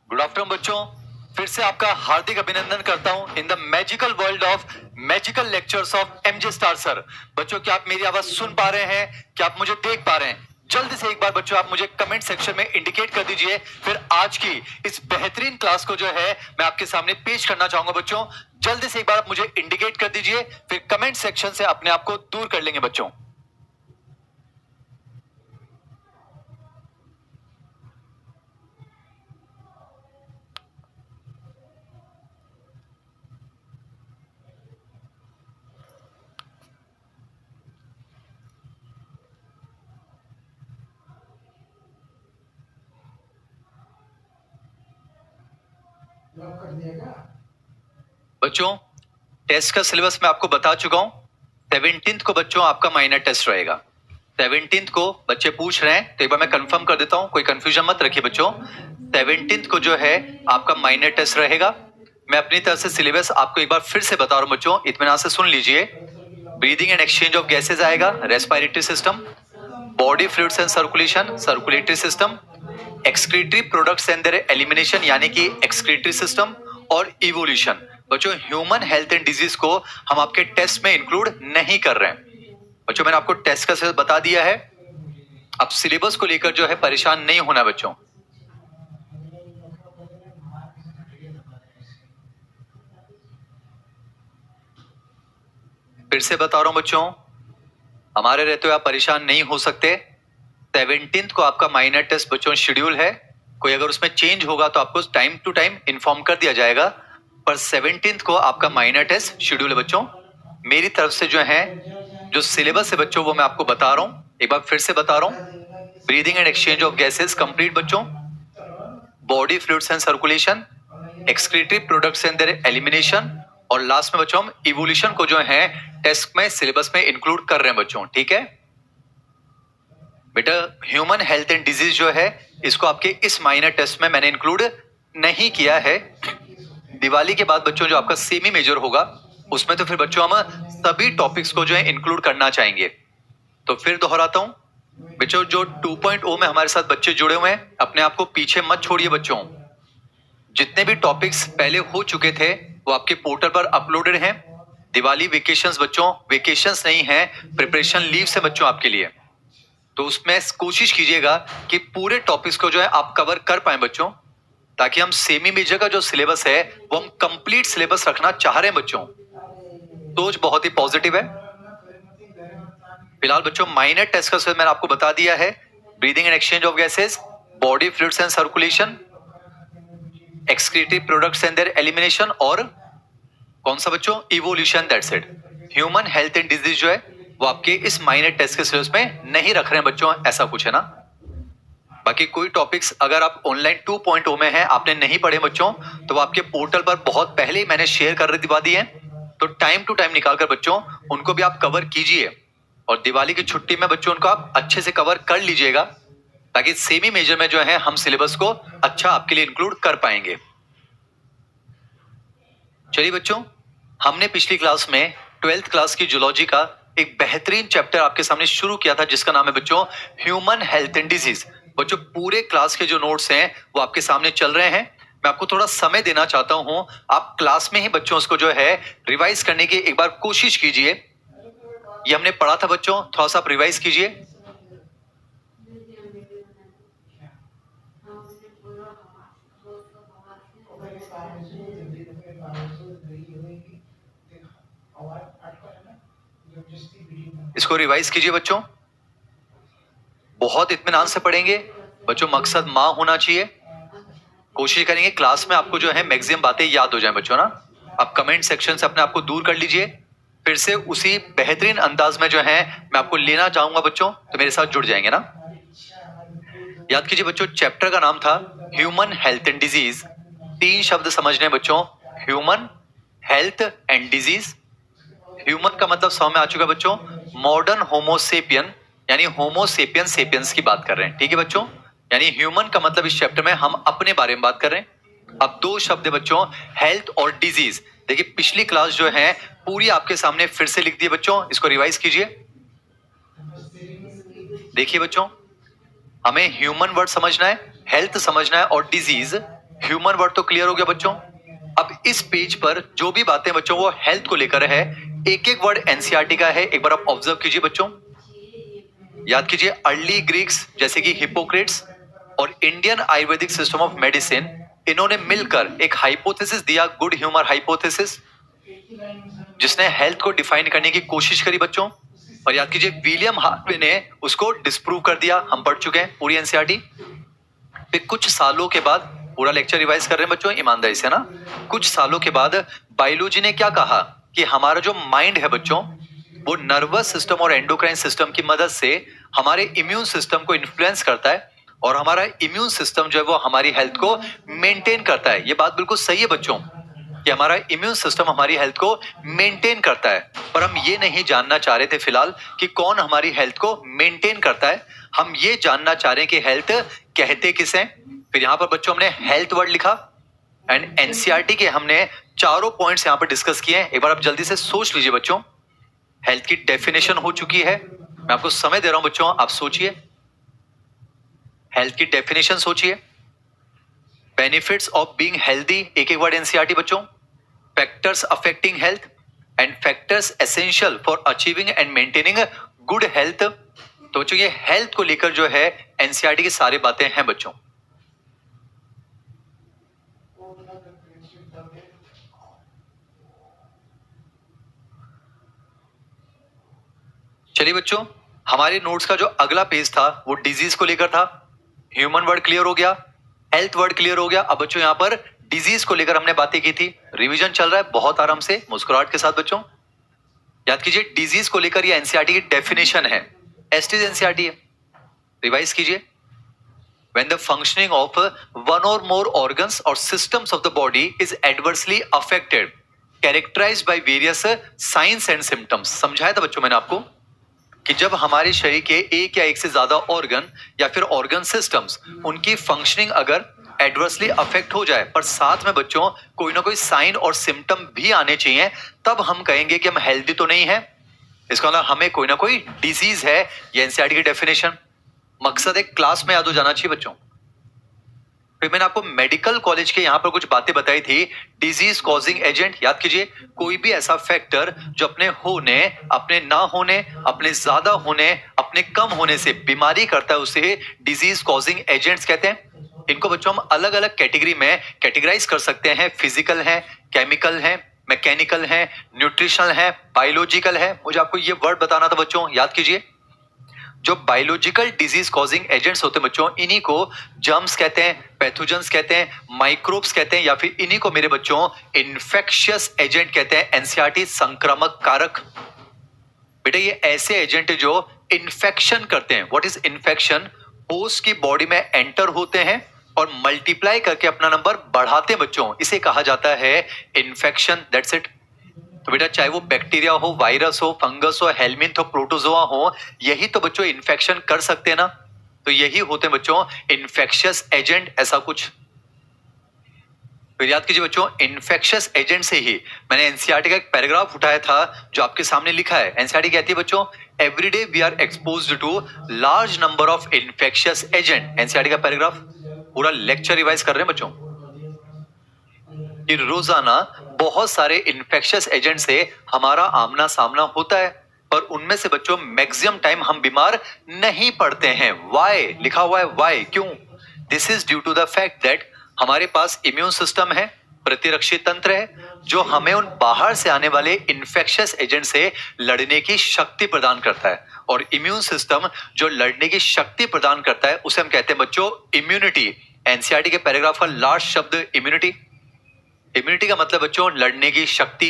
Good afternoon बच्चों, फिर से आपका हार्दिक अभिनंदन करता हूं in the magical world of magical lectures of MJ star sir. बच्चों, क्या आप मेरी आवाज सुन पा रहे हैं? क्या आप मुझे देख पा रहे हैं? जल्दी से एक बार बच्चों आप मुझे कमेंट सेक्शन में इंडिकेट कर दीजिए। फिर आज की इस बेहतरीन क्लास को जो है मैं आपके सामने पेश करना चाहूंगा। बच्चों जल्दी से एक बार आप मुझे इंडिकेट कर दीजिए, फिर कमेंट सेक्शन से अपने आप को दूर कर लेंगे बच्चों। बच्चों टेस्ट का सिलेबस मैं आपको बता चुका हूं। 17th को बच्चों आपका माइनर टेस्ट रहेगा। 17th को बच्चे पूछ रहे हैं तो एक बार मैं कंफर्म कर देता हूं, कोई कंफ्यूजन मत रखिए बच्चों। 17th को जो है आपका माइनर टेस्ट रहेगा। मैं अपनी तरफ से सिलेबस आपको एक बार फिर से बता रहा हूं बच्चों, इत्मीनान से सुन लीजिए। Breathing and exchange of gases आएगा, respiratory system, body fluids and circulation, circulatory system, excretory products and their elimination यानी कि एक्सक्रीटरी सिस्टम, और इवोल्यूशन। बच्चों ह्यूमन हेल्थ एंड डिजीज को हम आपके टेस्ट में इंक्लूड नहीं कर रहे हैं। बच्चों मैंने आपको टेस्ट का सिलेबस बता दिया है, अब सिलेबस को लेकर जो है परेशान नहीं होना बच्चों। फिर से बता रहा हूं बच्चों, हमारे रहते हुए आप परेशान नहीं हो सकते। 17th को आपका माइनर टेस्ट बच्चों शेड्यूल है, कोई अगर उसमें चेंज होगा तो आपको टाइम टू टाइम इन्फॉर्म कर दिया जाएगा, पर 17th को आपका माइनर टेस्ट शेड्यूल है बच्चों। मेरी तरफ से जो है जो सिलेबस है बच्चों वो मैं आपको बता रहा हूं, एक बार फिर से बता रहा हूं। Breathing and exchange of gases complete बच्चों, body fluids and circulation, excretory products and their elimination, और लास्ट में बच्चों हम इवोल्यूशन को जो है टेस्ट में सिलेबस में इंक्लूड कर रहे हैं बच्चों, ठीक है बेटा। ह्यूमन हेल्थ एंड डिजीज जो है इसको आपके इस माइनर टेस्ट में मैंने इंक्लूड नहीं किया है। दिवाली के बाद बच्चों जो आपका सेमी मेजर होगा उसमें तो फिर बच्चों हम सभी टॉपिक्स को जो है इंक्लूड करना चाहेंगे। तो फिर दोहराता हूं बच्चों, जो 2.0 में हमारे साथ बच्चे जुड़े हुए हैं अपने आप को पीछे मत छोड़िए बच्चों। जितने भी टॉपिक्स पहले हो चुके थे वो आपके पोर्टल पर अपलोडेड हैं। दिवाली वेकेशंस बच्चों, वेकेशंस नहीं है, प्रिपरेशन लीव से बच्चों आपके लिए। तो उसमें कोशिश कीजिएगा कि पूरे टॉपिक्स को जो है आप कवर कर पाए बच्चों, ताकि हम सेमी मेजर का जो सिलेबस है वो हम कंप्लीट सिलेबस रखना चाह रहे हैं बच्चों। सोच बहुत ही पॉजिटिव है। फिलहाल बच्चों माइनर टेस्ट का सिलेबस मैंने आपको बता दिया है। Breathing and exchange of gases, body fluids and circulation, excretory products and their elimination, और कौन सा बच्चों, evolution, that's it. Human health and disease जो है वो आपके इस माइनर टेस्ट के सिलेबस में नहीं रख रहे हैं बच्चों, ऐसा कुछ है ना। बाकी कोई टॉपिक्स अगर आप ऑनलाइन 2.0 में हैं, आपने नहीं पढ़े बच्चों, तो वो आपके पोर्टल पर बहुत पहले ही मैंने शेयर कर दिवा दिए हैं। तो टाइम टू टाइम निकालकर बच्चों उनको भी आप कवर कीजिए, और दिवाली की छुट्टी में बच्चों उनको आप अच्छे से कवर कर लीजिएगा, ताकि सेमी मेजर में जो है हम सिलेबस को अच्छा आपके लिए इंक्लूड कर पाएंगे। चलिए बच्चों, हमने पिछली क्लास में 12th क्लास की जूलॉजी का एक बेहतरीन चैप्टर आपके सामने शुरू किया था, जिसका नाम है बच्चों ह्यूमन हेल्थ एंड डिजीज। बच्चों पूरे क्लास के जो नोट्स हैं वो आपके सामने चल रहे हैं। मैं आपको थोड़ा समय देना चाहता हूं, आप क्लास में ही बच्चों उसको जो है रिवाइज करने की एक बार कोशिश कीजिए। ये हमने पढ़ा था बच्चों, थोड़ा सा आप रिवाइज कीजिए। इसको रिवाइज कीजिए बच्चों, बहुत इत्मीनान से पढ़ेंगे बच्चों, मकसद मां होना चाहिए। कोशिश करेंगे क्लास में आपको जो है मैक्सिमम बातें याद हो जाए बच्चों ना। आप कमेंट सेक्शन से अपने आप को दूर कर लीजिए, फिर से उसी बेहतरीन अंदाज में जो है मैं आपको लेना चाहूंगा बच्चों, तो मेरे साथ जुड़ जाएंगे ना। याद कीजिए बच्चों, चैप्टर का नाम था ह्यूमन हेल्थ एंड डिजीज। 3 शब्द समझने बच्चों, human health and disease. Human का मतलब समझ में आ चुका बच्चों, मॉडर्न होमोसेपियन, यानी होमोसेपियन सेपियंस की बात कर रहे हैं, ठीक है बच्चों। यानी ह्यूमन का मतलब इस चैप्टर में हम अपने बारे में बात कर रहे हैं। अब 2 शब्द है बच्चों, हेल्थ और डिजीज। देखिए पिछली क्लास जो है पूरी आपके सामने फिर से लिख दी बच्चों, इसको रिवाइज कीजिए। देखिए बच्चों, हमें ह्यूमन वर्ड समझना है, हेल्थ समझना है, और डिजीज। ह्यूमन वर्ड तो क्लियर हो गया बच्चों। अब इस पेज पर जो भी बातें बच्चों वो हेल्थ को लेकर है, एक एक वर्ड एनसीईआरटी का है, एक बार आप ऑब्जर्व कीजिए बच्चों। याद कीजिए, अर्ली ग्रीक्स जैसे कि हिपोक्रेट्स और Indian Ayurvedic system of medicine, इन्होंने मिलकर एक हाइपोथेसिस दिया, गुड ह्यूमर हाइपोथेसिस, जिसने हेल्थ को डिफाइन करने की कोशिश करी बच्चों। और याद कीजिए विलियम हार्वे ने उसको डिस्प्रूव कर दिया, हम पढ़ चुके हैं पूरी एनसीईआरटी। फिर कुछ सालों के बाद, पूरा लेक्चर रिवाइज कर रहे हैं बच्चों ईमानदारी से ना, कुछ सालों के बाद बायोलॉजी ने क्या कहा कि हमारा जो माइंड है बच्चों, वो नर्वस सिस्टम और एंडोक्राइन सिस्टम की मदद से हमारे इम्यून सिस्टम को इन्फ्लुएंस करता है, और हमारा इम्यून सिस्टम जो है वो हमारी हेल्थ को मेंटेन करता है। ये बात बिल्कुल सही है बच्चों कि हमारा इम्यून सिस्टम हमारी हेल्थ को मेंटेन करता है, पर हम ये नहीं जानना चाह रहे थे फिलहाल कि कौन हमारी हेल्थ को मेंटेन करता है। हम ये जानना चाह रहे हैं कि हेल्थ कहते किसे। फिर यहां पर बच्चों हमने हेल्थ वर्ड लिखा, एंड एनसीईआरटी के हमने चारों पॉइंट्स यहां पर डिस्कस किए हैं। एक बार आप जल्दी से सोच लीजिए बच्चों। हेल्थ की डेफिनेशन हो चुकी है, मैं आपको समय दे रहा हूं बच्चों, आप सोचिए। हेल्थ की डेफिनेशन सोचिए। बेनिफिट्स ऑफ बीइंग हेल्दी, एक एक वर्ड एनसीईआरटी बच्चों। Factors affecting health and factors essential for achieving and maintaining good health. तो बच्चों ये हेल्थ को लेकर जो है एनसीईआरटी की सारी बातें हैं बच्चों। चलिए बच्चों, हमारे नोट्स का जो अगला पेज था वो डिजीज को लेकर था। ह्यूमन वर्ड क्लियर हो गया, हेल्थ वर्ड क्लियर हो गया। अब बच्चों यहां पर डिजीज को लेकर हमने बातें की थी। रिवीजन चल रहा है बहुत आराम से, मुस्कुराहट के साथ बच्चों। याद कीजिए, डिजीज को लेकर ये एनसीईआरटी की डेफिनेशन है, एसटीज एनसीईआरटी है, रिवाइज कीजिए। When the functioning of one or more organs or systems of the body is adversely affected, characterized by various signs and symptoms। समझाया था बच्चों मैंने आपको कि जब हमारे शरीर के एक या एक से ज्यादा ऑर्गन या फिर ऑर्गन सिस्टम्स, उनकी फंक्शनिंग अगर एडवर्सली अफेक्ट हो जाए, पर साथ में बच्चों कोई ना कोई साइन और सिम्टम भी आने चाहिए, तब हम कहेंगे कि हम हेल्दी तो नहीं है, इसका मतलब हमें कोई ना कोई डिजीज है। ये एनसीईआरटी की डेफिनेशन, मकसद एक क्लास में याद हो जाना चाहिए बच्चों। फिर मैंने आपको मेडिकल कॉलेज के यहां पर कुछ बातें बताई थी। डिजीज कॉजिंग एजेंट, याद कीजिए, कोई भी ऐसा फैक्टर जो अपने होने, अपने ना होने, अपने ज्यादा होने, अपने कम होने से बीमारी करता है, उसे डिजीज कॉजिंग एजेंट्स कहते हैं। इनको बच्चों हम अलग अलग कैटेगरी में कैटेगराइज कर सकते हैं। फिजिकल है, केमिकल है, मैकेनिकल है, न्यूट्रिशनल है, बायोलॉजिकल है। मुझे आपको ये वर्ड बताना था बच्चों, याद कीजिए। जो बायोलॉजिकल डिजीज कॉजिंग एजेंट्स होते हैं बच्चों, इन्हीं को जर्म्स कहते हैं, पैथोजेंस कहते हैं, माइक्रोब्स कहते हैं, या फिर इन्हीं को मेरे बच्चों इन्फेक्शियस एजेंट कहते हैं। एनसीईआरटी संक्रामक कारक। बेटा ये ऐसे एजेंट है जो इन्फेक्शन करते हैं। What is infection? होस्ट की बॉडी में एंटर होते हैं और मल्टीप्लाई करके अपना नंबर बढ़ाते हैं बच्चों, इसे कहा जाता है इन्फेक्शन। That's it. तो बेटा चाहे वो बैक्टीरिया हो, वायरस हो, फंगस हो, हेलमिंथ हो, प्रोटोजोआ हो, यही तो बच्चों इन्फेक्शन कर सकते हैं ना। तो यही होते हैं बच्चों इन्फेक्शियस एजेंट, ऐसा कुछ। फिर याद कीजिए बच्चों, इन्फेक्शियस एजेंट से ही मैंने एनसीईआरटी का एक पैराग्राफ उठाया था जो आपके सामने लिखा है। एनसीईआरटी कहती है बच्चों, everyday we are exposed to large number of infectious agent. NCERT का पैराग्राफ, पूरा लेक्चर रिवाइज कर रहे हैं बच्चों कि रोजाना बहुत सारे इन्फेक्शियस एजेंट से हमारा आमना सामना होता है, पर उनमें से बच्चों मैक्सिमम टाइम हम बीमार नहीं पड़ते हैं। वाई लिखा हुआ है, वाई, क्यों? This is due to the fact that हमारे पास इम्यून सिस्टम है, प्रतिरक्षी तंत्र है, जो हमें उन बाहर से आने वाले इन्फेक्शियस एजेंट से लड़ने की शक्ति प्रदान करता है। और इम्यून सिस्टम जो लड़ने की शक्ति प्रदान करता है, उसे हम कहते हैं बच्चों इम्यूनिटी। एनसीईआरटी के पैराग्राफ का लास्ट शब्द इम्यूनिटी। इम्यूनिटी का मतलब बच्चों लड़ने की शक्ति।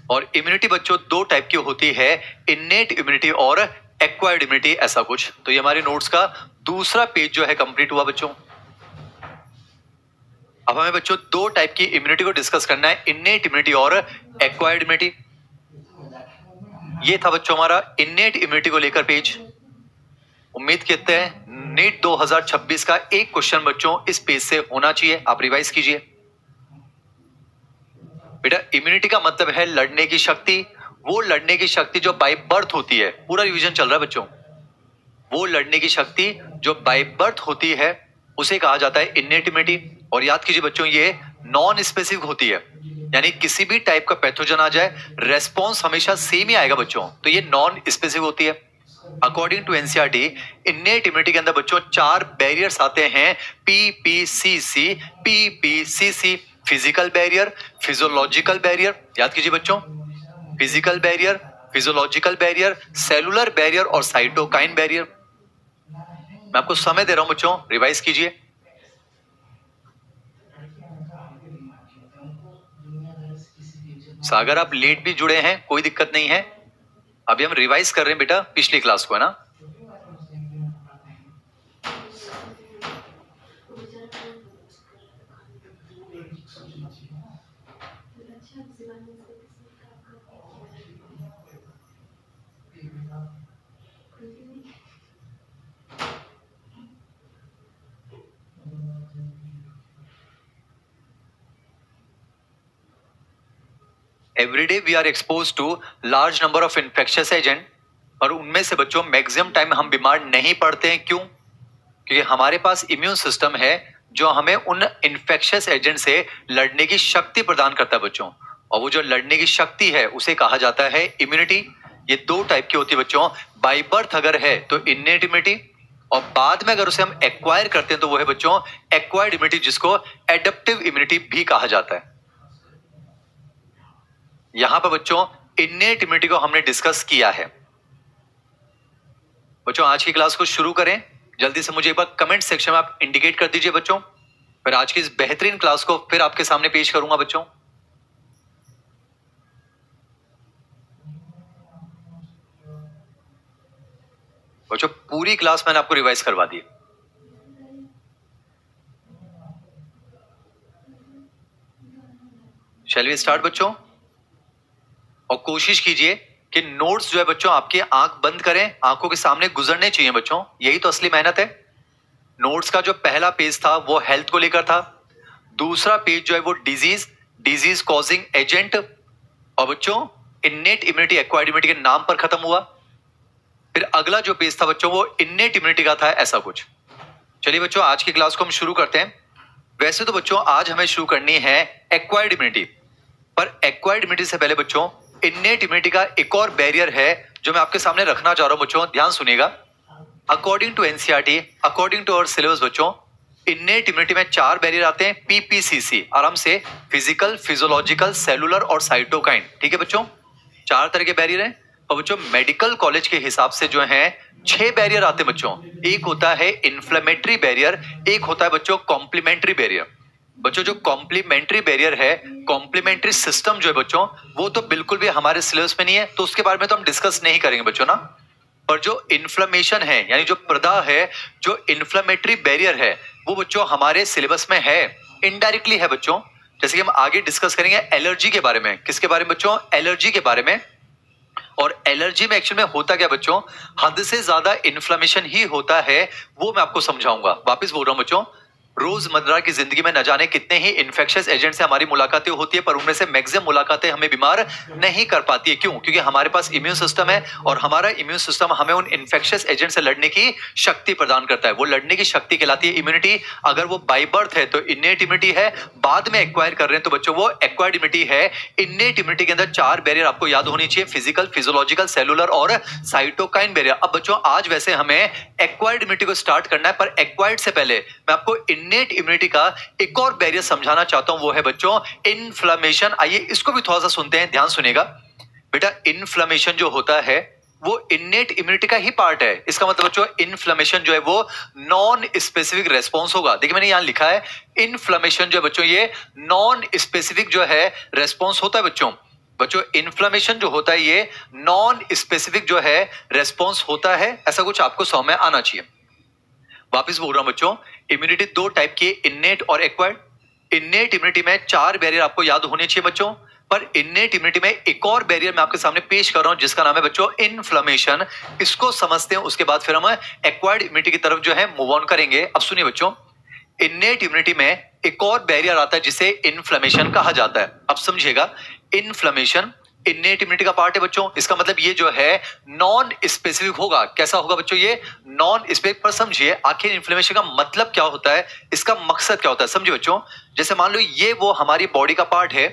और इम्यूनिटी बच्चों दो टाइप की होती है, इन्नेट इम्यूनिटी और एक्वायर्ड इम्यूनिटी, ऐसा कुछ। तो ये हमारे नोट्स का दूसरा पेज जो है कंप्लीट हुआ बच्चों। अब हमें बच्चों दो टाइप की इम्यूनिटी को डिस्कस करना है, इन्नेट इम्यूनिटी और एक्वायर्ड इम्यूनिटी। ये था बच्चों हमारा इन्नेट इम्यूनिटी को लेकर पेज। उम्मीद करते हैं नीट 2026 का एक क्वेश्चन बच्चों इस पेज से होना चाहिए, आप रिवाइज कीजिए। बेटा इम्यूनिटी का मतलब है लड़ने की शक्ति। वो लड़ने की शक्ति जो बाय बर्थ होती है, पूरा रिवीजन चल रहा है बच्चों। वो लड़ने की शक्ति जो बाय बर्थ होती है उसे कहा जाता है इन्नेट इम्यूनिटी। और याद कीजिए बच्चों, ये नॉन स्पेसिफिक होती है, यानी किसी भी टाइप का पैथोजन आ जाए, रेस्पॉन्स हमेशा सेम ही आएगा बच्चों। तो ये नॉन स्पेसिफिक होती है। According to NCERT, innate immunity के अंदर बच्चों 4 बैरियर्स आते हैं, PPCC, PPCC. Physical barrier, physiological barrier, याद कीजिए बच्चों, physical barrier, physiological barrier, cellular barrier और साइटोकाइन बैरियर। मैं आपको समय दे रहा हूं बच्चों, रिवाइज कीजिए। अगर आप लेट भी जुड़े हैं कोई दिक्कत नहीं है, अभी हम रिवाइज कर रहे हैं बेटा पिछली क्लास को, है ना। Everyday we are expose to large number of infectious agent, और उनमें से बच्चों मैक्सिमम टाइम हम बीमार नहीं पड़ते हैं। क्यों? क्योंकि हमारे पास इम्यून सिस्टम है जो हमें उन इन्फेक्शियस एजेंट से लड़ने की शक्ति प्रदान करता है बच्चों। और वो जो लड़ने की शक्ति है उसे कहा जाता है इम्यूनिटी। ये दो टाइप की होती है बच्चों। बाय बर्थ अगर है तो इन्नेट इम्यूनिटी, और बाद में अगर उसे हम एक्वायर करते हैं तो वो है बच्चों एक्वायर्ड इम्यूनिटी, जिसको एडेप्टिव इम्यूनिटी भी कहा जाता है। यहां पर बच्चों इन्नेट इम्यूनिटी को हमने डिस्कस किया है। बच्चों आज की क्लास को शुरू करें, जल्दी से मुझे एक बार कमेंट सेक्शन में आप इंडिकेट कर दीजिए बच्चों, फिर आज की इस बेहतरीन क्लास को फिर आपके सामने पेश करूंगा बच्चों। बच्चों पूरी क्लास मैंने आपको रिवाइज करवा दी। शैल वी स्टार्ट बच्चों? और कोशिश कीजिए कि नोट्स जो है बच्चों आपकी आंख बंद करें, आंखों के सामने गुजरने चाहिए बच्चों, यही तो असली मेहनत है। नोट्स का जो पहला पेज था वो हेल्थ को लेकर था, दूसरा पेज जो है वो डिजीज कॉजिंग एजेंट, और बच्चों इन्नेट इम्यूनिटी एक्वायर्ड इम्यूनिटी के नाम पर खत्म हुआ। फिर अगला जो पेज था बच्चों वो इन्नेट इम्यूनिटी का था, ऐसा कुछ। चलिए बच्चों आज की क्लास को हम शुरू करते हैं। वैसे तो बच्चों आज हमें शुरू करनी है एक्वायर्ड इम्यूनिटी, पर एक्वायर्ड इम्यूनिटी से पहले बच्चों इन्नेट इम्यूनिटी का एक और बैरियर है जो मैं आपके सामने रखना चाह रहा हूं बच्चों, ध्यान सुनिएगा। According to NCERT, according to our syllabus बच्चों, इन्नेट इम्यूनिटी में 4 बैरियर आते हैं, पीपीसीसी, आराम से, फिजिकल, फिजियोलॉजिकल, सेलुलर और साइटोकाइन। ठीक है बच्चों, 4 तरह के बैरियर हैं। और बच्चों मेडिकल कॉलेज के हिसाब से जो है 6 बैरियर आते हैं बच्चों। एक होता है इन्फ्लेमेटरी बैरियर, एक होता है बच्चों कॉम्प्लीमेंट्री बैरियर। बच्चों जो कॉम्प्लीमेंट्री बैरियर है, कॉम्प्लीमेंट्री सिस्टम जो है बच्चों, वो तो बिल्कुल भी हमारे सिलेबस में नहीं है, तो उसके बारे में तो हम डिस्कस नहीं करेंगे बच्चों ना। पर जो इन्फ्लेमेशन है, यानी जो प्रदाह है, जो इन्फ्लेमेटरी बैरियर है, वो बच्चों हमारे सिलेबस में है, इनडायरेक्टली है बच्चों। जैसे कि हम आगे डिस्कस करेंगे एलर्जी के बारे में। किसके बारे में बच्चों? एलर्जी के बारे में। और एलर्जी में एक्चुअल में होता क्या बच्चों, हद से ज्यादा इन्फ्लेमेशन ही होता है, वो मैं आपको समझाऊंगा। वापस बोल रहा हूं बच्चों, रोजमर्रा की जिंदगी में न जाने कितने ही इन्फेक्शियस एजेंट से हमारी मुलाकातें होती है, पर उनमें से मैक्सिमम मुलाकातें हमें बीमार नहीं कर पाती है। क्यों? क्योंकि हमारे पास इम्यून सिस्टम है, और हमारा इम्यून सिस्टम हमें उन इन्फेक्शियस एजेंट से लड़ने की शक्ति प्रदान करता है। वो लड़ने की शक्ति कहलाती है इम्यूनिटी। अगर वो बाय बर्थ है तो इन्नेट इम्यूनिटी है, बाद में एक्वायर कर रहे हैं तो बच्चों वो एक्वायर्ड इम्यूनिटी है। इन्नेट इम्यूनिटी के अंदर 4 बैरियर आपको याद होनी चाहिए, फिजिकल, फिजियोलॉजिकल, सेलुलर और साइटोकाइन बैरियर। अब बच्चों आज वैसे हमें एक्वायर्ड इम्यूनिटी को स्टार्ट करना है, पर एक्वायर्ड से पहले मैं आपको इन्नेट इम्यूनिटी का एक और बैरियर समझाना चाहता हूं, वो है बच्चों इन्फ्लेमेशन। आइए इसको भी थोड़ा सा सुनते हैं, ध्यान सुनिएगा बेटा। इन्फ्लेमेशन जो होता है वो इन्नेट इम्यूनिटी का ही पार्ट है। इसका मतलब बच्चों इन्फ्लेमेशन जो है वो नॉन स्पेसिफिक रेस्पॉन्स होगा। देखिए मैंने यहां लिखा है इन्फ्लेमेशन जो है बच्चों, ये नॉन स्पेसिफिक जो है रेस्पॉन्स होता है बच्चों। बच्चों इन्फ्लेमेशन जो होता है ये नॉन स्पेसिफिक जो है रेस्पॉन्स होता है, ऐसा कुछ आपको समझ में आना चाहिए। वापस बोल रहा हूं बच्चों, इम्यूनिटी 2 टाइप की, इन्नेट और एक्वायर्ड। इन्नेट इम्यूनिटी में 4 बैरियर आपको याद होने चाहिए बच्चों, पर इन्नेट इम्यूनिटी में एक और बैरियर मैं आपके सामने पेश कर रहा हूं जिसका नाम है बच्चों इन्फ्लेमेशन। इसको समझते हैं, उसके बाद फिर हम एक्वायर्ड इम्यूनिटी की तरफ जो है मूव ऑन करेंगे। अब सुनिए बच्चों, इन्नेट इम्यूनिटी में एक और बैरियर आता है जिसे इन्फ्लेमेशन कहा जाता है। अब समझिएगा, इन्फ्लेमेशन इन्नेट इम्यूनिटी का पार्ट है बच्चों। इसका मतलब ये जो है नॉन स्पेसिफिक होगा। कैसा होगा बच्चों? ये नॉन स्पेसिफिक। पर समझिए आखिर इन्फ्लेमेशन का मतलब क्या होता है, इसका मकसद क्या होता है, समझिए बच्चों। जैसे मान लो ये वो हमारी बॉडी का पार्ट है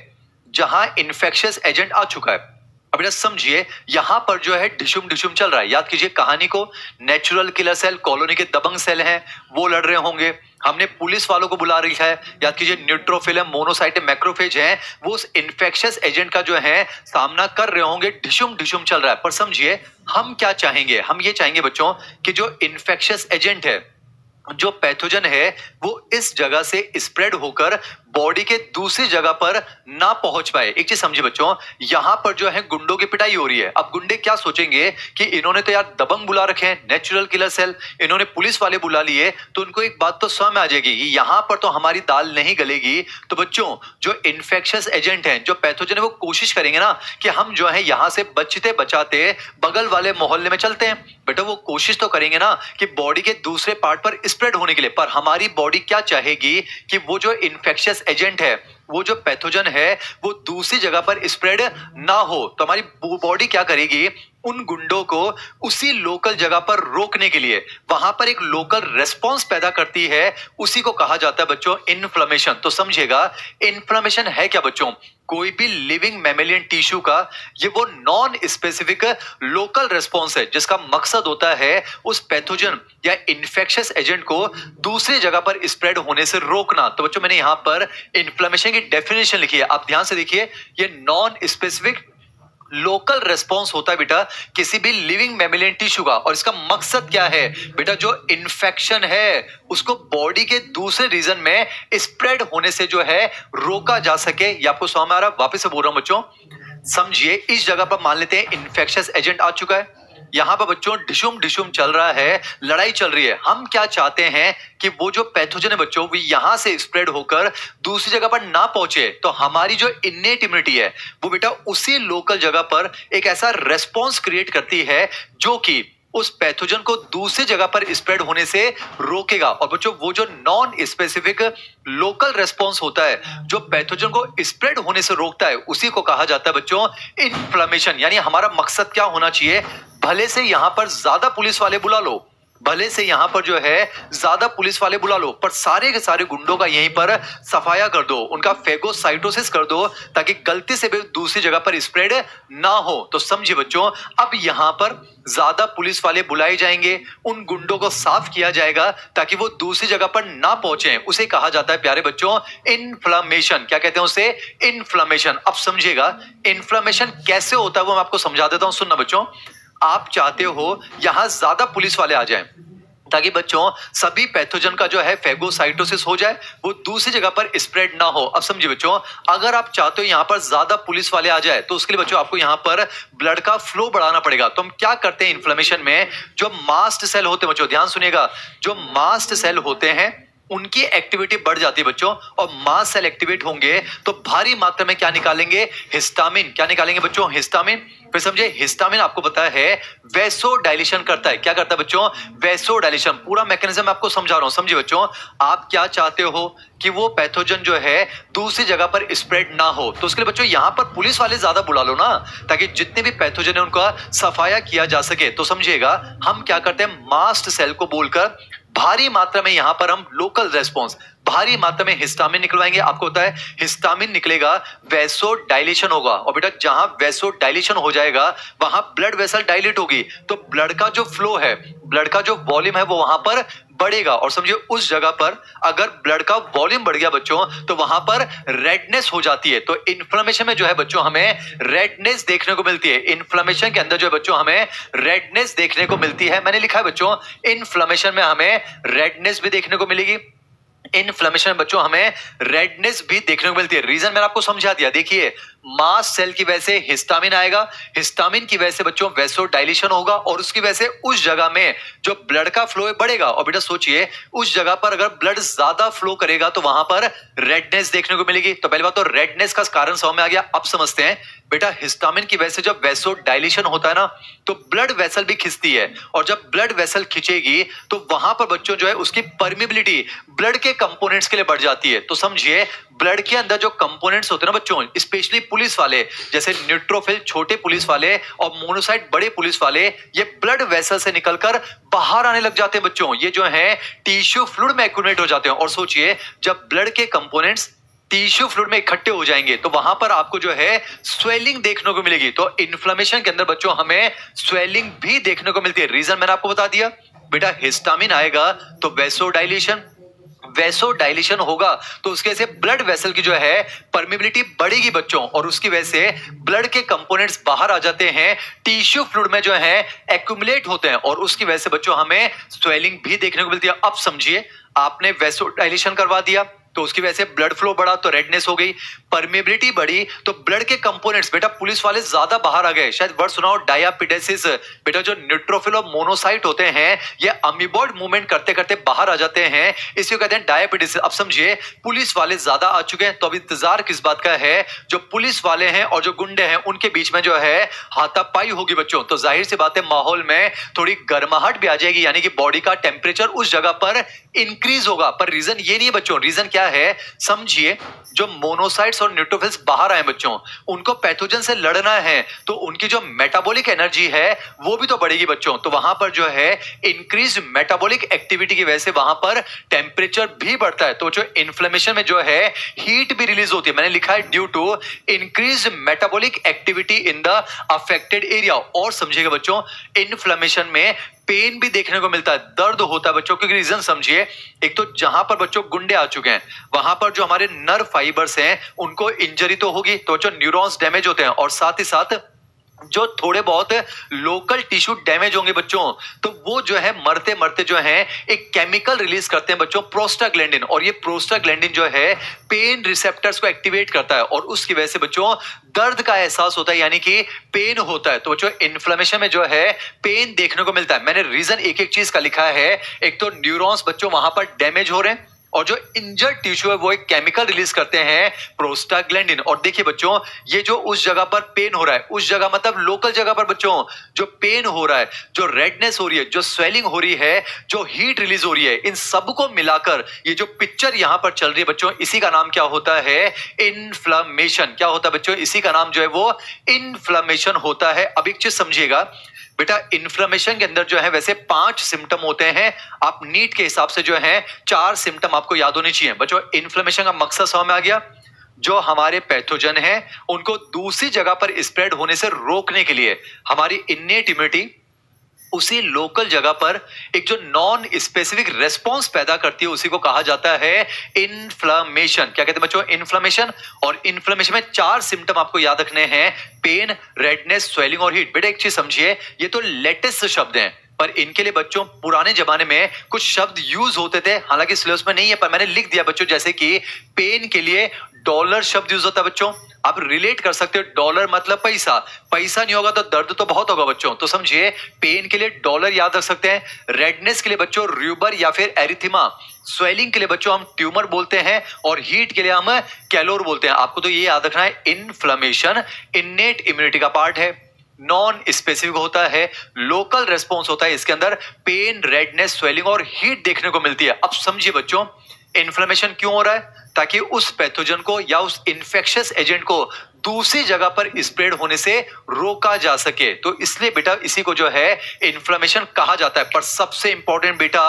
जहां इन्फेक्शियस एजेंट आ चुका है। अब बेटा समझिए, यहां पर जो है डिशुम डिशुम चल रहा है। याद कीजिए कहानी को, नेचुरल किलर सेल, कॉलोनी के दबंग सेल हैं, वो लड़ रहे होंगे। हमने पुलिस वालों को बुला रही है, याद कीजिए न्यूट्रोफिल, मोनोसाइट, मैक्रोफेज हैं, वो उस इन्फेक्शियस एजेंट का जो है सामना कर रहे होंगे। डिशुम डिशुम चल रहा है। पर समझिए हम क्या चाहेंगे, हम ये चाहेंगे बच्चों कि जो इन्फेक्शियस एजेंट है, जो पैथोजन है, वो इस जगह से स्प्रेड होकर बॉडी के दूसरी जगह पर ना पहुंच पाए। एक चीज समझिए बच्चों, यहां पर जो है गुंडों की पिटाई हो रही है। अब गुंडे क्या सोचेंगे कि इन्होंने तो यार दबंग बुला रखे हैं, नेचुरल किलर सेल, इन्होंने पुलिस वाले बुला लिए, तो उनको एक बात तो समझ में आ जाएगी कि यहां पर तो हमारी दाल नहीं गलेगी। तो बच्चों जो इन्फेक्शियस एजेंट है, जो पैथोजन है, वो कोशिश करेंगे ना कि हम जो है यहां से बचते बचाते बगल वाले मोहल्ले में चलते हैं। बेटा वो कोशिश तो करेंगे ना कि बॉडी के दूसरे पार्ट पर स्प्रेड होने के लिए। पर हमारी बॉडी क्या चाहेगी कि वो जो इन्फेक्शियस एजेंट है, वो जो पैथोजन है, वो दूसरी जगह पर स्प्रेड ना हो। तो हमारी बॉडी क्या करेगी, उन गुंडों को उसी लोकल जगह पर रोकने के लिए वहां पर एक लोकल रेस्पॉन्स पैदा करती है। उसी को कहा जाता है बच्चों इन्फ्लेमेशन। तो समझिएगा इन्फ्लेमेशन है क्या बच्चों, कोई भी लिविंग मैमेलियन टिश्यू का ये वो नॉन स्पेसिफिक लोकल रेस्पॉन्स है जिसका मकसद होता है उस पैथोजन या इन्फेक्शियस एजेंट को दूसरी जगह पर स्प्रेड होने से रोकना। तो बच्चों मैंने यहां पर इन्फ्लेमेशन की डेफिनेशन लिखी है, आप ध्यान से देखिए। ये नॉन स्पेसिफिक लोकल रेस्पॉन्स होता है बेटा किसी भी लिविंग मैमेलियन टिश्यू का। और इसका मकसद क्या है बेटा, जो इन्फेक्शन है उसको बॉडी के दूसरे रीजन में स्प्रेड होने से जो है रोका जा सके। ये आपको समझ में आ रहा है? वापस से बोल रहा हूं बच्चों, समझिए, इस जगह पर मान लेते हैं इन्फेक्शियस एजेंट आ चुका है, यहाँ पर बच्चों ढिशुम ढिशुम चल रहा है, लड़ाई चल रही है। हम क्या चाहते हैं कि वो जो पैथोजन है बच्चों वो यहाँ से स्प्रेड होकर दूसरी जगह पर ना पहुंचे। तो हमारी जो इन्नेट इम्यूनिटी है वो बेटा उसी लोकल जगह पर एक ऐसा रेस्पॉन्स क्रिएट करती है जो कि उस पैथोजन को दूसरी जगह पर स्प्रेड होने से रोकेगा। और बच्चों वो जो नॉन स्पेसिफिक लोकल रेस्पॉन्स होता है जो पैथोजन को स्प्रेड होने से रोकता है उसी को कहा जाता है बच्चों इन्फ्लेमेशन। यानी हमारा मकसद क्या होना चाहिए, भले से यहां पर ज्यादा पुलिस वाले बुला लो, भले से यहां पर जो है ज्यादा पुलिस वाले बुला लो, पर सारे के सारे गुंडों का यहीं पर सफाया कर दो, उनका फेगोसाइटोसिस कर दो ताकि गलती से भी दूसरी जगह पर स्प्रेड ना हो। तो समझिए बच्चों अब यहां पर ज्यादा पुलिस वाले बुलाए जाएंगे, उन गुंडों को साफ किया जाएगा ताकि वो दूसरी जगह पर ना पहुंचे। उसे कहा जाता है प्यारे बच्चों इन्फ्लेमेशन। क्या कहते हैं उसे? इन्फ्लेमेशन। अब समझिएगा इन्फ्लेमेशन कैसे होता है वो मैं आपको समझा देता हूं। सुनना बच्चों, आप चाहते हो यहां ज्यादा पुलिस वाले आ जाएं ताकि बच्चों सभी पैथोजन का जो है फेगोसाइटोसिस हो जाए, वो दूसरी जगह पर स्प्रेड ना हो। अब समझिए बच्चों अगर आप चाहते हो यहां पर ज्यादा पुलिस वाले आ जाए तो उसके लिए बच्चों आपको यहां पर ब्लड का फ्लो बढ़ाना पड़ेगा। तो हम क्या करते हैं इन्फ्लेमेशन में, जो मास्ट सेल होते हैं बच्चों, ध्यान सुनिएगा, जो मास्ट सेल होते हैं उनकी एक्टिविटी बढ़ जाती है बच्चों, और मास्ट सेल एक्टिवेट होंगे तो भारी मात्रा में क्या निकालेंगे, हिस्टामिन। क्या निकालेंगे बच्चों? हिस्टामिन। फिर समझे हिस्टामिन आपको पता है वैसो डायलेशन करता है। क्या करता है बच्चों? Vaso dilation. पूरा मैकेनिज्म आपको समझा रहा हूं, समझिए बच्चों। आप क्या चाहते हो कि वो पैथोजन जो है दूसरी जगह पर स्प्रेड ना हो, तो उसके लिए बच्चों यहां पर पुलिस वाले ज्यादा बुला लो ना ताकि जितने भी पैथोजन है उनका सफाया किया जा सके। तो समझिएगा हम क्या करते हैं, मास्ट सेल को बोलकर भारी मात्रा में यहां पर हम लोकल रेस्पॉन्स, भारी मात्रा में हिस्टामिन निकलवाएंगे। आपको होता है हिस्टामिन निकलेगा, वैसो डायलेशन होगा, और बेटा जहां वैसो डायलेशन हो जाएगा वहां ब्लड वेसल डायलेट होगी, तो ब्लड का जो फ्लो है, ब्लड का जो वॉल्यूम है वो वहां पर बढ़ेगा। और समझिए उस जगह पर अगर ब्लड का वॉल्यूम बढ़ गया बच्चों तो वहां पर रेडनेस हो जाती है। तो इन्फ्लेमेशन में जो है बच्चों हमें रेडनेस देखने को मिलती है। इन्फ्लेमेशन के अंदर जो है बच्चों हमें रेडनेस देखने को मिलती है। मैंने लिखा है बच्चों इन्फ्लेमेशन में हमें रेडनेस भी देखने को मिलेगी, इन्फ्लेमेशन बच्चों हमें रेडनेस भी देखने को मिलती है। रीजन मैंने आपको समझा दिया। देखिए मास्ट सेल की वजह से हिस्टामिन आएगा, हिस्टामिन की वजह से बच्चों वैसो डायलेशन होगा, और उसकी वजह से उस जगह में जो ब्लड का फ्लो है बढ़ेगा। और बेटा सोचिए उस जगह पर अगर ब्लड ज्यादा फ्लो करेगा तो वहां पर रेडनेस देखने को मिलेगी। तो पहली बात तो रेडनेस का कारण समझ में आ गया। अब समझते हैं बेटा हिस्टामिन की वजह से जब वैसो डायलेशन होता है ना तो ब्लड वेसल भी खिंचती है, और जब ब्लड वेसल खिंचेगी तो वहां पर बच्चों जो है उसकी परमिबिलिटी ब्लड के कंपोनेंट्स के लिए बढ़ जाती है। तो समझिए ब्लड के अंदर जो कंपोनेंट्स होते हैं ना बच्चों, स्पेशली पुलिस वाले, जैसे न्यूट्रोफिल छोटे पुलिस वाले और मोनोसाइट बड़े पुलिस वाले, ये ब्लड वेसल से निकलकर बाहर आने लग जाते हैं बच्चों। ये जो है टिश्यू फ्लूइड में एक्यूमुलेट हो जाते हैं। और सोचिए जब ब्लड के कंपोनेंट्स टिश्यू फ्लूइड में इकट्ठे हो जाएंगे तो वहां पर आपको जो है स्वेलिंग देखने को मिलेगी। तो इन्फ्लेमेशन के अंदर बच्चों हमें स्वेलिंग भी देखने को मिलती है। रीजन मैंने आपको बता दिया, बेटा हिस्टामिन आएगा तो वैसो डायलेशन, वैसो डायलेशन होगा तो उसके से ब्लड वेसल की जो है परमिबिलिटी बढ़ेगी बच्चों, और उसकी वजह से ब्लड के कंपोनेंट्स बाहर आ जाते हैं, टिश्यू फ्लूइड में जो है एक्यूमुलेट होते हैं, और उसकी वजह से बच्चों हमें स्वेलिंग भी देखने को मिलती है। अब समझिए आपने वैसो डायलेशन करवा दिया तो उसकी वजह से ब्लड फ्लो बढ़ा तो रेडनेस हो गई, परमेबिलिटी बढ़ी तो ब्लड के कंपोनेंट्स, बेटा पुलिस वाले ज्यादा बाहर आ गए। शायद वर्ड सुना हो डायापिडेसिस। बेटा जो न्यूट्रोफिल और मोनोसाइट होते हैं ये अमीबॉइड मूवमेंट करते करते बाहर आ जाते हैं, इसको कहते हैं डायाबिडेसिस। अब समझिए पुलिस वाले ज्यादा आ चुके हैं तो अब इंतजार किस बात का है, जो पुलिस वाले हैं और जो गुंडे हैं उनके बीच में जो है हाथापाई होगी बच्चों। तो जाहिर सी बात है माहौल में थोड़ी गर्माहट भी आ जाएगी, यानी कि बॉडी का टेम्परेचर उस जगह पर इंक्रीज होगा। पर रीजन ये नहीं है बच्चों, रीजन क्या है समझिए, जो मोनोसाइट्स और न्यूट्रोफिल्स बाहर आए बच्चों, उनको पैथोजन से लड़ना है तो उनकी जो मेटाबॉलिक एनर्जी है वो भी तो बढ़ेगी बच्चों। तो वहां पर जो है इंक्रीज मेटाबॉलिक एक्टिविटी की वजह से वहां पर टेम्परेचर भी बढ़ता है। तो जो इन्फ्लेमेशन में जो है हीट भी रिलीज होती है। मैंने लिखा है due to increase metabolic activity in the affected area. और समझिएगा बच्चों इन्फ्लेमेशन में पेन भी देखने को मिलता है, दर्द होता है बच्चों। क्योंकि रीजन समझिए, एक तो जहां पर बच्चों गुंडे आ चुके हैं वहां पर जो हमारे नर्व फाइबर्स हैं उनको इंजरी तो होगी, तो बच्चों न्यूरॉन्स डैमेज होते हैं, और साथ ही साथ जो थोड़े बहुत लोकल टिश्यू डैमेज होंगे बच्चों, तो वो जो है मरते मरते जो है एक केमिकल रिलीज करते हैं बच्चों, प्रोस्टाग्लैंडिन। और ये प्रोस्टाग्लैंडिन जो है पेन रिसेप्टर्स को एक्टिवेट करता है और उसकी वजह से बच्चों दर्द का एहसास होता है, यानी कि पेन होता है। तो बच्चों इन्फ्लेमेशन में जो है पेन देखने को मिलता है। मैंने रीजन एक एक चीज का लिखा है। एक तो न्यूरॉन्स बच्चों वहां पर डैमेज हो रहे हैं, और जो इंजर्ड टिश्यू है वो एक केमिकल रिलीज करते हैं, प्रोस्टाग्लैंडिन। और देखिए बच्चों, ये जो उस जगह पर पेन हो रहा है, उस जगह मतलब लोकल जगह पर बच्चों जो पेन हो रहा है, जो रेडनेस हो रही है, जो स्वेलिंग हो रही है, जो हीट रिलीज हो रही है, इन सबको मिलाकर ये जो पिक्चर यहां पर चल रही है बच्चों, इसी का नाम क्या होता है? इन्फ्लेमेशन। क्या होता है बच्चों? इसी का नाम जो है वो इन्फ्लेमेशन होता है। अब एक चीज समझिएगा बेटा, इन्फ्लेमेशन के अंदर जो है वैसे 5 सिम्टम होते हैं। आप नीट के हिसाब से जो है 4 सिम्टम आपको याद होने चाहिए बच्चों। इन्फ्लेमेशन का मकसद समझ में आ गया? जो हमारे पैथोजन है उनको दूसरी जगह पर स्प्रेड होने से रोकने के लिए हमारी इन्नेट इम्यूनिटी उसी लोकल जगह पर एक जो नॉन स्पेसिफिक रेस्पॉन्स पैदा करती है, उसी को कहा जाता है इन्फ्लेमेशन। क्या कहते हैं बच्चों? इन्फ्लेमेशन। और इन्फ्लेमेशन में 4 सिम्टम आपको याद रखने हैं: पेन, रेडनेस, स्वेलिंग और हीट। बेटा एक चीज समझिए, ये तो लेटेस्ट शब्द हैं, पर इनके लिए बच्चों पुराने जमाने में कुछ शब्द यूज होते थे, हालांकि सिलेबस में नहीं है, पर मैंने लिख दिया बच्चों। जैसे कि पेन के लिए डॉलर शब्द यूज होता है बच्चों। आप रिलेट कर सकते हो, डॉलर मतलब पैसा, पैसा नहीं होगा तो दर्द तो बहुत होगा बच्चों। तो समझिए, पेन के लिए डॉलर याद रख सकते हैं। रेडनेस के लिए बच्चों रूबर या फिर एरिथेमा। स्वेलिंग के लिए बच्चों हम ट्यूमर बोलते हैं, और हीट के लिए हम कैलोर बोलते हैं। आपको तो ये याद रखना है, इन्फ्लेमेशन इन्नेट इम्यूनिटी का पार्ट है, नॉन स्पेसिफिक होता है, लोकल रेस्पॉन्स होता है। इसके अंदर पेन, रेडनेस, स्वेलिंग और हीट देखने को मिलती है। अब समझिए बच्चों, इन्फ्लेमेशन क्यों हो रहा है? ताकि उस पैथोजन को या उस इंफेक्शियस एजेंट को दूसरी जगह पर स्प्रेड होने से रोका जा सके। तो इसलिए बेटा इसी को जो है इन्फ्लेमेशन कहा जाता है। पर सबसे इंपॉर्टेंट बेटा,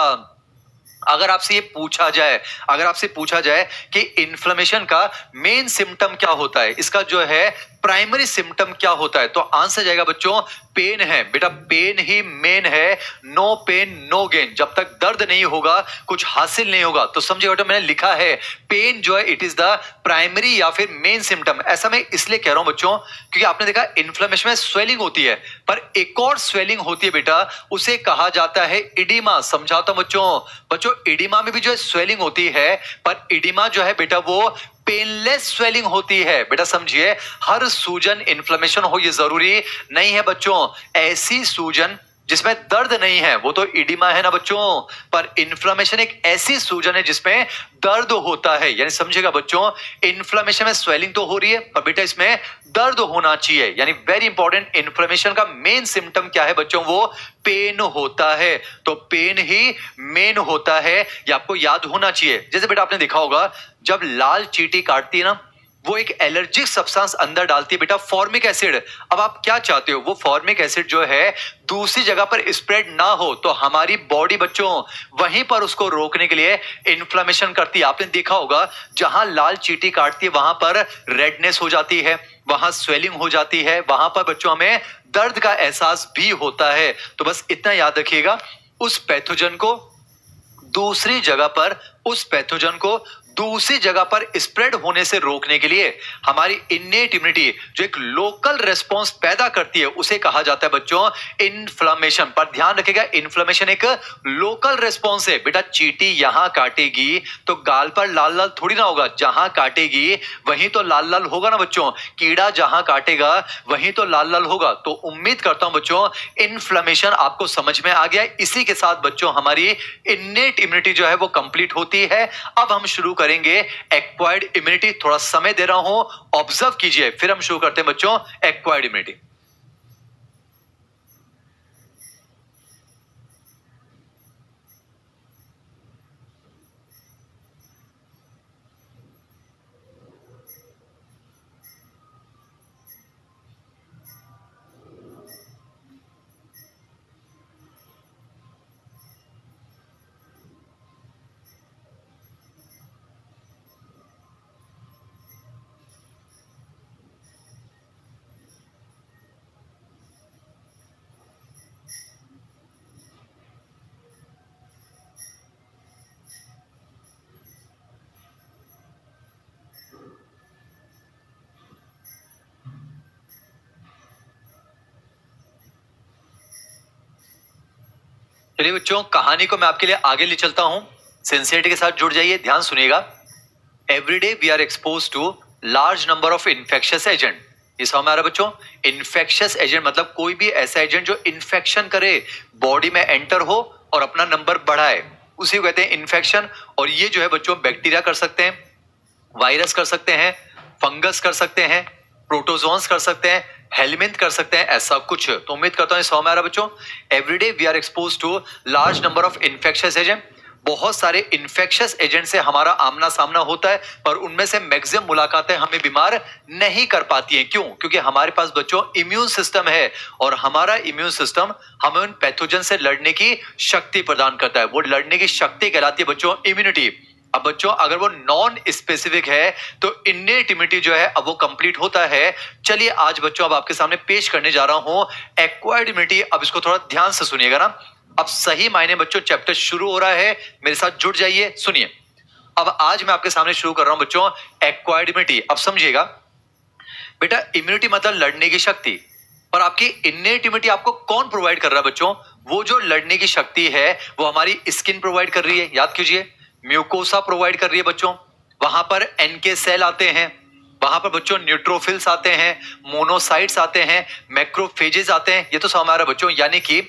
अगर आपसे ये पूछा जाए, अगर आपसे पूछा जाए कि इन्फ्लेमेशन का मेन सिम्टम क्या होता है, इसका जो है प्राइमरी सिम्टम क्या होता है, तो आंसर जाएगा बच्चों पेन है। बेटा पेन ही मेन है। No pain no gain. जब तक दर्द नहीं होगा कुछ हासिल नहीं होगा। तो समझे बेटा, मैंने लिखा है पेन जो है इट इज द प्राइमरी या फिर मेन सिम्टम। ऐसा मैं इसलिए कह रहा हूं बच्चों, क्योंकि आपने देखा इन्फ्लेमेशन में स्वेलिंग होती है, पर एक और स्वेलिंग होती है बेटा, उसे कहा जाता है इडिमा। समझाता हूं बच्चों। बच्चों इडिमा में भी जो है स्वेलिंग होती है, पर इडिमा जो है बेटा वो पेनलेस स्वेलिंग होती है। बेटा समझिए, हर सूजन इन्फ्लेमेशन हो ये जरूरी नहीं है बच्चों। ऐसी सूजन जिसमें दर्द नहीं है वो तो इडिमा है ना बच्चों, पर इन्फ्लेमेशन एक ऐसी सूजन है जिसमें दर्द होता है। यानी समझिएगा बच्चों, इन्फ्लेमेशन में स्वेलिंग तो हो रही है, पर बेटा इसमें दर्द होना चाहिए। यानी वेरी इंपॉर्टेंट, इन्फ्लेमेशन का मेन सिम्टम क्या है बच्चों? वो पेन होता है। तो पेन ही मेन होता है, ये आपको याद होना चाहिए। जैसे बेटा आपने देखा होगा, जब लाल चींटी काटती है ना, वो एक एलर्जिक सब्सटेंस अंदर डालती है बेटा, फॉर्मिक एसिड। अब आप क्या चाहते हो? वो फॉर्मिक एसिड जो है दूसरी जगह पर स्प्रेड ना हो, तो हमारी बॉडी बच्चों वहीं पर उसको रोकने के लिए इन्फ्लेमेशन करती है। आपने देखा होगा, जहां लाल चींटी काटती है वहां पर रेडनेस हो जाती है, वहां स्वेलिंग हो जाती है, वहां पर बच्चों हमें दर्द का एहसास भी होता है। तो बस इतना याद रखिएगा, उस पैथोजन को दूसरी जगह पर, उस पैथोजन को दूसरी जगह पर स्प्रेड होने से रोकने के लिए हमारी इन्नेट इम्यूनिटी जो एक लोकल रेस्पॉन्स पैदा करती है, उसे कहा जाता है बच्चों इन्फ्लेमेशन। पर ध्यान रखिएगा, इन्फ्लेमेशन एक लोकल रेस्पॉन्स है। बेटा चींटी यहां काटेगी तो गाल पर लाल लाल थोड़ी ना होगा, जहां काटेगी वहीं तो लाल लाल होगा ना बच्चों। कीड़ा जहां काटेगा वहीं तो लाल लाल होगा। तो उम्मीद करता हूं बच्चों इन्फ्लेमेशन आपको समझ में आ गया। इसी के साथ बच्चों हमारी इन्नेट इम्यूनिटी जो है वो कंप्लीट होती है। अब हम शुरू करेंगे एक्वायर्ड इम्यूनिटी। थोड़ा समय दे रहा हूं, ऑब्जर्व कीजिए, फिर हम शुरू करते हैं बच्चों एक्वायर्ड इम्यूनिटी। चलिए बच्चों, कहानी को मैं आपके लिए आगे ले चलता हूं। सिंसियरिटी के साथ जुड़ जाइए, ध्यान सुनिएगा। Every day we are expose to large number of infectious agent. ये समझ में आ रहा है बच्चों? इन्फेक्शियस एजेंट मतलब कोई भी ऐसा एजेंट जो इन्फेक्शन करे, बॉडी में एंटर हो और अपना नंबर बढ़ाए, उसी को कहते हैं इन्फेक्शन। और ये जो है बच्चों, बैक्टीरिया कर सकते हैं, वायरस कर सकते हैं, फंगस कर सकते हैं, प्रोटोजोन्स कर सकते हैं, हेलमिंथ कर सकते हैं, ऐसा कुछ। तो उम्मीद करता हूं समझ में आ रहा है बच्चों। Everyday we are expose to large number of infectious agent. बहुत सारे इन्फेक्शियस एजेंट से हमारा आमना सामना होता है, पर उनमें से मैक्सिमम मुलाकातें हमें बीमार नहीं कर पाती हैं। क्यों? क्योंकि हमारे पास बच्चों इम्यून सिस्टम है, और हमारा इम्यून सिस्टम हमें उन पैथोजन से लड़ने की शक्ति प्रदान करता है। वो लड़ने की शक्ति कहलाती है बच्चों इम्यूनिटी। अब बच्चों, अगर वो नॉन स्पेसिफिक है तो इन्नेट इम्यूनिटी जो है अब वो कंप्लीट होता है। चलिए आज बच्चों, अब आपके सामने पेश करने जा रहा हूं एक्वायर्ड इम्यूनिटी। अब इसको थोड़ा ध्यान से सुनिएगा ना। अब सही मायने बच्चों चैप्टर शुरू हो रहा है, मेरे साथ जुड़ जाइए, सुनिए। अब आज मैं आपके सामने शुरू कर रहा हूं बच्चों एक्वायर्ड इम्यूनिटी। अब समझिएगा बेटा, इम्यूनिटी मतलब लड़ने की शक्ति, पर आपकी इन्नेट इम्यूनिटी आपको कौन प्रोवाइड कर रहा है बच्चों? वो जो लड़ने की शक्ति है वो हमारी स्किन प्रोवाइड कर रही है, याद कीजिए। म्यूकोसा प्रोवाइड कर रही है बच्चों, वहां पर एनके सेल आते हैं, वहां पर बच्चों न्यूट्रोफिल्स आते हैं, मोनोसाइट्स आते हैं, मैक्रोफेजेस आते हैं। ये तो समझ आ रहा है बच्चों, यानी कि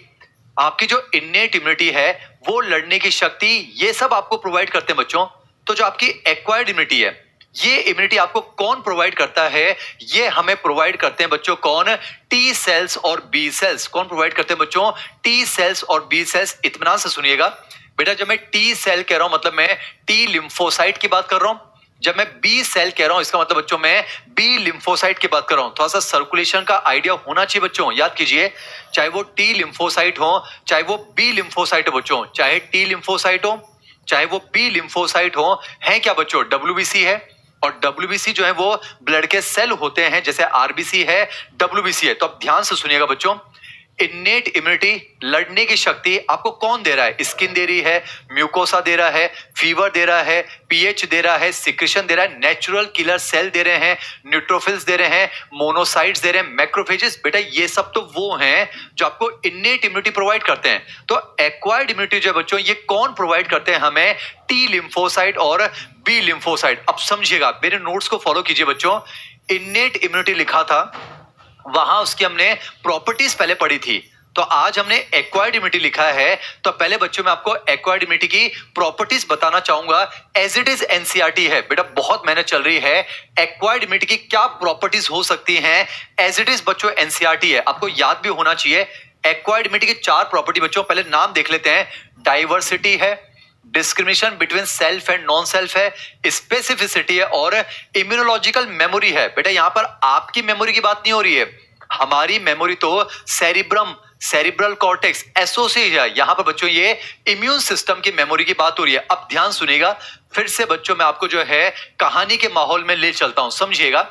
आपकी जो इन्नेट इम्यूनिटी है, वो लड़ने की शक्ति, ये सब आपको प्रोवाइड करते हैं बच्चों। तो जो आपकी एक्वायर्ड इम्यूनिटी है, ये इम्यूनिटी आपको कौन प्रोवाइड करता है? ये हमें प्रोवाइड करते हैं बच्चों कौन? टी सेल्स और बी सेल्स। कौन प्रोवाइड करते हैं बच्चों? टी सेल्स और बी सेल्स। इत्मीनान से सुनिएगा बेटा, जब मैं टी सेल कह रहा हूं मतलब मैं टी लिम्फोसाइट की बात कर रहा हूं। जब मैं बी सेल कह रहा हूं इसका मतलब बच्चों मैं बी लिम्फोसाइट की बात कर रहा हूं। थोड़ा सा सर्कुलेशन का आइडिया होना चाहिए बच्चों, याद कीजिए। चाहे वो टी लिम्फोसाइट हो, चाहे वो बी लिम्फोसाइट हो बच्चों, चाहे टी लिम्फोसाइट हो, चाहे वो बी लिम्फोसाइट हो, है क्या बच्चों? डब्ल्यूबीसी है। और डब्ल्यूबीसी जो है वो ब्लड के सेल होते हैं, जैसे आरबीसी है, डब्ल्यूबीसी है। तो अब ध्यान से सुनिएगा बच्चों, इन्नेट इम्यूनिटी लड़ने की शक्ति आपको कौन दे रहा है? स्किन दे रही है, म्यूकोसा दे रहा है, फीवर दे रहा है, पीएच दे रहा है, सिक्रेशन दे रहा है, नेचुरल किलर सेल दे रहे हैं, न्यूट्रोफिल्स दे रहे हैं, मोनोसाइट्स दे रहे हैं, मैक्रोफेजेस। बेटा ये सब तो वो हैं जो आपको इन्नेट इम्यूनिटी प्रोवाइड करते हैं। तो एक्वायर्ड इम्यूनिटी जो है बच्चों, ये कौन प्रोवाइड करते हैं हमें? टी लिम्फोसाइट और बी लिम्फोसाइट। अब समझिएगा, मेरे नोट्स को फॉलो कीजिए बच्चों। इन्नेट इम्यूनिटी लिखा था, वहां उसकी हमने प्रॉपर्टीज पहले पढ़ी थी। तो आज हमने एक्वायर्ड इम्यूनिटी लिखा है, तो पहले बच्चों मैं आपको एक्वायर्ड इम्यूनिटी की प्रॉपर्टीज बताना चाहूंगा। एज इट इज एनसीईआरटी है बेटा, बहुत मेहनत चल रही है। एक्वायर्ड इम्यूनिटी की क्या प्रॉपर्टीज हो सकती हैं? एज इट इज बच्चों एनसीईआरटी है, आपको याद भी होना चाहिए। एक्वायर्ड इम्यूनिटी की 4 प्रॉपर्टी बच्चों, पहले नाम देख लेते हैं। डाइवर्सिटी है, discrimination between self and non self है, स्पेसिफिसिटी है, और इम्यूनोलॉजिकल मेमोरी है। बेटा यहां पर आपकी मेमोरी की बात नहीं हो रही है, हमारी मेमोरी तो सेरिब्रम, सेरिब्रल कॉर्टेक्स, एसओसी है। यहां पर बच्चों ये इम्यून सिस्टम की मेमोरी की बात हो रही है। अब ध्यान सुनिएगा, फिर से बच्चों मैं आपको जो है कहानी के माहौल में ले चलता हूं, समझिएगा।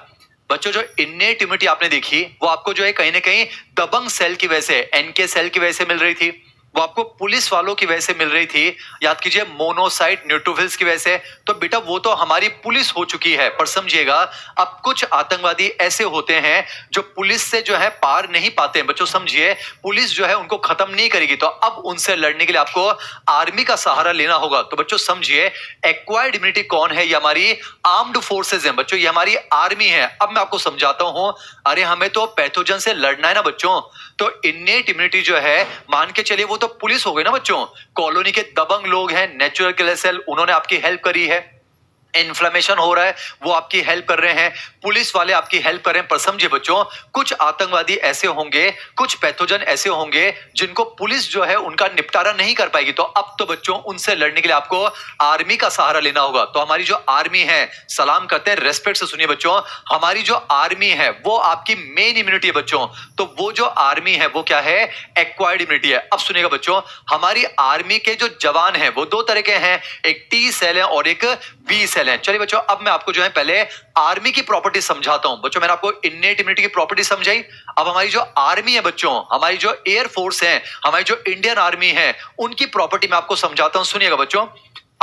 बच्चों जो इन्नेट इम्यूनिटी आपने देखी, वो आपको जो है कहीं ना कहीं दबंग सेल की वजह से, एनके सेल की वजह से मिल रही थी, वो आपको पुलिस वालों की वजह से मिल रही थी, याद कीजिए, मोनोसाइट, न्यूट्रोफिल्स की वजह से। तो बेटा वो तो हमारी पुलिस हो चुकी है, पर समझिएगा अब कुछ आतंकवादी ऐसे होते हैं जो पुलिस से जो है पार नहीं पाते हैं बच्चों। समझिए, पुलिस जो है उनको खत्म नहीं करेगी, तो अब उनसे लड़ने के लिए आपको आर्मी का सहारा लेना होगा। तो बच्चों समझिए, एक्वायर्ड इम्यूनिटी कौन है? ये हमारी आर्म्ड फोर्सेज है बच्चों, ये हमारी आर्मी है। अब मैं आपको समझाता हूं। अरे हमें तो पैथोजन से लड़ना है ना बच्चों, तो इन्नेट इम्यूनिटी जो है, मान के चलिए वो तो पुलिस हो गई ना बच्चों। कॉलोनी के दबंग लोग हैं, नेचुरल किलर सेल, उन्होंने आपकी हेल्प करी है। इन्फ्लेमेशन हो रहा है, वो आपकी हेल्प कर रहे हैं, पुलिस वाले आपकी हेल्प कर रहे हैं। पर समझिए बच्चों, कुछ आतंकवादी ऐसे होंगे, कुछ पैथोजन ऐसे होंगे जिनको पुलिस जो है उनका निपटारा नहीं कर पाएगी। तो अब तो बच्चों उनसे लड़ने के लिए आपको आर्मी का सहारा लेना होगा। तो हमारी जो आर्मी है, सलाम करते हैं, रेस्पेक्ट से सुनिए बच्चों, हमारी जो आर्मी है वो आपकी मेन इम्यूनिटी है बच्चों। तो वो जो आर्मी है वो क्या है? एक्वायर्ड इम्यूनिटी है। अब सुनिएगा बच्चों, हमारी आर्मी के जो जवान हैं वो 2 तरह के हैं, एक टी सेल है और एक बी सेल है। चलिए बच्चों, अब मैं आपको जो है पहले आर्मी की प्रॉपर्टी समझाता हूं। बच्चों मैंने आपको इन्नेट इम्यूनिटी की प्रॉपर्टी समझाई, अब हमारी जो आर्मी है बच्चों, हमारी जो एयर फोर्स है, हमारी जो इंडियन आर्मी है, उनकी प्रॉपर्टी मैं आपको समझाता हूं। सुनिएगा बच्चों,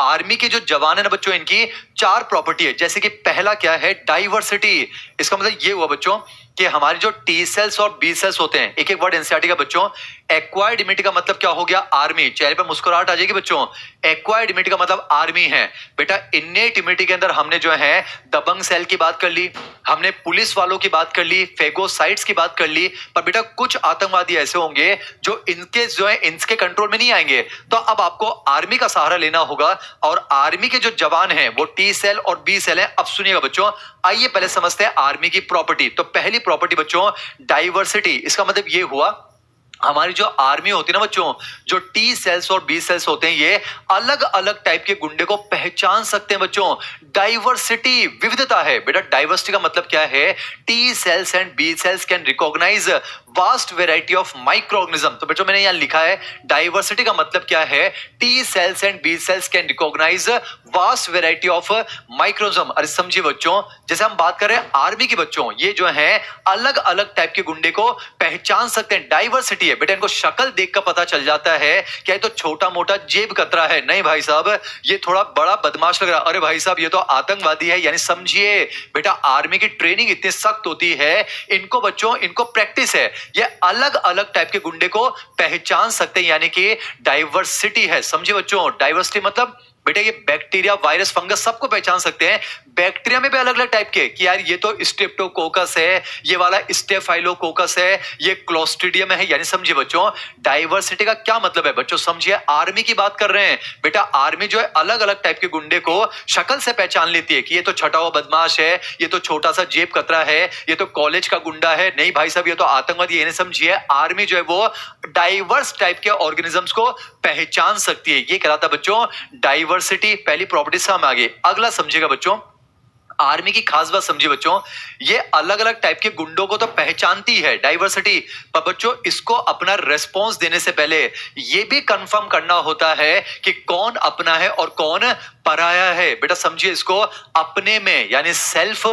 आर्मी के जो जवान है ना बच्चों, इनकी 4 प्रॉपर्टी है। जैसे कि पहला क्या है? डाइवर्सिटी। इसका मतलब ये हुआ बच्चों कि हमारे जो टी सेल्स और बी सेल्स होते हैं, एक एक वर्ड एनसीईआरटी का बच्चों, एक्वायर्ड इम्यूनिटी का मतलब क्या हो गया? आर्मी। चेहरे पे मुस्कुराहट आ जाएगी बच्चों। एक्वायर्ड इम्यूनिटी का मतलब आर्मी है बेटा। इन्नेट इम्यूनिटी के अंदर हमने जो है दबंग सेल की बात कर ली, हमने पुलिस वालों की बात कर ली, फेगोसाइट्स की बात कर ली, पर बेटा कुछ आतंकवादी ऐसे होंगे जो इनके कंट्रोल में नहीं आएंगे। तो अब आपको आर्मी का सहारा लेना होगा, और आर्मी के जो जवान हैं वो टी सेल और बी सेल हैं। अब सुनिएगा बच्चों, आइए पहले समझते हैं आर्मी की प्रॉपर्टी। तो पहली प्रॉपर्टी बच्चों, डाइवर्सिटी। इसका मतलब ये हुआ, हमारी जो आर्मी होती है ना बच्चों, जो टी सेल्स और बी सेल्स होते हैं, ये अलग अलग टाइप के गुंडे को पहचान सकते हैं बच्चों। डाइवर्सिटी, विविधता है बेटा। डाइवर्सिटी का मतलब क्या है? T cells and B cells can recognise vast variety of microorganism. तो बच्चों मैंने यहां लिखा है डाइवर्सिटी का मतलब क्या है? T cells and B cells can recognise vast variety of microorganism. अरे समझिए बच्चों, जैसे हम बात कर रहे हैं आर्मी की बच्चों, ये जो है अलग अलग टाइप के गुंडे को पहचान सकते हैं। डाइवर्सिटी है बेटा। इनको शक्ल देखकर पता चल जाता है क्या ये तो छोटा मोटा जेब कतरा है, नहीं भाई साहब ये थोड़ा बड़ा बदमाश लग रहा है, अरे भाई साहब ये तो आतंकवादी है। यानी समझिए बेटा, आर्मी की ट्रेनिंग इतनी सख्त होती है, इनको बच्चों, इनको प्रैक्टिस है, ये अलग अलग टाइप के गुंडे को पहचान सकते हैं, यानी कि डाइवर्सिटी है। समझिए बच्चों, डाइवर्सिटी मतलब बेटा ये बैक्टीरिया, वायरस, फंगस सबको पहचान सकते हैं। बैक्टीरिया में भी अलग अलग टाइप के, कि यार ये तो स्ट्रेप्टोकोकस है, ये वाला स्टेफाइलोकोकस है, ये क्लोस्ट्रीडियम है। यानी समझिए बच्चों, डाइवर्सिटी का क्या मतलब है बच्चों? समझिए, आर्मी की बात कर रहे हैं बेटा। आर्मी जो है अलग अलग टाइप के गुंडे को शक्ल से पहचान लेती है कि ये तो छटा हुआ बदमाश है, ये तो छोटा सा जेब कतरा है, ये तो कॉलेज का गुंडा है, नहीं भाई साहब ये तो आतंकवादी है। समझिए, आर्मी जो है वो डाइवर्स टाइप के ऑर्गेनिजम्स को पहचान सकती है। ये कहलाता बच्चों डाइवर्सिटी। पहली प्रॉपर्टी से हम आगे, अगला समझिएगा बच्चों, आर्मी की खास बात समझिए बच्चों, ये अलग अलग टाइप के गुंडों को तो पहचानती है डाइवर्सिटी, पर बच्चों इसको अपना रेस्पॉन्स देने से पहले ये भी कंफर्म करना होता है कि कौन अपना है और कौन पराया है। बेटा समझिए इसको, अपने में यानी सेल्फ,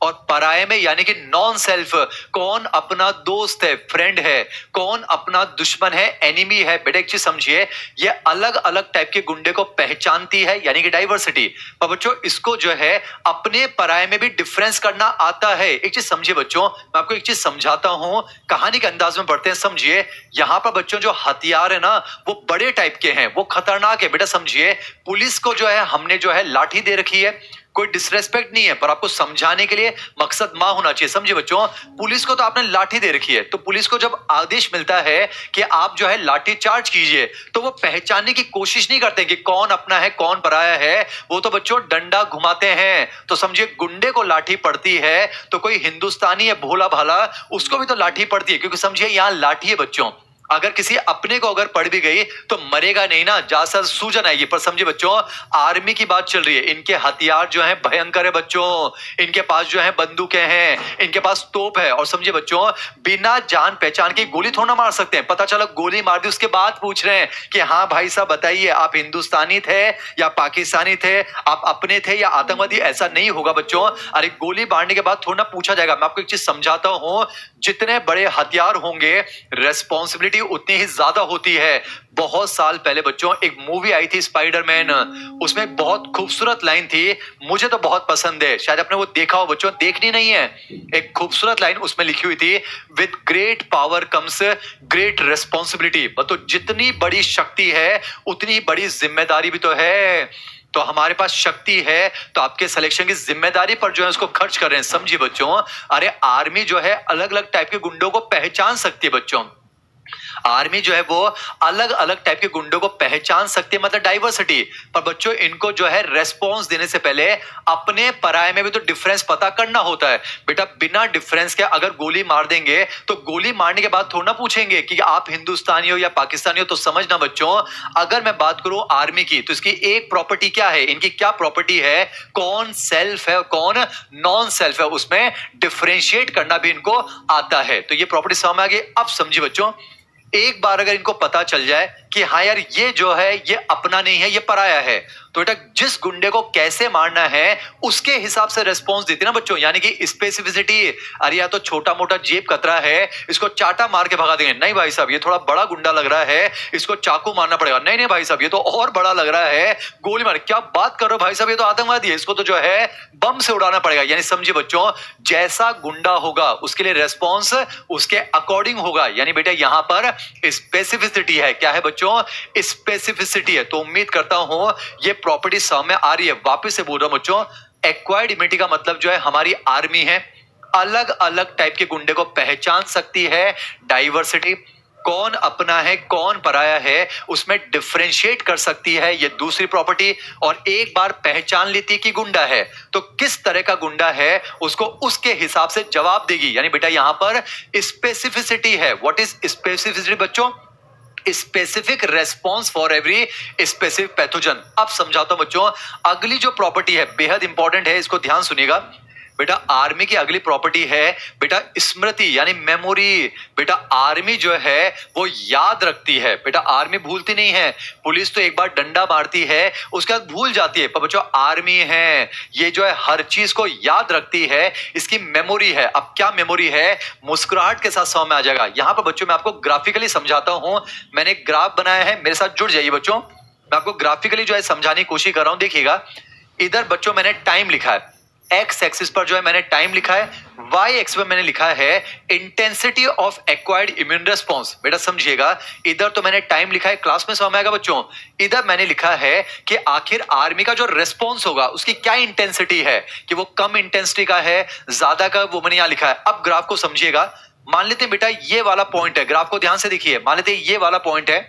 और पराये में यानी कि नॉन सेल्फ। कौन अपना दोस्त है, फ्रेंड है, कौन अपना दुश्मन है, एनिमी है। बेटा एक चीज समझिए, ये अलग अलग टाइप के गुंडे को पहचानती है, यानी कि डाइवर्सिटी। पर बच्चों इसको जो है अपने पराये में भी डिफरेंस करना आता है। एक चीज समझिए बच्चों, मैं आपको एक चीज समझाता हूं, कहानी के अंदाज में पढ़ते हैं। समझिए, यहां पर बच्चों जो हथियार है ना वो बड़े टाइप के हैं, वो खतरनाक है। बेटा समझिए, पुलिस को जो है हमने जो है लाठी दे रखी है, कोई डिसरेस्पेक्ट नहीं है, पर आपको समझाने के लिए मकसद मां होना चाहिए। समझिए बच्चों, पुलिस को तो आपने लाठी दे रखी है, तो पुलिस को जब आदेश मिलता है कि आप जो है लाठी चार्ज कीजिए, तो वो पहचानने की कोशिश नहीं करते कि कौन अपना है कौन पराया है, वो तो बच्चों डंडा घुमाते हैं। तो समझिए, गुंडे को लाठी पड़ती है तो कोई हिंदुस्तानी है भोला भाला, उसको भी तो लाठी पड़ती है, क्योंकि समझिए यहां लाठी है बच्चों। अगर किसी अपने को अगर पड़ भी गई तो मरेगा नहीं ना, ज्यादा सूजन आएगी। पर समझिए बच्चों, आर्मी की बात चल रही है, इनके हथियार जो हैं भयंकर है बच्चों, इनके पास जो है बंदूकें हैं, इनके पास तोप है, और समझिए बच्चों बिना जान पहचान की गोली थोड़ा मार सकते हैं। पता चला गोली मार दी, उसके बाद पूछ रहे हैं कि हाँ भाई साहब बताइए आप हिंदुस्तानी थे या पाकिस्तानी थे, आप अपने थे या आतंकवादी। ऐसा नहीं होगा बच्चों। अरे गोली मारने के बाद थोड़ा पूछा जाएगा। मैं आपको एक चीज समझाता हूं, जितने बड़े हथियार होंगे रेस्पॉन्सिबिलिटी उतनी ही ज्यादा होती है। बहुत साल पहले बच्चों एक मूवी आई थी स्पाइडरमैन, उसमें बहुत खूबसूरत लाइन थी, मुझे तो बहुत पसंद है, शायद आपने वो देखा हो बच्चों, देखनी नहीं है। एक खूबसूरत लाइन उसमें लिखी हुई थी, with great power comes great responsibility. मतलब जितनी बड़ी शक्ति है उतनी बड़ी जिम्मेदारी भी तो है। तो हमारे पास शक्ति है तो आपके सिलेक्शन की जिम्मेदारी पर जो है उसको खर्च कर रहे हैं। समझिए बच्चों, अरे आर्मी जो है अलग अलग टाइप के गुंडों को पहचान सकती है बच्चों। आर्मी जो है वो अलग अलग टाइप के गुंडों को पहचान सकती है, मतलब डाइवर्सिटी। पर बच्चों इनको जो है रेस्पॉन्स देने से पहले अपने पराये में भी तो डिफरेंस पता करना होता है। बेटा बिना डिफरेंस के अगर गोली मार देंगे तो गोली मारने के बाद थोड़ा ना पूछेंगे कि आप हिंदुस्तानी हो या पाकिस्तानी हो। तो समझना बच्चों, अगर मैं बात करूं आर्मी की, तो इसकी एक प्रॉपर्टी क्या है, इनकी क्या प्रॉपर्टी है, कौन सेल्फ है और कौन नॉन सेल्फ है, उसमें डिफरेंशिएट करना भी इनको आता है। तो ये प्रॉपर्टी समझ आ गई। अब समझिए बच्चों, एक बार अगर इनको पता चल जाए कि हाँ यार ये जो है ये अपना नहीं है ये पराया है, तो तो बेटा जिस गुंडे को कैसे मारना है उसके हिसाब से रेस्पॉन्स देती है ना बच्चों, यानी कि स्पेसिफिसिटी। अरे या तो छोटा मोटा जेब कतरा है, इसको चाटा मार के भगा देंगे, नहीं भाई साहब ये थोड़ा बड़ा गुंडा लग रहा है, इसको चाकू मारना पड़ेगा, नहीं नहीं भाई साहब ये तो और बड़ा लग रहा है, गोली मार। क्या बात कर रहे हो भाई साहब, ये तो आतंकवादी है, इसको तो जो है बम से उड़ाना पड़ेगा। यानी समझिए बच्चों, जैसा गुंडा होगा उसके लिए रेस्पॉन्स उसके अकॉर्डिंग होगा। यानी बेटा यहां पर स्पेसिफिसिटी है। क्या है बच्चों? स्पेसिफिसिटी है। तो उम्मीद करता हूं ये प्रॉपर्टी समझ में आ रही है। वापस से बोल रहा हूं बच्चों, एक्वायर्ड इम्यूनिटी का मतलब जो है हमारी आर्मी है, अलग अलग टाइप के गुंडे को पहचान सकती है। डाइवर्सिटी, कौन अपना है कौन पराया है, उसमें डिफरेंशिएट कर सकती है, ये दूसरी प्रॉपर्टी। और एक बार पहचान लेती है कि गुंडा है तो किस तरह का गुंडा है उसको उसके हिसाब से जवाब देगी। यानी बेटा यहां पर स्पेसिफिसिटी है। व्हाट इज स्पेसिफिसिटी बच्चों? Specific response for every specific pathogen. अब समझाता हूं बच्चों, अगली जो प्रॉपर्टी है बेहद इंपॉर्टेंट है, इसको ध्यान सुनिएगा बेटा। आर्मी की अगली प्रॉपर्टी है बेटा स्मृति, यानी मेमोरी। बेटा आर्मी जो है वो याद रखती है। बेटा आर्मी भूलती नहीं है। पुलिस तो एक बार डंडा मारती है उसके बाद भूल जाती है, पर बच्चों आर्मी है ये जो है हर चीज को याद रखती है, इसकी मेमोरी है। अब क्या मेमोरी है, मुस्कुराहट के साथ समझ में आ जाएगा। यहां पर बच्चों मैं आपको ग्राफिकली समझाता हूं, मैंने एक ग्राफ बनाया है, मेरे साथ जुड़ जाइए बच्चों। मैं आपको ग्राफिकली जो है समझाने की कोशिश कर रहा हूं। देखिएगा इधर बच्चों मैंने टाइम लिखा है, एक्स एक्सिस पर जो है मैंने टाइम लिखा है, वाई एक्स पर मैंने लिखा है intensity of acquired immune response. बेटा समझिएगा, इधर तो मैंने टाइम लिखा है, क्लास में समझ में आएगा बच्चों। इधर मैंने लिखा है कि आखिर आर्मी का जो रेस्पॉन्स होगा उसकी क्या इंटेंसिटी है, कि वो कम इंटेंसिटी का है ज्यादा का, वो मैंने यहां लिखा है। अब ग्राफ को समझिएगा। मान लेते हैं बेटा ये वाला पॉइंट है, ग्राफ को ध्यान से देखिए, मान लेते हैं ये वाला पॉइंट है,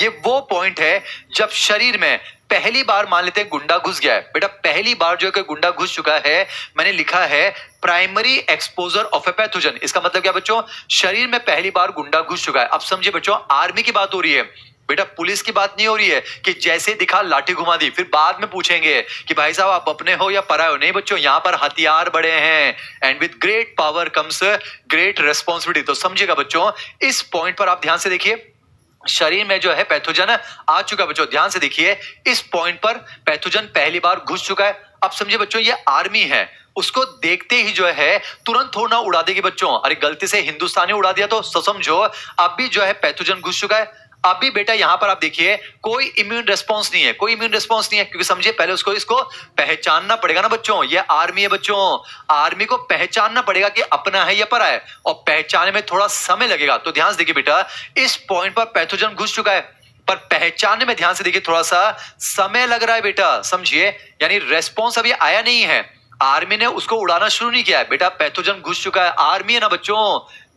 ये वो पॉइंट है जब शरीर में पहली बार मान लेते हैं गुंडा घुस गया है। बेटा पहली बार जो है गुंडा घुस चुका है, मैंने लिखा है primary exposure of a pathogen. इसका मतलब क्या बच्चों, शरीर में पहली बार गुंडा घुस चुका है। अब समझिए बच्चों, आर्मी की बात हो रही है, बेटा पुलिस की बात नहीं हो रही है कि जैसे दिखा लाठी घुमा दी, फिर बाद में पूछेंगे कि भाई साहब आप अपने हो या पराये हो। नहीं बच्चों, यहां पर हथियार बड़े हैं, and with great power comes great responsibility. तो समझिएगा बच्चों, इस पॉइंट पर आप ध्यान से देखिए, शरीर में जो है पैथोजन आ चुका। बच्चों ध्यान से देखिए, इस पॉइंट पर पैथोजन पहली बार घुस चुका है। अब समझिए बच्चों, ये आर्मी है, उसको देखते ही जो है तुरंत थोड़ा उड़ा देगी बच्चों। अरे गलती से हिंदुस्तानी उड़ा दिया तो समझो अभी जो है पैथोजन घुस चुका है। अभी बेटा यहां पर आप देखिए कोई इम्यून रेस्पॉन्स नहीं है, कोई इम्यून रेस्पॉन्स नहीं है, क्योंकि समझिए पहले उसको इसको पहचानना पड़ेगा ना बच्चों। ये आर्मी है बच्चों, आर्मी को पहचानना पड़ेगा कि अपना है या परा है, और पहचानने में थोड़ा समय लगेगा। तो ध्यान से देखिए बेटा, इस पॉइंट पर पैथोजन घुस चुका है, पर पहचानने में ध्यान से देखिए थोड़ा सा समय लग रहा है बेटा, समझिए। यानी रेस्पॉन्स अभी आया नहीं है, आर्मी ने उसको उड़ाना शुरू नहीं किया है। बेटा पैथोजन घुस चुका है, आर्मी है ना बच्चों,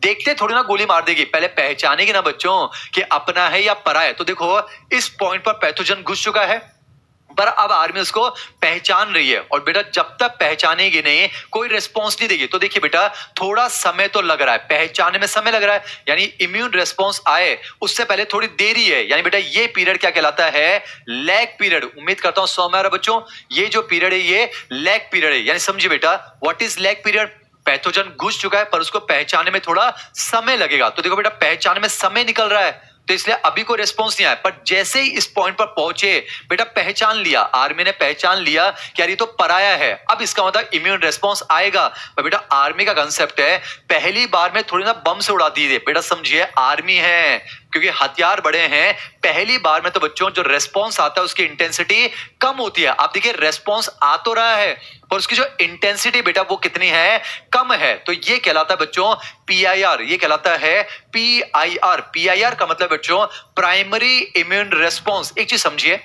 देखते थोड़ी ना गोली मार देगी, पहले पहचानेगी ना बच्चों कि अपना है या परा है। तो देखो इस पॉइंट पर पैथोजन घुस चुका है, पर अब आर्मी उसको पहचान रही है, और बेटा जब तक पहचानेगी नहीं कोई रिस्पॉन्स नहीं देगी। तो देखिए बेटा थोड़ा समय तो लग रहा है, पहचानने में समय लग रहा है, यानी इम्यून रिस्पॉन्स आए उससे पहले थोड़ी देरी है। यानी बेटा ये पीरियड क्या कहलाता है, लैग पीरियड। उम्मीद करता हूं समझ में आ रहा है बच्चों, ये जो पीरियड है ये लैग पीरियड है। यानी समझिए बेटा what is lag period, pathogen घुस चुका है पर उसको पहचानने में थोड़ा समय लगेगा। तो देखो बेटा पहचानने में समय निकल रहा है, तो इसलिए अभी कोई रिस्पॉन्स नहीं आया, पर जैसे ही इस पॉइंट पर पहुंचे बेटा पहचान लिया, आर्मी ने पहचान लिया कि यार ये तो पराया है, अब इसका मतलब इम्यून रिस्पॉन्स आएगा। पर बेटा आर्मी का कंसेप्ट है पहली बार में थोड़ी ना बम से उड़ा दी, बेटा समझिए आर्मी है, क्योंकि हथियार बड़े हैं, पहली बार में तो बच्चों जो रेस्पॉन्स आता है उसकी इंटेंसिटी कम होती है। आप देखिए रेस्पॉन्स आ तो रहा है पर उसकी जो इंटेंसिटी बेटा वो कितनी है, कम है। तो ये कहलाता है बच्चों पीआईआर, ये कहलाता है पीआईआर। पीआईआर का मतलब बच्चों प्राइमरी इम्यून रेस्पॉन्स। एक चीज समझिए,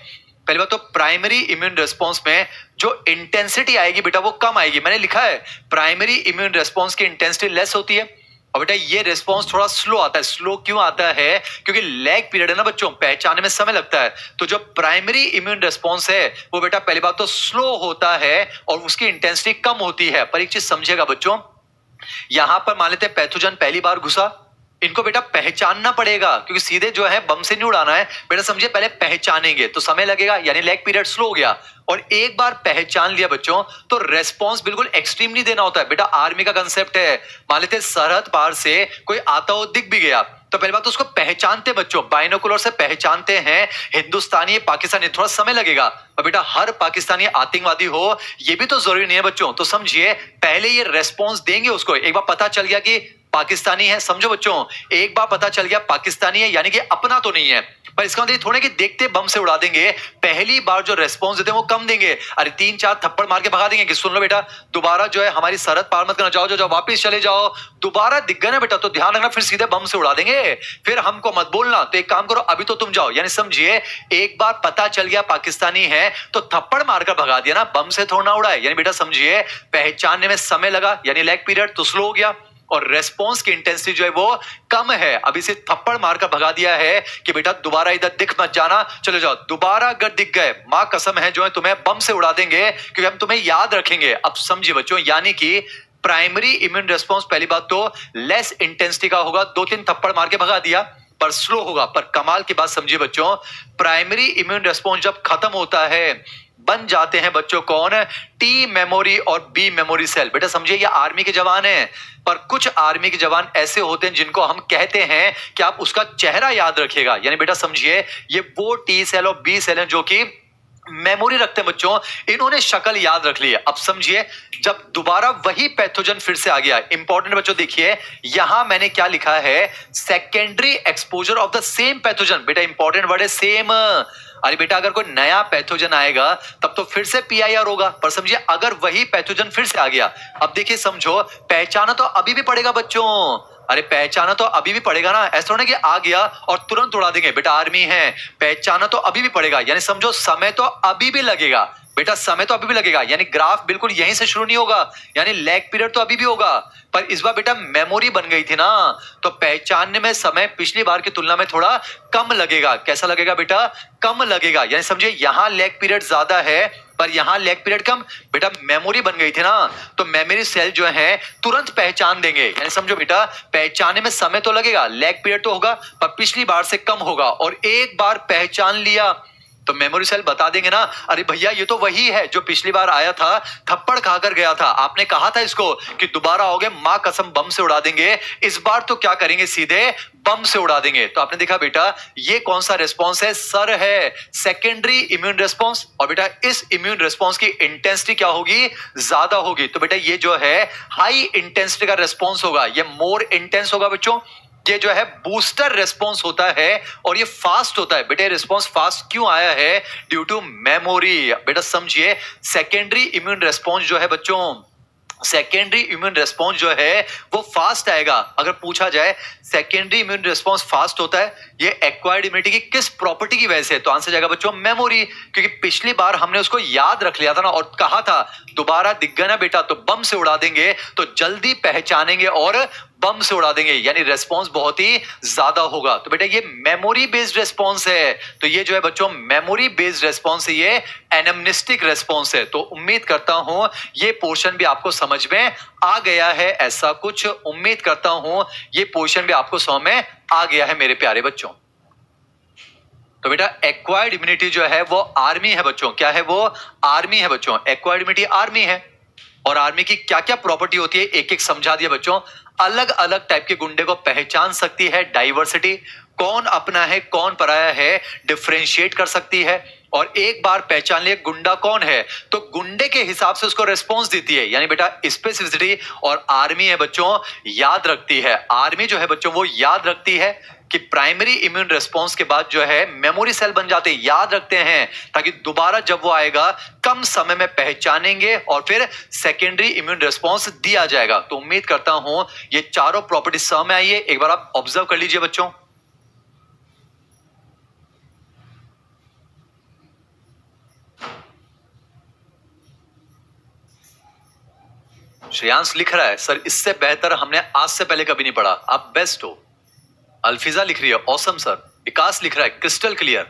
पहली बात तो प्राइमरी इम्यून रेस्पॉन्स में जो इंटेंसिटी आएगी बेटा वो कम आएगी। मैंने लिखा है प्राइमरी इम्यून रेस्पॉन्स की इंटेंसिटी लेस होती है, और बेटा ये रिस्पॉन्स थोड़ा स्लो आता है। स्लो क्यों आता है, क्योंकि लैग पीरियड है ना बच्चों, पहचानने में समय लगता है। तो जो प्राइमरी इम्यून रिस्पॉन्स है वो बेटा पहली बात तो स्लो होता है और उसकी इंटेंसिटी कम होती है। पर एक चीज समझेगा बच्चों, यहां पर मान लेते हैं पैथोजन पहली बार घुसा, इनको बेटा पहचानना पड़ेगा, क्योंकि सीधे जो है बम से नहीं उड़ाना है बेटा, समझिए पहले पहचानेंगे तो समय लगेगा, यानी लैग पीरियड स्लो हो गया। और एक बार पहचान लिया बच्चों तो रेस्पॉन्स बिल्कुल एक्सट्रीम नहीं देना होता है। बेटा आर्मी का कंसेप्ट है, मान लेते सरहद पार से कोई आता हो दिख भी गया, तो पहली बात तो उसको पहचानते बच्चों, बाइनोकुलर से पहचानते हैं हिंदुस्तानी पाकिस्तानी, थोड़ा समय लगेगा पर बेटा हर पाकिस्तानी आतंकवादी हो ये भी तो जरूरी नहीं है बच्चों। तो समझिए पहले ये रेस्पॉन्स देंगे उसको, एक बार पता चल गया कि पाकिस्तानी है, समझो बच्चों एक बार पता चल गया पाकिस्तानी है यानी कि अपना तो नहीं है, पर इसका मतलब थोड़े कि देखते बम से उड़ा देंगे, पहली बार जो रेस्पॉन्स देते हैं वो कम देंगे, अरे 3-4 थप्पड़ मार के भगा देंगे कि सुन लो बेटा दोबारा जो है हमारी सरहद पार मत करना, जाओ जाओ जाओ वापिस चले जाओ, दोबारा दिख गए ना बेटा तो ध्यान रखना फिर सीधे बम से उड़ा देंगे, फिर हमको मत बोलना, तो एक काम करो अभी तो तुम जाओ। यानी समझिए एक बार पता चल गया पाकिस्तानी है तो थप्पड़ मारकर भगा दिया ना, बम से थोड़ा ना उड़ाए। यानी बेटा समझिए पहचानने में समय लगा यानी लैग पीरियड तो स्लो हो गया, और रेस्पॉन्स की इंटेंसिटी जो है वो कम है, अभी से थप्पड़ मारकर भगा दिया है कि बेटा दोबारा इधर दिख मत जाना, चले जाओ, दोबारा अगर दिख गए मां कसम है जो है तुम्हें बम से उड़ा देंगे क्योंकि हम तुम्हें याद रखेंगे। अब समझिए बच्चों यानी कि प्राइमरी इम्यून रेस्पॉन्स पहली बात तो लेस इंटेंसिटी का होगा, 2-3 थप्पड़ मार के भगा दिया पर स्लो होगा, पर कमाल की बात समझिए बच्चों प्राइमरी इम्यून रेस्पॉन्स जब खत्म होता है बन जाते हैं बच्चों कौन, टी मेमोरी और बी मेमोरी सेल। बेटा समझिए ये आर्मी के जवान हैं, पर कुछ आर्मी के जवान ऐसे होते हैं जिनको हम कहते हैं कि आप उसका चेहरा याद रखिएगा, यानी बेटा समझिए ये वो टी सेल और बी सेल हैं जो कि मेमोरी रखते हैं बच्चों, इन्होंने शक्ल याद रख ली है। अब समझिए जब दोबारा वही पैथोजन फिर से आ गया, इंपॉर्टेंट बच्चों देखिए यहां मैंने क्या लिखा है, secondary exposure of the same pathogen. बेटा इंपॉर्टेंट वर्ड है सेम, अरे बेटा अगर कोई नया पैथोजन आएगा तब तो फिर से पीआईआर होगा, पर समझिए अगर वही पैथोजन फिर से आ गया, अब देखिए समझो पहचाना तो अभी भी पड़ेगा बच्चों, अरे पहचाना तो अभी भी पड़ेगा ना, ऐसा नहीं कि आ गया और तुरंत उड़ा देंगे, बेटा आर्मी है पहचाना तो अभी भी पड़ेगा, यानी समझो समय तो अभी भी लगेगा, बेटा समय तो अभी भी लगेगा, यानी ग्राफ बिल्कुल यहीं से शुरू नहीं होगा, यानी लैग पीरियड तो अभी भी होगा, पर इस बार बेटा मेमोरी बन गई थी ना, तो पहचानने में समय पिछली बार की तुलना में थोड़ा कम लगेगा। कैसा लगेगा बेटा, कम लगेगा, यानी समझिए यहां लैग पीरियड ज्यादा है पर यहां लैग पीरियड कम, बेटा मेमोरी बन गई थी ना, तो मेमोरी सेल जो है तुरंत पहचान देंगे, यानी समझो बेटा पहचानने में समय तो लगेगा, लैग पीरियड तो होगा पर पिछली बार से कम होगा, और एक बार पहचान लिया तो मेमोरी सेल बता देंगे ना, अरे भैया ये तो वही है जो पिछली बार आया था, थप्पड़ खाकर गया था, आपने कहा था इसको कि दोबारा आओगे मां कसम बम से उड़ा देंगे, इस बार तो क्या करेंगे सीधे बम से उड़ा देंगे। तो आपने देखा बेटा ये कौन सा रिस्पॉन्स है, सर है सेकेंडरी इम्यून रिस्पॉन्स, और बेटा इस इम्यून रिस्पॉन्स की इंटेंसिटी क्या होगी, ज्यादा होगी, तो बेटा ये जो है हाई इंटेंसिटी का रिस्पॉन्स होगा, ये मोर इंटेंस होगा बच्चों, ये जो है बूस्टर रिस्पॉन्स होता है और ये फास्ट होता है। बेटा रिस्पॉन्स फास्ट क्यों आया है, ड्यू टू मेमोरी। बेटा समझिए सेकेंडरी इम्यून रिस्पॉन्स जो है बच्चों, सेकेंडरी इम्यून रिस्पॉन्स जो है वो फास्ट आएगा। अगर पूछा जाए सेकेंडरी इम्यून रिस्पॉन्स फास्ट होता है ये एक्वायर्ड इम्यूनिटी की किस प्रॉपर्टी की वजह से, तो आंसर जाएगा बच्चों मेमोरी, क्योंकि पिछली बार हमने उसको याद रख लिया था ना और कहा था दोबारा दिख गया ना बेटा तो बम से उड़ा देंगे, तो जल्दी पहचानेंगे और बम से उड़ा देंगे, यानी रेस्पॉन्स बहुत ही ज्यादा होगा। तो बेटा ये मेमोरी बेस्ड रेस्पॉन्स है, तो ये जो है बच्चों मेमोरी बेस्ड रेस्पॉन्स है, ये एनाम्निस्टिक रेस्पॉन्स है। तो उम्मीद करता हूं ये पोर्शन भी आपको समझ में आ गया है, ऐसा कुछ उम्मीद करता हूं ये पोर्शन भी आपको समझ में आ गया है मेरे प्यारे बच्चों। तो बेटा एक्वायर्ड इम्यूनिटी जो है वो आर्मी है बच्चों, क्या है वो, आर्मी है बच्चों, एक्वायर्ड इम्यूनिटी आर्मी है, और आर्मी की क्या क्या प्रॉपर्टी होती है एक एक समझा दिया बच्चों, अलग अलग टाइप के गुंडे को पहचान सकती है, डाइवर्सिटी, कौन अपना है कौन पराया है डिफरेंशिएट कर सकती है, और एक बार पहचान लिया गुंडा कौन है तो गुंडे के हिसाब से उसको रेस्पॉन्स देती है, यानी बेटा स्पेसिफिसिटी, और आर्मी है बच्चों याद रखती है, आर्मी जो है बच्चों वो याद रखती है कि प्राइमरी इम्यून रिस्पॉन्स के बाद जो है मेमोरी सेल बन जाते हैं, याद रखते हैं ताकि दोबारा जब वो आएगा कम समय में पहचानेंगे और फिर सेकेंडरी इम्यून रिस्पॉन्स दिया जाएगा। तो उम्मीद करता हूं ये चारों प्रॉपर्टी समझ में आई है, एक बार आप ऑब्जर्व कर लीजिए बच्चों। श्रेयांश लिख रहा है सर इससे बेहतर हमने आज से पहले कभी नहीं पढ़ा, आप बेस्ट हो। अल्फिजा लिख रही है ऑसम सर। विकास लिख रहा है क्रिस्टल क्लियर।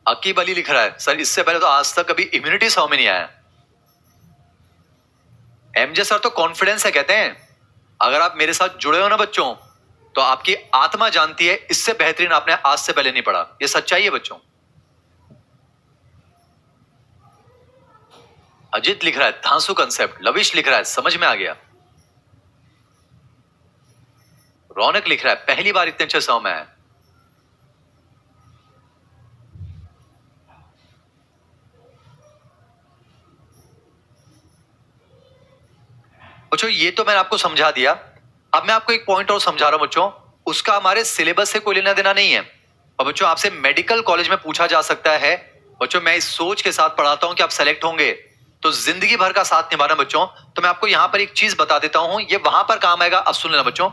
अकीब अली लिख रहा है सर इससे पहले तो आज तक कभी इम्यूनिटी समझ में नहीं आया। एमजे सर तो कॉन्फिडेंस है, कहते हैं अगर आप मेरे साथ जुड़े हो ना बच्चों तो आपकी आत्मा जानती है इससे बेहतरीन आपने आज से पहले नहीं पढ़ा, ये सच्चाई है बच्चों। अजित लिख रहा है धांसू कंसेप्ट। लविश लिख रहा है समझ में आ गया। रौनक लिख रहा है पहली बार इतने अच्छे 100 में है। बच्चों ये तो मैंने आपको समझा दिया। अब मैं आपको एक पॉइंट और समझा रहा हूं बच्चों, उसका हमारे सिलेबस से कोई लेना देना नहीं है। और बच्चों आपसे मेडिकल कॉलेज में पूछा जा सकता है। बच्चों मैं इस सोच के साथ पढ़ाता हूं कि आप सेलेक्ट होंगे तो जिंदगी भर का साथ निभाना बच्चों। तो मैं आपको यहां पर एक चीज बता देता हूं, ये वहां पर काम आएगा। अब सुन लेना बच्चों,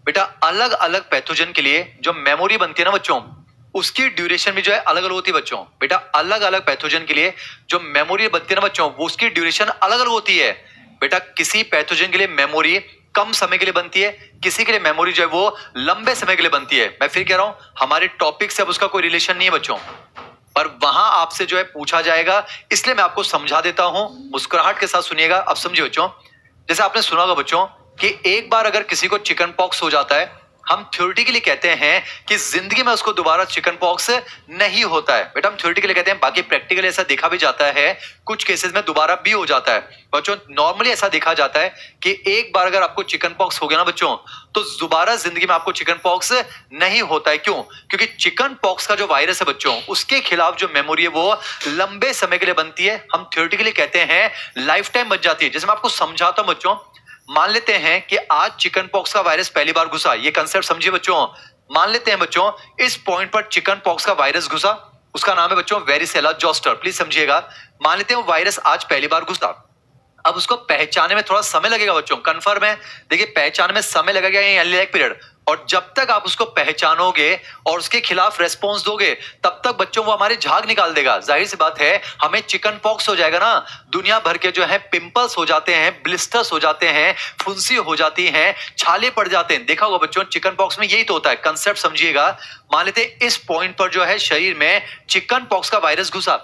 बेटा अलग अलग पैथोजन के लिए जो मेमोरी बनती है ना बच्चों, उसकी ड्यूरेशन भी जो है अलग अलग होती है बच्चों। बेटा अलग अलग पैथोजन के लिए जो मेमोरी बनती है ना बच्चों, वो उसकी ड्यूरेशन अलग अलग होती है। बेटा किसी पैथोजन के लिए मेमोरी कम समय के लिए बनती है, किसी के लिए मेमोरी जो है वो लंबे समय के लिए बनती है। मैं फिर कह रहा हूं हमारे टॉपिक से अब उसका कोई रिलेशन नहीं है बच्चों, पर वहां आपसे जो है पूछा जाएगा, इसलिए मैं आपको समझा देता हूं। मुस्कुराहट के साथ सुनिएगा। अब समझिए बच्चों, जैसे आपने सुना होगा बच्चों कि एक बार अगर किसी को चिकन पॉक्स हो जाता है, हम थ्योरेटिकली कहते हैं कि जिंदगी में उसको दोबारा चिकन पॉक्स नहीं होता है। बेटा हम थ्योरेटिकली कहते हैं, बाकी प्रैक्टिकली ऐसा देखा भी जाता है, कुछ केसेस में दोबारा भी हो जाता है। बच्चों नॉर्मली ऐसा देखा जाता है कि एक बार अगर आपको चिकन पॉक्स हो गया ना बच्चों, तो दोबारा जिंदगी में आपको चिकन पॉक्स नहीं होता है। क्यों? क्योंकि चिकन पॉक्स का जो वायरस है बच्चों, उसके खिलाफ जो मेमोरी है वो लंबे समय के लिए बनती है। हम थ्योरेटिकली कहते हैं लाइफ टाइम बच जाती है। जैसे मैं आपको समझाता हूं बच्चों, मान लेते हैं कि आज चिकन पॉक्स का वायरस पहली बार घुसा, ये कंसेप्ट समझिए बच्चों। मान लेते हैं बच्चों इस पॉइंट पर चिकन पॉक्स का वायरस घुसा, उसका नाम है बच्चों वेरिसेला जोस्टर। प्लीज समझिएगा, मान लेते हैं वो वायरस आज पहली बार घुसा। अब उसको पहचाने में थोड़ा समय लगेगा बच्चों, कंफर्म है। देखिए पहचाने में समय लगेगा एक पीरियड, और जब तक आप उसको पहचानोगे और उसके खिलाफ रेस्पॉन्स दोगे, तब तक बच्चों वो हमारे झाग निकाल देगा। जाहिर सी बात है, हमें चिकन पॉक्स हो जाएगा ना, दुनिया भर के जो है पिंपल्स हो जाते हैं, ब्लिस्टर्स हो जाते हैं, फुंसी हो जाती हैं, छाले पड़ जाते हैं। देखा होगा बच्चों चिकन पॉक्स में यही तो होता है। कंसेप्ट समझिएगा, मान लेते इस पॉइंट पर जो है शरीर में चिकन पॉक्स का वायरस घुसा,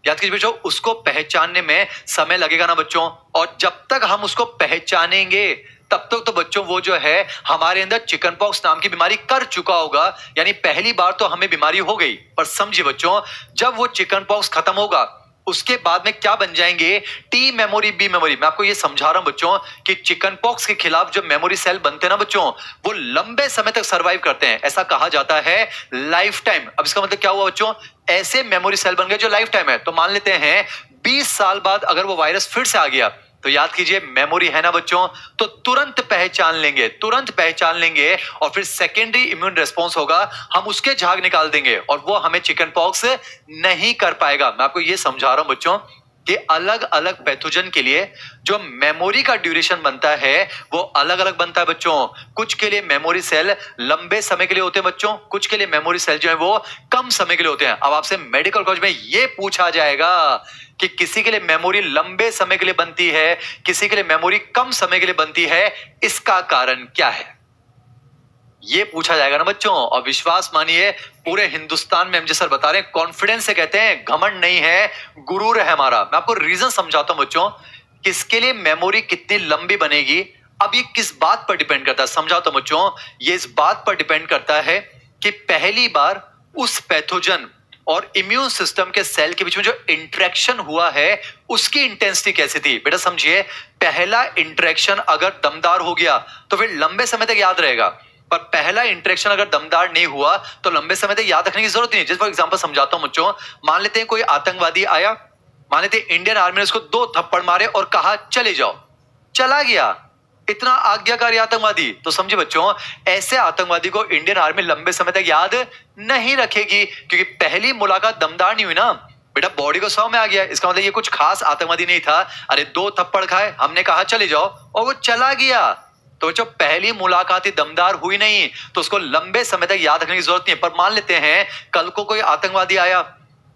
याद कीजिए बच्चों उसको पहचानने में समय लगेगा ना बच्चों, और जब तक हम उसको पहचानेंगे तब तक तो बच्चों वो जो है हमारे अंदर चिकन पॉक्स नाम की बीमारी कर चुका होगा। यानी पहली बार तो हमें बीमारी हो गई, पर समझिए बच्चों जब वो चिकन पॉक्स खत्म होगा उसके बाद में क्या बन जाएंगे, टी मेमोरी, बी मेमोरी। मैं आपको ये समझा रहा हूं बच्चों कि चिकन पॉक्स के खिलाफ जो मेमोरी सेल बनते हैं ना बच्चों, वो लंबे समय तक सरवाइव करते हैं। ऐसा कहा जाता है लाइफ टाइम। अब इसका मतलब क्या हुआ बच्चों, ऐसे मेमोरी सेल बन गए जो लाइफ टाइम है। तो मान लेते हैं 20 साल बाद अगर वो वायरस फिर से आ गया, तो याद कीजिए मेमोरी है ना बच्चों, तो तुरंत पहचान लेंगे, तुरंत पहचान लेंगे, और फिर सेकेंडरी इम्यून रिस्पॉन्स होगा, हम उसके झाग निकाल देंगे और वो हमें चिकन पॉक्स नहीं कर पाएगा। मैं आपको ये समझा रहा हूं बच्चों कि अलग अलग पैथोजन के लिए जो मेमोरी का ड्यूरेशन बनता है वो अलग अलग बनता है बच्चों। कुछ के लिए मेमोरी सेल लंबे समय के लिए होते हैं बच्चों, कुछ के लिए मेमोरी सेल जो है वो कम समय के लिए होते हैं। अब आपसे मेडिकल कॉलेज में ये पूछा जाएगा कि किसी के लिए मेमोरी लंबे समय के लिए बनती है, किसी के लिए मेमोरी कम समय के लिए बनती है, इसका कारण क्या है, ये पूछा जाएगा ना बच्चों। और विश्वास मानिए पूरे हिंदुस्तान में एमजे सर बता रहे हैं, कॉन्फिडेंस से कहते हैं, घमंड नहीं है, गुरूर है हमारा। मैं आपको रीजन समझाता हूं बच्चों, किसके लिए मेमोरी कितनी लंबी बनेगी। अब ये किस बात पर डिपेंड करता है, समझाता हूं बच्चों। ये इस बात पर डिपेंड करता है कि पहली बार उस पैथोजन और इम्यून सिस्टम के सेल के बीच में जो इंटरेक्शन हुआ है उसकी इंटेंसिटी कैसी थी। बेटा समझिए, पहला इंटरेक्शन अगर दमदार हो गया तो फिर लंबे समय तक याद रहेगा, पर पहला इंटरेक्शन अगर दमदार नहीं हुआ तो लंबे समय तक याद रखने की जरूरत नहीं। जैसे फॉर एग्जांपल समझाता हूं बच्चों, मान लेते हैं कोई आतंकवादी आया, मान लेते हैं इंडियन आर्मी ने उसको 2 थप्पड़ मारे और कहा चले जाओ, चला गया, इतना आज्ञाकारी आतंकवादी। तो समझे बच्चों, ऐसे आतंकवादी को इंडियन आर्मी लंबे समय तक याद नहीं रखेगी, क्योंकि पहली मुलाकात दमदार नहीं हुई ना। बेटा बॉडी को 100 में आ गया, इसका मतलब ये कुछ खास आतंकवादी नहीं था। अरे 2 थप्पड़ खाए, हमने कहा चले जाओ और वो चला गया। तो बच्चों पहली मुलाकात ही दमदार हुई नहीं, तो उसको लंबे समय तक याद रखने की जरूरत नहीं है। पर मान लेते हैं कल को कोई आतंकवादी आया,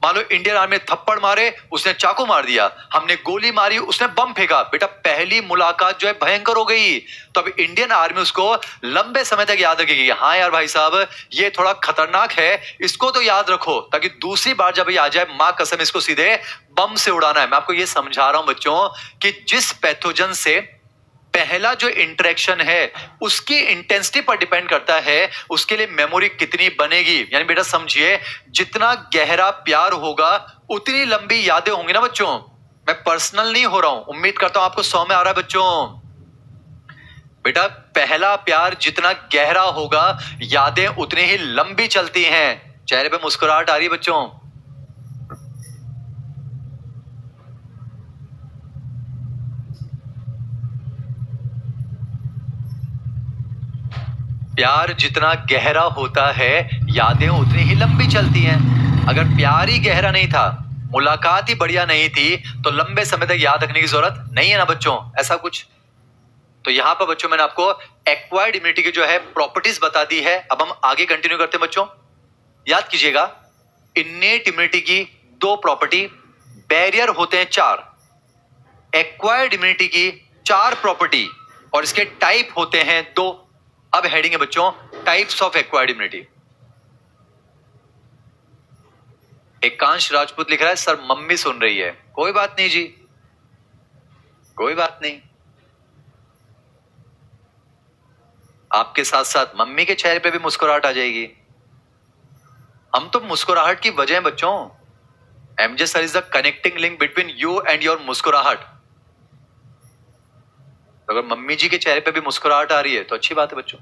मान लो इंडियन आर्मी ने थप्पड़ मारे, उसने चाकू मार दिया, हमने गोली मारी, उसने बम फेंका। बेटा पहली मुलाकात जो है भयंकर हो गई, तो अब इंडियन आर्मी उसको लंबे समय तक याद रखेगी। हाँ यार भाई साहब ये थोड़ा खतरनाक है, इसको तो याद रखो, ताकि दूसरी बार जब ये आ जाए मां कसम इसको सीधे बम से उड़ाना है। मैं आपको ये समझा रहा हूं बच्चों कि जिस पैथोजन से पहला जो इंटरेक्शन है उसकी इंटेंसिटी पर डिपेंड करता है उसके लिए मेमोरी कितनी बनेगी। यानी बेटा समझिए, जितना गहरा प्यार होगा उतनी लंबी यादें होंगी ना बच्चों। मैं पर्सनल नहीं हो रहा हूं, उम्मीद करता हूं आपको 100 में आ रहा है बच्चों। बेटा पहला प्यार जितना गहरा होगा यादें उतनी ही लंबी चलती हैं। चेहरे पे मुस्कुराहट आ रही है बच्चों? प्यार जितना गहरा होता है यादें उतनी ही लंबी चलती हैं। अगर प्यार ही गहरा नहीं था, मुलाकात ही बढ़िया नहीं थी, तो लंबे समय तक याद रखने की जरूरत नहीं है ना बच्चों, ऐसा कुछ। तो यहां पर बच्चों मैंने आपको एक्वायर्ड इम्यूनिटी की जो है प्रॉपर्टीज बता दी है। अब हम आगे कंटिन्यू करते हैं बच्चों। याद कीजिएगा, इन्नेट इम्यूनिटी की दो प्रॉपर्टी, बैरियर होते हैं चार, एक्वायर्ड इम्यूनिटी की चार प्रॉपर्टी, और इसके टाइप होते हैं दो। अब हेडिंग है बच्चों टाइप्स ऑफ एक्वायर्ड इम्यूनिटी। एकांश राजपूत लिख रहा है सर मम्मी सुन रही है। कोई बात नहीं जी, कोई बात नहीं। आपके साथ साथ मम्मी के चेहरे पे भी मुस्कुराहट आ जाएगी। हम तो मुस्कुराहट की वजह बच्चों। MJ sir is the connecting link between you and your मुस्कुराहट। अगर मम्मी जी के चेहरे पे भी मुस्कुराहट आ रही है तो अच्छी बात है बच्चों।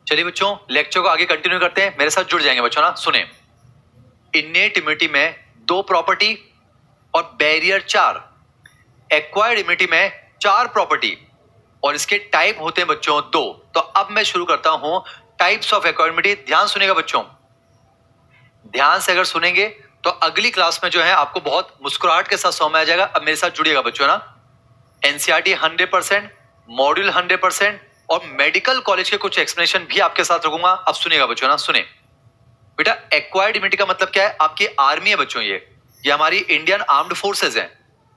चलिए बच्चों लेक्चर को आगे कंटिन्यू करते हैं, मेरे साथ जुड़ जाएंगे बच्चों ना। सुने, इन्नेट इम्यूनिटी में दो प्रॉपर्टी और बैरियर चार, एक्वायर्ड इम्यूनिटी में चार प्रॉपर्टी और इसके टाइप होते हैं बच्चों दो। तो अब मैं शुरू करता हूं टाइप्स ऑफ एक्वायर्ड इम्यूनिटी। ध्यान सुनेगा बच्चों, ध्यान से अगर सुनेंगे तो अगली क्लास में जो है आपको बहुत मुस्कुराहट के साथ समझ में आ जाएगा। अब मेरे साथ जुड़िएगा बच्चों ना। एनसीईआरटी 100%, मॉड्यूल 100% और मेडिकल कॉलेज के कुछ एक्सप्लेनेशन भी आपके साथ रखूंगा। अब सुनिएगा बच्चों ना, सुने बेटा। एक्वायर्ड इम्यूनिटी का मतलब क्या है? आपकी आर्मी है बच्चों, ये हमारी इंडियन आर्म्ड फोर्सेज है।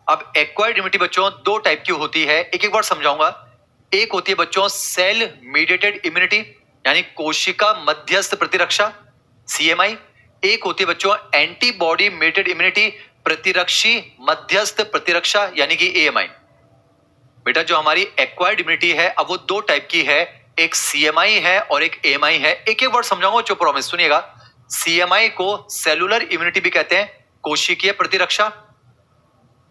अब एक्वायर्ड इम्यूनिटी बच्चों दो टाइप की होती है, एक एक बार समझाऊंगा। एक होती है बच्चों सेल मीडिएटेड इम्यूनिटी, यानी कोशिका मध्यस्थ प्रतिरक्षा, सीएमआई। एक होती है बच्चों एंटीबॉडी मीडिएटेड इम्यूनिटी, प्रतिरक्षी मध्यस्थ प्रतिरक्षा, यानी कि एएमआई। बेटा जो हमारी एक्वायर्ड इम्यूनिटी है अब वो दो टाइप की है, एक सीएमआई है और एक एएमआई है। एक एक वर्ड समझाऊंगा बच्चों, प्रॉमिस सुनिएगा। सीएमआई को सेलुलर इम्यूनिटी भी कहते हैं, कोशिकीय प्रतिरक्षा,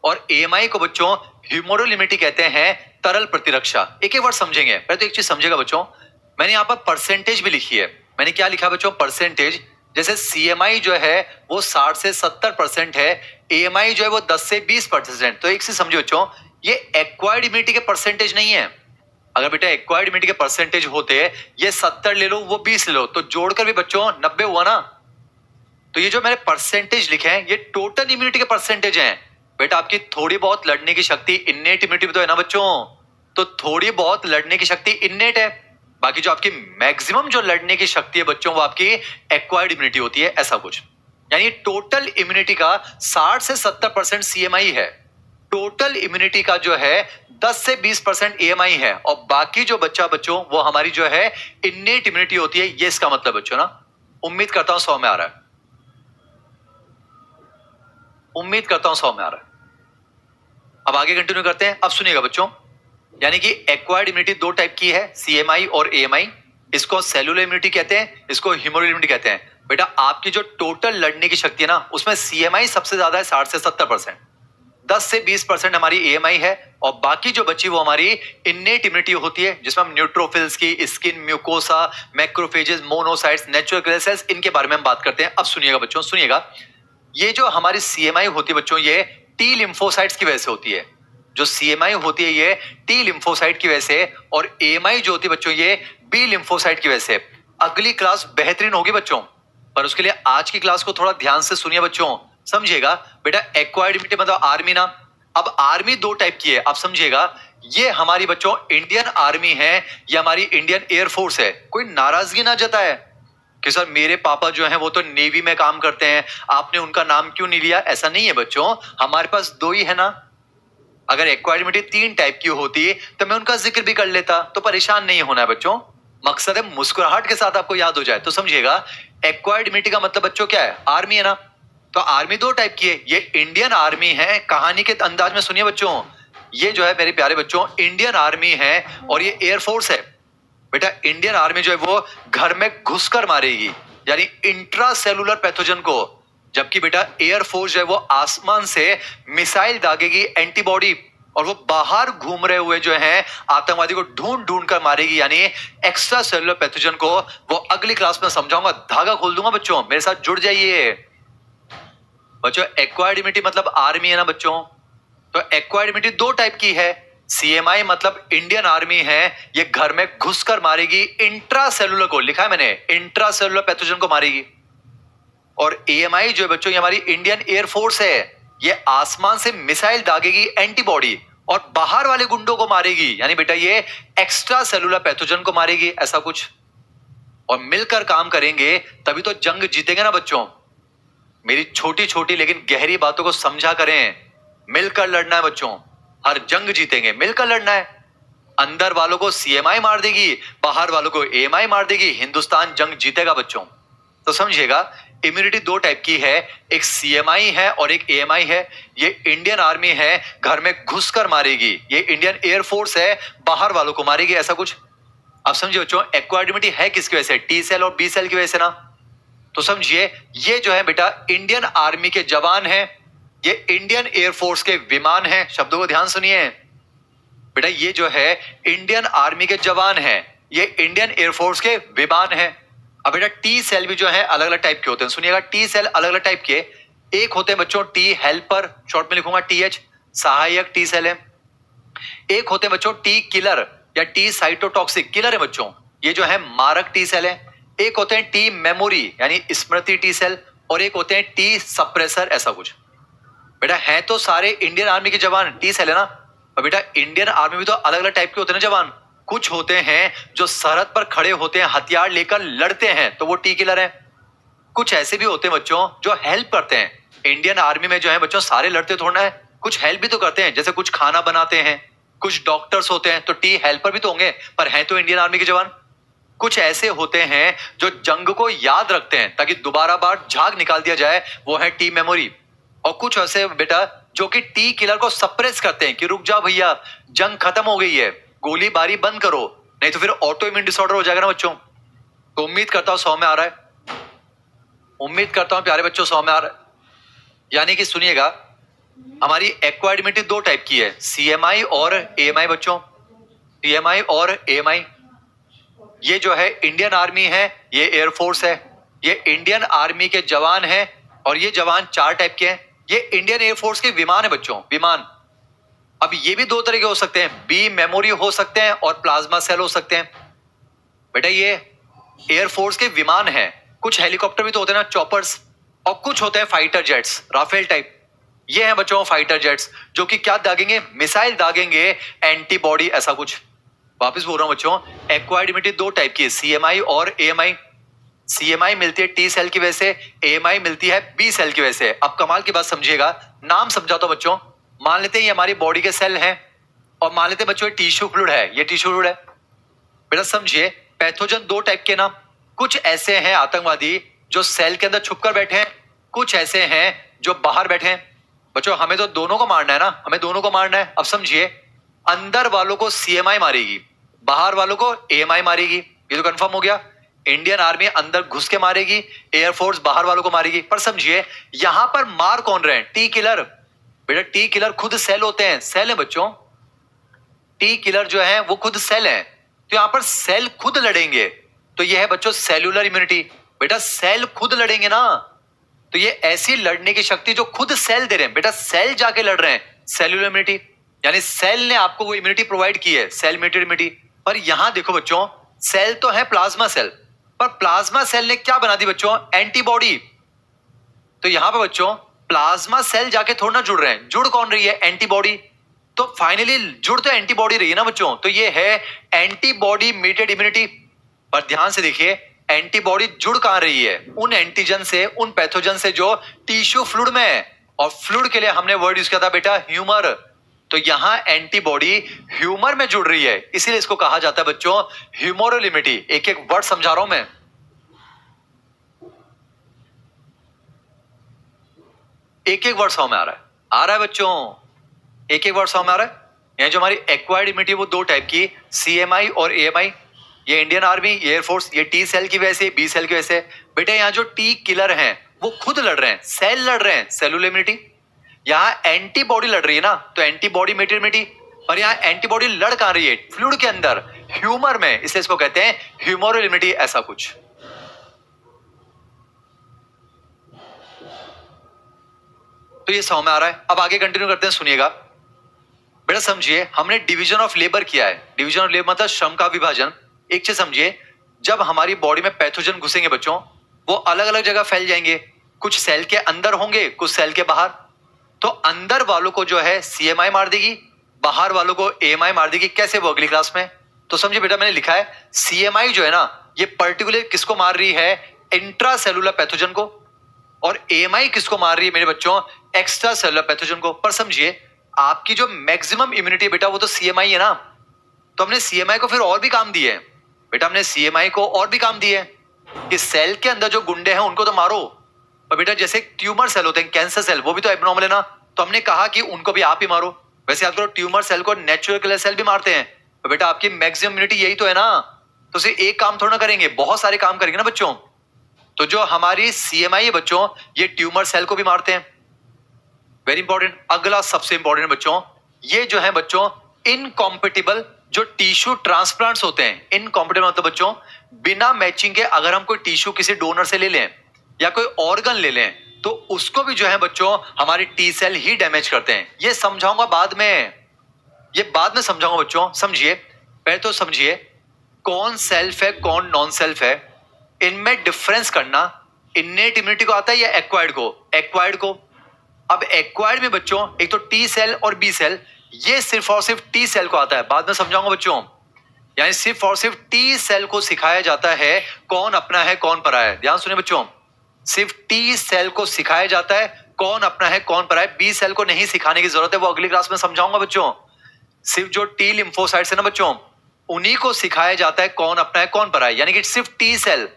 और एएमआई को बच्चों ह्यूमरल इम्यूनिटी कहते हैं, तरल प्रतिरक्षा। एक एक वर्ड समझेंगे। पहले तो एक चीज समझेगा बच्चों, मैंने यहां पर परसेंटेज भी लिखी है। मैंने क्या लिखा बच्चों? परसेंटेज। जैसे सीएमआई जो है वो 60 से 70% है, एएमआई जो है वो 10 से 20%। तो एक से समझो बच्चों, ये एक्वायर्ड इम्यूनिटी के परसेंटेज नहीं है। अगर बेटा एक्वायर्ड इम्यूनिटी के परसेंटेज होते ये 70 ले लो, वो 20 ले लो, तो जोड़कर भी बच्चों 90 हुआ ना। तो ये जो मैंने परसेंटेज लिखे हैं ये टोटल इम्यूनिटी के परसेंटेज हैं। बेटा आपकी थोड़ी बहुत लड़ने की शक्ति इन्नेट इम्यूनिटी तो है ना बच्चों, तो थोड़ी बहुत लड़ने की शक्ति इन्नेट है। बाकी जो आपकी मैक्सिमम जो लड़ने की शक्ति है बच्चों वो आपकी एक्वायर्ड इम्यूनिटी होती है, ऐसा कुछ। यानी टोटल इम्यूनिटी का 60 से 70% सीएमआई है, टोटल इम्यूनिटी का जो है 10 से 20% एएमआई है, और बाकी जो बच्चों वो हमारी जो है इन्नेट इम्यूनिटी होती है। ये इसका मतलब बच्चों ना। उम्मीद करता हूं 100 में आ रहा है, उम्मीद करता हूं 100 में आ रहा है। अब आगे कंटिन्यू करते हैं। अब सुनिएगा बच्चों, यानी कि एक्वायर्ड इम्यूनिटी दो टाइप की है, सीएमआई और एएमआई। इसको सेलुलर इम्यूनिटी कहते हैं, इसको ह्यूमरल इम्यूनिटी कहते हैं। बेटा आपकी जो टोटल लड़ने की शक्ति है ना उसमें सीएमआई सबसे ज्यादा है 60 से 70%, 10 से 20% हमारी एएमआई है, और बाकी जो बची वो हमारी इन्नेट इम्यूनिटी होती है, जिसमें हम न्यूट्रोफिल्स की, skin mucosa, macrophages, monocytes, natural killer cells, इनके बारे में हम बात करते हैं। अब सुनिएगा बच्चों, सुनिएगा। ये जो हमारी सीएमआई होती है बच्चों ये टी लिम्फोसाइट्स की वजह से होती है। जो सीएमआई होती है ये टी लिम्फोसाइट की वजह से, और एएमआई जो होती है बच्चों ये बी लिम्फोसाइट की वजह से। अगली क्लास बेहतरीन होगी बच्चों, पर उसके लिए आज की क्लास को थोड़ा ध्यान से सुनिए बच्चों, समझिएगा। बेटा एक्वायर्ड इम्यूनिटी मतलब आर्मी ना। अब आर्मी दो टाइप की है, आप समझिएगा। ये हमारी बच्चों इंडियन आर्मी है, ये हमारी इंडियन एयरफोर्स है। कोई नाराजगी ना जताए कि सर मेरे पापा जो हैं वो तो नेवी में काम करते हैं, आपने उनका नाम क्यों नहीं लिया। ऐसा नहीं है बच्चों, हमारे पास दो ही है ना। अगर एक्वायर्ड इम्यूनिटी 3 टाइप की होती तो मैं उनका जिक्र भी कर लेता, तो परेशान नहीं होना है बच्चों। मकसद है मुस्कुराहट के साथ आपको याद हो जाए। तो समझिएगा, एक्वायर्ड इम्यूनिटी का मतलब बच्चों क्या है? आर्मी है ना। तो आर्मी दो टाइप की है, ये इंडियन आर्मी है। कहानी के अंदाज में सुनिए बच्चों, ये जो है मेरे प्यारे बच्चों इंडियन आर्मी है और ये एयरफोर्स है। बेटा इंडियन आर्मी जो है वो घर में घुसकर मारेगी, यानी इंट्रा सेलुलर पैथोजन को, जबकि बेटा एयरफोर्स जो है वो आसमान से मिसाइल दागेगी, एंटीबॉडी, और वो बाहर घूम रहे हुए जो है आतंकवादी को ढूंढ ढूंढ कर मारेगी, यानी एक्स्ट्रा सेलुलर पैथोजन को। वो अगली क्लास में समझाऊंगा, धागा खोल दूंगा बच्चों, मेरे साथ जुड़ जाइए बच्चों। एक्वायर्ड इम्यूनिटी मतलब आर्मी है ना बच्चों, तो एक्वायर्ड इम्यूनिटी दो टाइप की है। सीएमआई मतलब इंडियन आर्मी है, ये घर में घुसकर मारेगी इंट्रा सेलुलर को, लिखा है मैंने, इंट्रा सेलुलर पैथोजन को मारेगी। और एएमआई जो है बच्चों ये हमारी इंडियन एयरफोर्स है, ये आसमान से मिसाइल दागेगी, एंटीबॉडी, और बाहर वाले गुंडों को मारेगी, यानी बेटा ये एक्स्ट्रा सेलुलर पैथोजन को मारेगी, ऐसा कुछ। और मिलकर काम करेंगे तभी तो जंग जीतेंगे ना बच्चों। मेरी छोटी छोटी लेकिन गहरी बातों को समझा करें, मिलकर लड़ना है बच्चों, हर जंग जीतेंगे, मिलकर लड़ना है। अंदर वालों को सीएमआई मार देगी, बाहर वालों को एएमआई मार देगी, हिंदुस्तान जंग जीतेगा बच्चों। तो समझिएगा इम्यूनिटी दो टाइप की है, एक सीएमआई है और एक एएमआई है। ये इंडियन आर्मी है, घर में घुसकर मारेगी, ये इंडियन एयरफोर्स है, बाहर वालों को मारेगी, ऐसा कुछ। अब समझिए बच्चों एक्वायर्ड इम्यूनिटी है किसकी वजह से, टी सेल और बी सेल की वजह से ना। तो समझिए ये जो है बेटा इंडियन आर्मी के जवान हैं, ये इंडियन एयरफोर्स के विमान हैं, शब्दों को ध्यान सुनिए बेटा, ये जो है इंडियन आर्मी के जवान हैं, ये इंडियन एयरफोर्स के विमान हैं। अब बेटा टी सेल भी जो है अलग अलग टाइप के होते हैं, सुनिएगा टी सेल अलग अलग टाइप के। एक होते हैं बच्चों टी हेल्पर, शॉर्ट में लिखूंगा टीएच, सहायक टी सेल है। एक होते हैं बच्चों टी किलर या टी साइटोटॉक्सिक, किलर है बच्चों, ये जो है मारक टी सेल है। एक होते हैं टी मेमोरी यानी स्मृति टी सेल, और एक होते हैं टी सप्रेसर, ऐसा कुछ। बेटा है तो सारे इंडियन आर्मी के जवान टी सेल है ना। और बेटा इंडियन आर्मी में तो अलग अलग टाइप के होते हैं ना जवान, कुछ होते हैं जो सरहद पर खड़े होते हैं, हथियार लेकर लड़ते हैं, तो वो टी किलर है। कुछ ऐसे भी होते हैं बच्चों जो हेल्प करते हैं। इंडियन आर्मी में जो है बच्चों सारे लड़ते थोड़ा है, कुछ हेल्प भी तो करते हैं, जैसे कुछ खाना बनाते हैं, कुछ डॉक्टर्स होते हैं, तो टी हेल्पर भी तो होंगे, पर हैं तो इंडियन आर्मी के जवान। कुछ ऐसे होते हैं जो जंग को याद रखते हैं ताकि दोबारा बार झाग निकाल दिया जाए, वो है टी मेमोरी। और कुछ ऐसे बेटा जो कि टी किलर को सप्रेस करते हैं कि रुक जाओ भैया, जंग खत्म हो गई है, गोली बारी बंद करो, नहीं तो फिर ऑटो इम्यून डिसऑर्डर हो जाएगा ना बच्चों। तो उम्मीद करता हूं 100 में आ रहा है, उम्मीद करता हूं प्यारे बच्चों 100 में आ रहा है। यानी कि सुनिएगा हमारी एक्वायर्ड इम्यूनिटी दो टाइप की है, सीएमआई और एएमआई बच्चों, सीएमआई और एएमआई। ये जो है इंडियन आर्मी है, ये एयरफोर्स है, ये इंडियन आर्मी के जवान हैं, और ये जवान चार टाइप के हैं। ये इंडियन एयरफोर्स के विमान है बच्चों, विमान। अब ये भी दो तरह के हो सकते हैं, बी मेमोरी हो सकते हैं और प्लाज्मा सेल हो सकते हैं। बेटा ये एयरफोर्स के विमान हैं, कुछ हेलीकॉप्टर भी तो होते हैं ना, चॉपर्स, और कुछ होते हैं फाइटर जेट्स, राफेल टाइप। ये हैं बच्चों फाइटर जेट्स जो कि क्या दागेंगे, मिसाइल दागेंगे, एंटीबॉडी, ऐसा कुछ। वापस बोल रहा हूं बच्चों, एक्वायर्ड इम्यूनिटी दो टाइप की है, सीएमआई और एएमआई। सीएमआई मिलती है टी सेल की वजह से, एएमआई मिलती है बी सेल की वजह से। अब कमाल की बात समझिएगा, नाम समझाता हूं बच्चों। मान लेते हैं ये हमारी बॉडी के सेल हैं, और मान लेते हैं बच्चों टिश्यू फ्लूइड है, ये टिश्यू फ्लूइड है। बेटा समझिए पैथोजन दो टाइप के ना, कुछ ऐसे हैं आतंकवादी जो सेल के अंदर छुपकर बैठे हैं, कुछ ऐसे हैं जो बाहर बैठे हैं। बच्चों हमें तो दोनों को मारना है ना, हमें दोनों को मारना है। अब समझिए अंदर वालों को सीएमआई मारेगी, बाहर वालों को एएमआई मारेगी, ये तो कंफर्म हो गया। इंडियन आर्मी अंदर घुस के मारेगी, एयरफोर्स बाहर वालों को मारेगी। पर समझिए यहां पर मार कौन रहे हैं, टी किलर। बेटा टी किलर खुद सेल होते हैं, सेल है बच्चों, टी किलर जो है वो खुद सेल है। तो यहां पर सेल खुद लड़ेंगे, तो ये है बच्चों सेल्यूलर इम्यूनिटी। बेटा सेल खुद लड़ेंगे ना, तो ये ऐसी लड़ने की शक्ति जो खुद सेल दे रहे हैं, बेटा सेल जाके लड़ रहे हैं, सेल्यूलर इम्यूनिटी, यानी सेल ने आपको वो इम्यूनिटी प्रोवाइड की है, सेल मेटेड इम्यूनिटी। पर यहां देखो बच्चों, सेल तो है प्लाज्मा सेल, पर प्लाज्मा सेल ने क्या बना दी बच्चों, एंटीबॉडी। तो यहां पर बच्चों प्लाज्मा सेल जाके थोड़ा ना जुड़ रहे हैं, जुड़ कौन रही है, एंटीबॉडी। तो फाइनली जुड़ तो एंटीबॉडी रही है ना बच्चों, तो ये है एंटीबॉडी मेटेड इम्यूनिटी। पर ध्यान से देखिए एंटीबॉडी जुड़ कहां रही है, उन एंटीजन से, उन पैथोजन से जो टिश्यू फ्लूइड में है। और फ्लूइड के लिए हमने वर्ड यूज किया था बेटा ह्यूमर, तो यहां एंटीबॉडी ह्यूमर में जुड़ रही है, इसीलिए इसको कहा जाता है बच्चों ह्यूमरल इम्यूनिटी। एक एक वर्ड समझा रहा हूं मैं, एक एक वर्ड समझ में आ रहा है बच्चों, एक एक वर्ड समझ में आ रहा है। यहाँ जो हमारी एक्वायर्ड इम्यूनिटी वो दो टाइप की, CMI और AMI। ये इंडियन आर्मी, ये एयरफोर्स, ये टी सेल की वजह से, बी सेल की वजह से। बेटा यहाँ जो टी किलर हैं वो खुद लड़ रहे हैं, सेल लड़ रहे हैं, सेलुलर इम्यूनिटी। यहाँ एंटीबॉडी लड़ रही है ना, तो एंटीबॉडी इम्यूनिटी। पर यहाँ एंटीबॉडी लड़ कहां रही है? फ्लूइड के अंदर, ह्यूमर में, इसलिए इसको कहते हैं ह्यूमरल इम्यूनिटी, ऐसा कुछ। तो ये समझ में आ रहा है। अब आगे कंटिन्यू करते हैं, सुनिएगा बेटा। समझिए, हमने डिवीजन ऑफ लेबर किया है। डिवीजन ऑफ लेबर मतलब श्रम का विभाजन। एक चीज समझिए, जब हमारी बॉडी में पैथोजन घुसेंगे बच्चों, वो अलग अलग जगह फैल जाएंगे। कुछ सेल के अंदर होंगे, कुछ सेल के बाहर। तो अंदर वालों को जो है CMI मार देगी, बाहर वालों को AMI मार देगी। कैसे? वो अगली क्लास में। तो समझिए बेटा, मैंने लिखा है CMI जो है ना, ये पर्टिकुलर किसको मार रही है? इंट्रा सेलुलर पैथोजन को। और AMI किसको मार रही है मेरे बच्चों? एक्स्ट्रा सेलुलर पैथोजन को। पर समझिए, आपकी जो मैक्सिमम इम्यूनिटी बेटा वो तो CMI है ना। तो हमने CMI को फिर और भी काम दिए बेटा, हमने CMI को और भी काम दिए कि सेल के अंदर जो गुंडे हैं उनको तो मारो। पर बेटा जैसे ट्यूमर सेल होते हैं, कैंसर सेल, वो भी तो एब्नॉर्मल है ना। तो हमने कहा कि उनको भी आप ही मारो। वैसे आप ट्यूमर सेल को नेचुरल किलर सेल भी मारते हैं। तो बेटा आपकी मैक्सिमम इम्यूनिटी यही तो है ना। तो सिर्फ एक काम थोड़ा ना करेंगे, बहुत सारे काम करेंगे ना बच्चों। तो जो हमारी CMI है बच्चों, ये ट्यूमर सेल को भी मारते हैं। Very important. अगला सबसे इंपॉर्टेंट बच्चों, ये जो है बच्चों इनकॉम्पिटिबल जो टिश्यू ट्रांसप्लांट्स होते हैं। इनकॉम्पिटिबल मतलब बच्चों, बिना मैचिंग के अगर हम कोई टिश्यू किसी डोनर से ले लें या कोई ऑर्गन ले लें, तो उसको भी जो है बच्चों हमारी टी सेल ही डैमेज करते हैं। ये समझाऊंगा बाद में, ये बाद में समझाऊंगा बच्चों। समझिए, पहले तो समझिए कौन सेल्फ है कौन नॉन सेल्फ है, इनमें डिफरेंस करना। इन्नेट इम्यूनिटी को आता है या एक्वायर्ड को? एक्वायर्ड को। अब एक्वायर्ड में बच्चों एक तो टी सेल और बी सेल, ये सिर्फ और सिर्फ टी सेल को आता है, बाद में समझाऊंगा बच्चों। यानी सिर्फ और सिर्फ टी सेल को सिखाया जाता है कौन अपना है कौन पराया है। ध्यान सुनिए बच्चों, सिर्फ टी सेल को सिखाया जाता है कौन अपना है कौन पराया है। बी सेल को नहीं सिखाने की जरूरत है, वो अगली क्लास में समझाऊंगा बच्चों। सिर्फ जो टी लिम्फोसाइट्स है ना बच्चों, उन्हीं को सिखाया जाता है कौन अपना है कौन पराया है। यानी कि सिर्फ टी सेल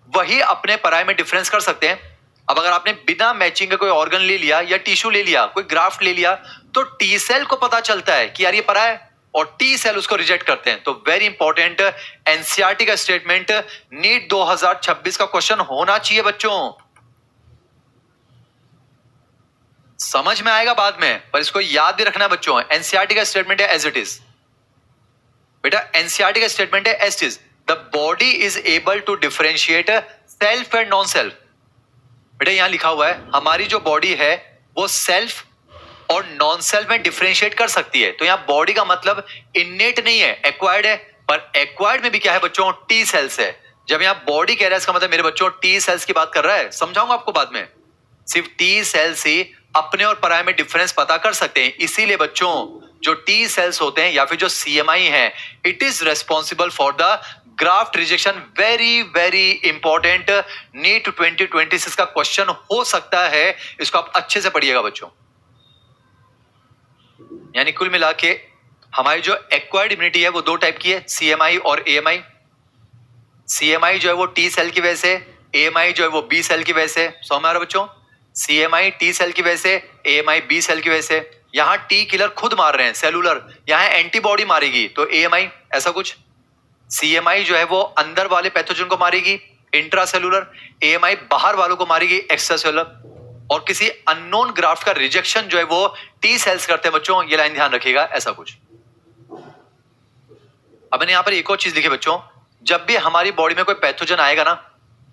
वही अपने पराये में डिफरेंस कर सकते हैं। अब अगर आपने बिना मैचिंग का कोई ऑर्गन ले लिया या टिश्यू ले लिया, कोई ग्राफ्ट ले लिया, तो टी सेल को पता चलता है कि यार ये पराया है, और टी सेल उसको रिजेक्ट करते हैं। तो वेरी इंपॉर्टेंट एनसीईआरटी का स्टेटमेंट, नीट 2026 का क्वेश्चन होना चाहिए बच्चों। समझ में आएगा बाद में, पर इसको याद भी रखना है बच्चों। एनसीईआरटी का स्टेटमेंट है एज इट इज। बेटा एनसीईआरटी का स्टेटमेंट है as it is, the body is able to differentiate self and non self. बेटा यहां लिखा हुआ है हमारी जो बॉडी है वो सेल्फ और नॉन सेल्फ में डिफरेंशिएट कर सकती है। तो यहां बॉडी का मतलब इन्नेट नहीं है, एक्वायर्ड है। पर एक्वायर्ड में भी क्या है बच्चों? टी सेल्स है। जब यहां बॉडी कह रहा है, इसका मतलब मेरे बच्चों टी सेल्स की बात कर रहा है। समझाऊंगा आपको बाद में। सिर्फ टी सेल्स ही अपने और पराये में डिफरेंस पता कर सकते हैं। इसीलिए बच्चों जो टी सेल्स होते हैं या फिर जो सीएमआई है, it is responsible for the graft rejection. Very very important, NEET 2026 का क्वेश्चन हो सकता है। इसको आप अच्छे से पढ़िएगा बच्चों। यानी कुल मिला के हमारी जो एक्वायर्ड इम्यूनिटी है वो दो टाइप की है, सीएमआई और एएमआई। सीएमआई जो है वो टी सेल की वजह से, एएमआई जो है वो बी सेल की वजह से। समझ में आ रहा है बच्चों? सीएमआई टी सेल की वजह से, एएमआई बी सेल की वजह से। यहां टी किलर खुद मार रहे हैं सेलुलर, यहां एंटीबॉडी मारेगी तो एएमआई, ऐसा कुछ। सीएमआई जो है वो अंदर वाले पैथोजन को मारेगी इंट्रा सेलुलर, एएमआई बाहर वालों को मारेगी एक्स्ट्रा सेलुलर। और किसी अननोन ग्राफ्ट का रिजेक्शन जो है वो टी सेल्स करते हैं बच्चों। ये लाइन ध्यान रखिएगा, ऐसा कुछ। अब मैंने यहां पर एक और चीज लिखी बच्चों, जब भी हमारी बॉडी में कोई पैथोजन आएगा ना,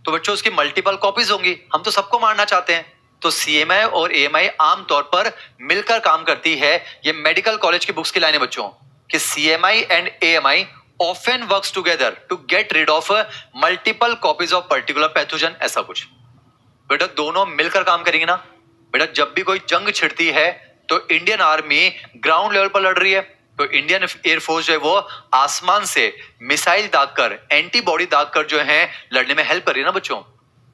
तो बच्चों उसकी मल्टीपल कॉपीज होंगी। हम तो सबको मारना चाहते हैं। तो सीएमआई और एएमआई आमतौर पर मिलकर काम करती है। ये मेडिकल कॉलेज की बुक्स की लाइन है बच्चों कि CMI and AMI often works together to get rid of multiple copies of particular pathogen, ऐसा कुछ। बेटा दोनों मिलकर काम करेंगे ना। बेटा जब भी कोई जंग छिड़ती है तो इंडियन आर्मी ग्राउंड लेवल पर लड़ रही है, तो इंडियन एयरफोर्स जो है वो आसमान से मिसाइल दागकर, एंटीबॉडी दागकर जो है लड़ने में हेल्प कर रही है ना बच्चों।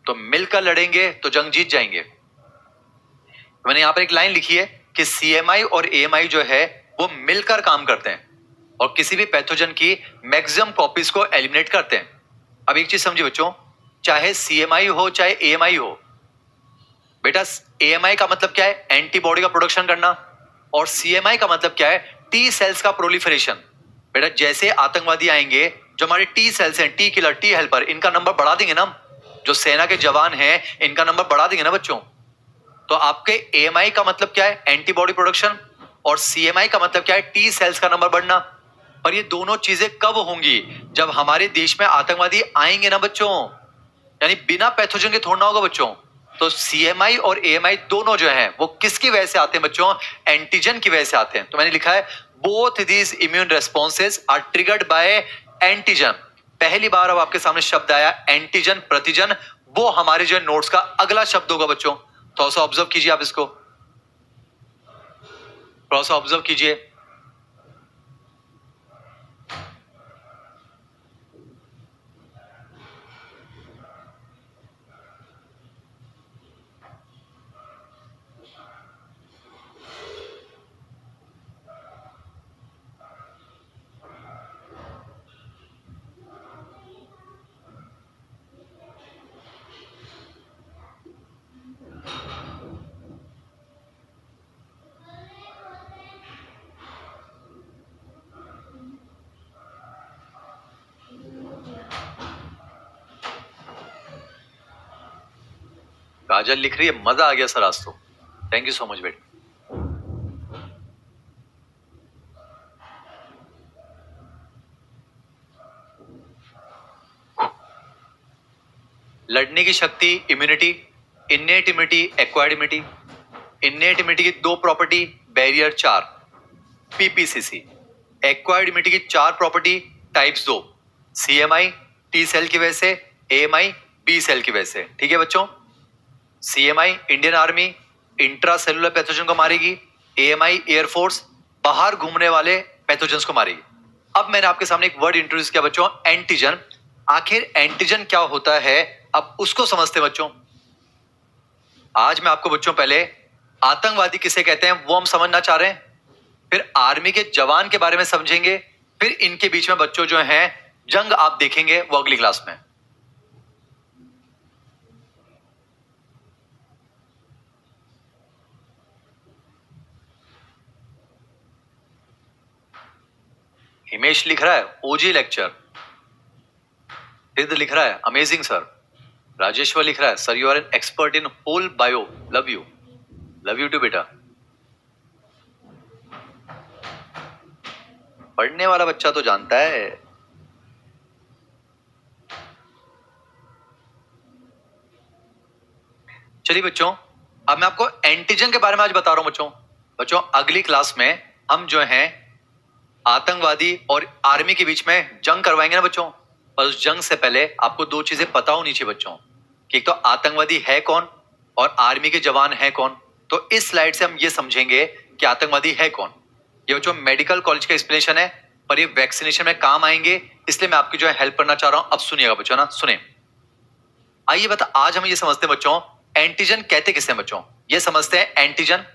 तो मिलकर लड़ेंगे तो जंग जीत जाएंगे। मैंने यहां पर एक लाइन लिखी है कि सीएमआई और एएमआई जो है वो मिलकर काम करते हैं और किसी भी पैथोजन की मैक्सिमम कॉपीज को एलिमिनेट करते हैं। अब एक चीज समझिए बच्चों, चाहे सीएमआई हो चाहे एएमआई हो, बेटा एएमआई का मतलब क्या है? एंटीबॉडी का प्रोडक्शन करना। और सीएमआई का मतलब क्या है? टी सेल्स का प्रोलिफरेशन, बेटा जैसे आतंकवादी आएंगे, जो हमारे टी सेल्स हैं, टी किलर, टी हेल्पर, इनका नंबर बढ़ा देंगे ना हम। जो सेना के जवान हैं, इनका नंबर बढ़ा देंगे ना बच्चों। तो आपके एएमआई का मतलब क्या है? Antibody production. और सीएमआई का मतलब क्या है? टी सेल्स का नंबर बढ़ना। पर ये दोनों चीजें कब होंगी? जब हमारे देश में आतंकवादी आएंगे ना बच्चों, यानी बिना पैथोजन के थोड़ा ना होगा बच्चों। तो सीएमआई और एएमआई दोनों जो हैं वो किसकी वजह से आते हैं बच्चों? एंटीजन की वजह से आते हैं। तो मैंने लिखा है both these immune responses are triggered by antigen. पहली बार अब आपके सामने शब्द आया एंटीजन, प्रतिजन। वो हमारे जो नोट्स का अगला शब्द होगा बच्चों। थोड़ा सा ऑब्जर्व कीजिए आप इसको, थोड़ा सा ऑब्जर्व कीजिए। काजल लिख रही है मजा आ गया सर आज तो। थैंक यू सो मच बेटा। लड़ने की शक्ति immunity, innate immunity, acquired immunity. Innate immunity की दो property, barrier 4, PPCC. Acquired immunity की 4 property, types 2, CMI T cell की वजह से, एएमआई बी सेल की वजह से। ठीक है बच्चों। CMI Indian army intra cellular pathogen को मारेगी, एएमआई एयरफोर्स बाहर घूमने वाले पैथोजन्स को मारेगी। अब मैंने आपके सामने एक वर्ड इंट्रोड्यूस किया बच्चों, एंटीजन। आखिर एंटीजन क्या होता है, अब उसको समझते हैं बच्चों। आज मैं आपको बच्चों पहले आतंकवादी किसे कहते हैं वो हम समझना चाह रहे हैं, फिर आर्मी के जवान के बारे में समझेंगे, फिर इनके बीच में बच्चों जो हैं जंग आप देखेंगे वो अगली क्लास में। हिमेश लिख रहा है ओजी लेक्चर। सिद्ध लिख रहा है अमेजिंग सर। राजेश्वर लिख रहा है sir you are an expert in whole bio, love you, love you too बेटा। पढ़ने वाला बच्चा तो जानता है। चलिए बच्चों, अब मैं आपको एंटीजन के बारे में आज बता रहा हूं बच्चों। बच्चों अगली क्लास में हम जो हैं आतंकवादी और आर्मी के बीच में जंग करवाएंगे ना बच्चों। पर उस जंग से पहले आपको दो चीजें पता होनी चाहिए बच्चों, कि एक तो आतंकवादी है कौन और आर्मी के जवान है कौन। तो इस स्लाइड से हम ये समझेंगे कि आतंकवादी है कौन। ये बच्चों मेडिकल कॉलेज का एक्सप्लेनेशन है, पर ये वैक्सीनेशन में काम आएंगे, इसलिए मैं आपकी जो है हेल्प करना चाह रहा हूं। अब सुनिएगा बच्चों ना, सुने। आइए बता, आज हम ये समझते हैं बच्चों एंटीजन कहते किसे हैं बच्चों। ये समझते हैं एंटीजन।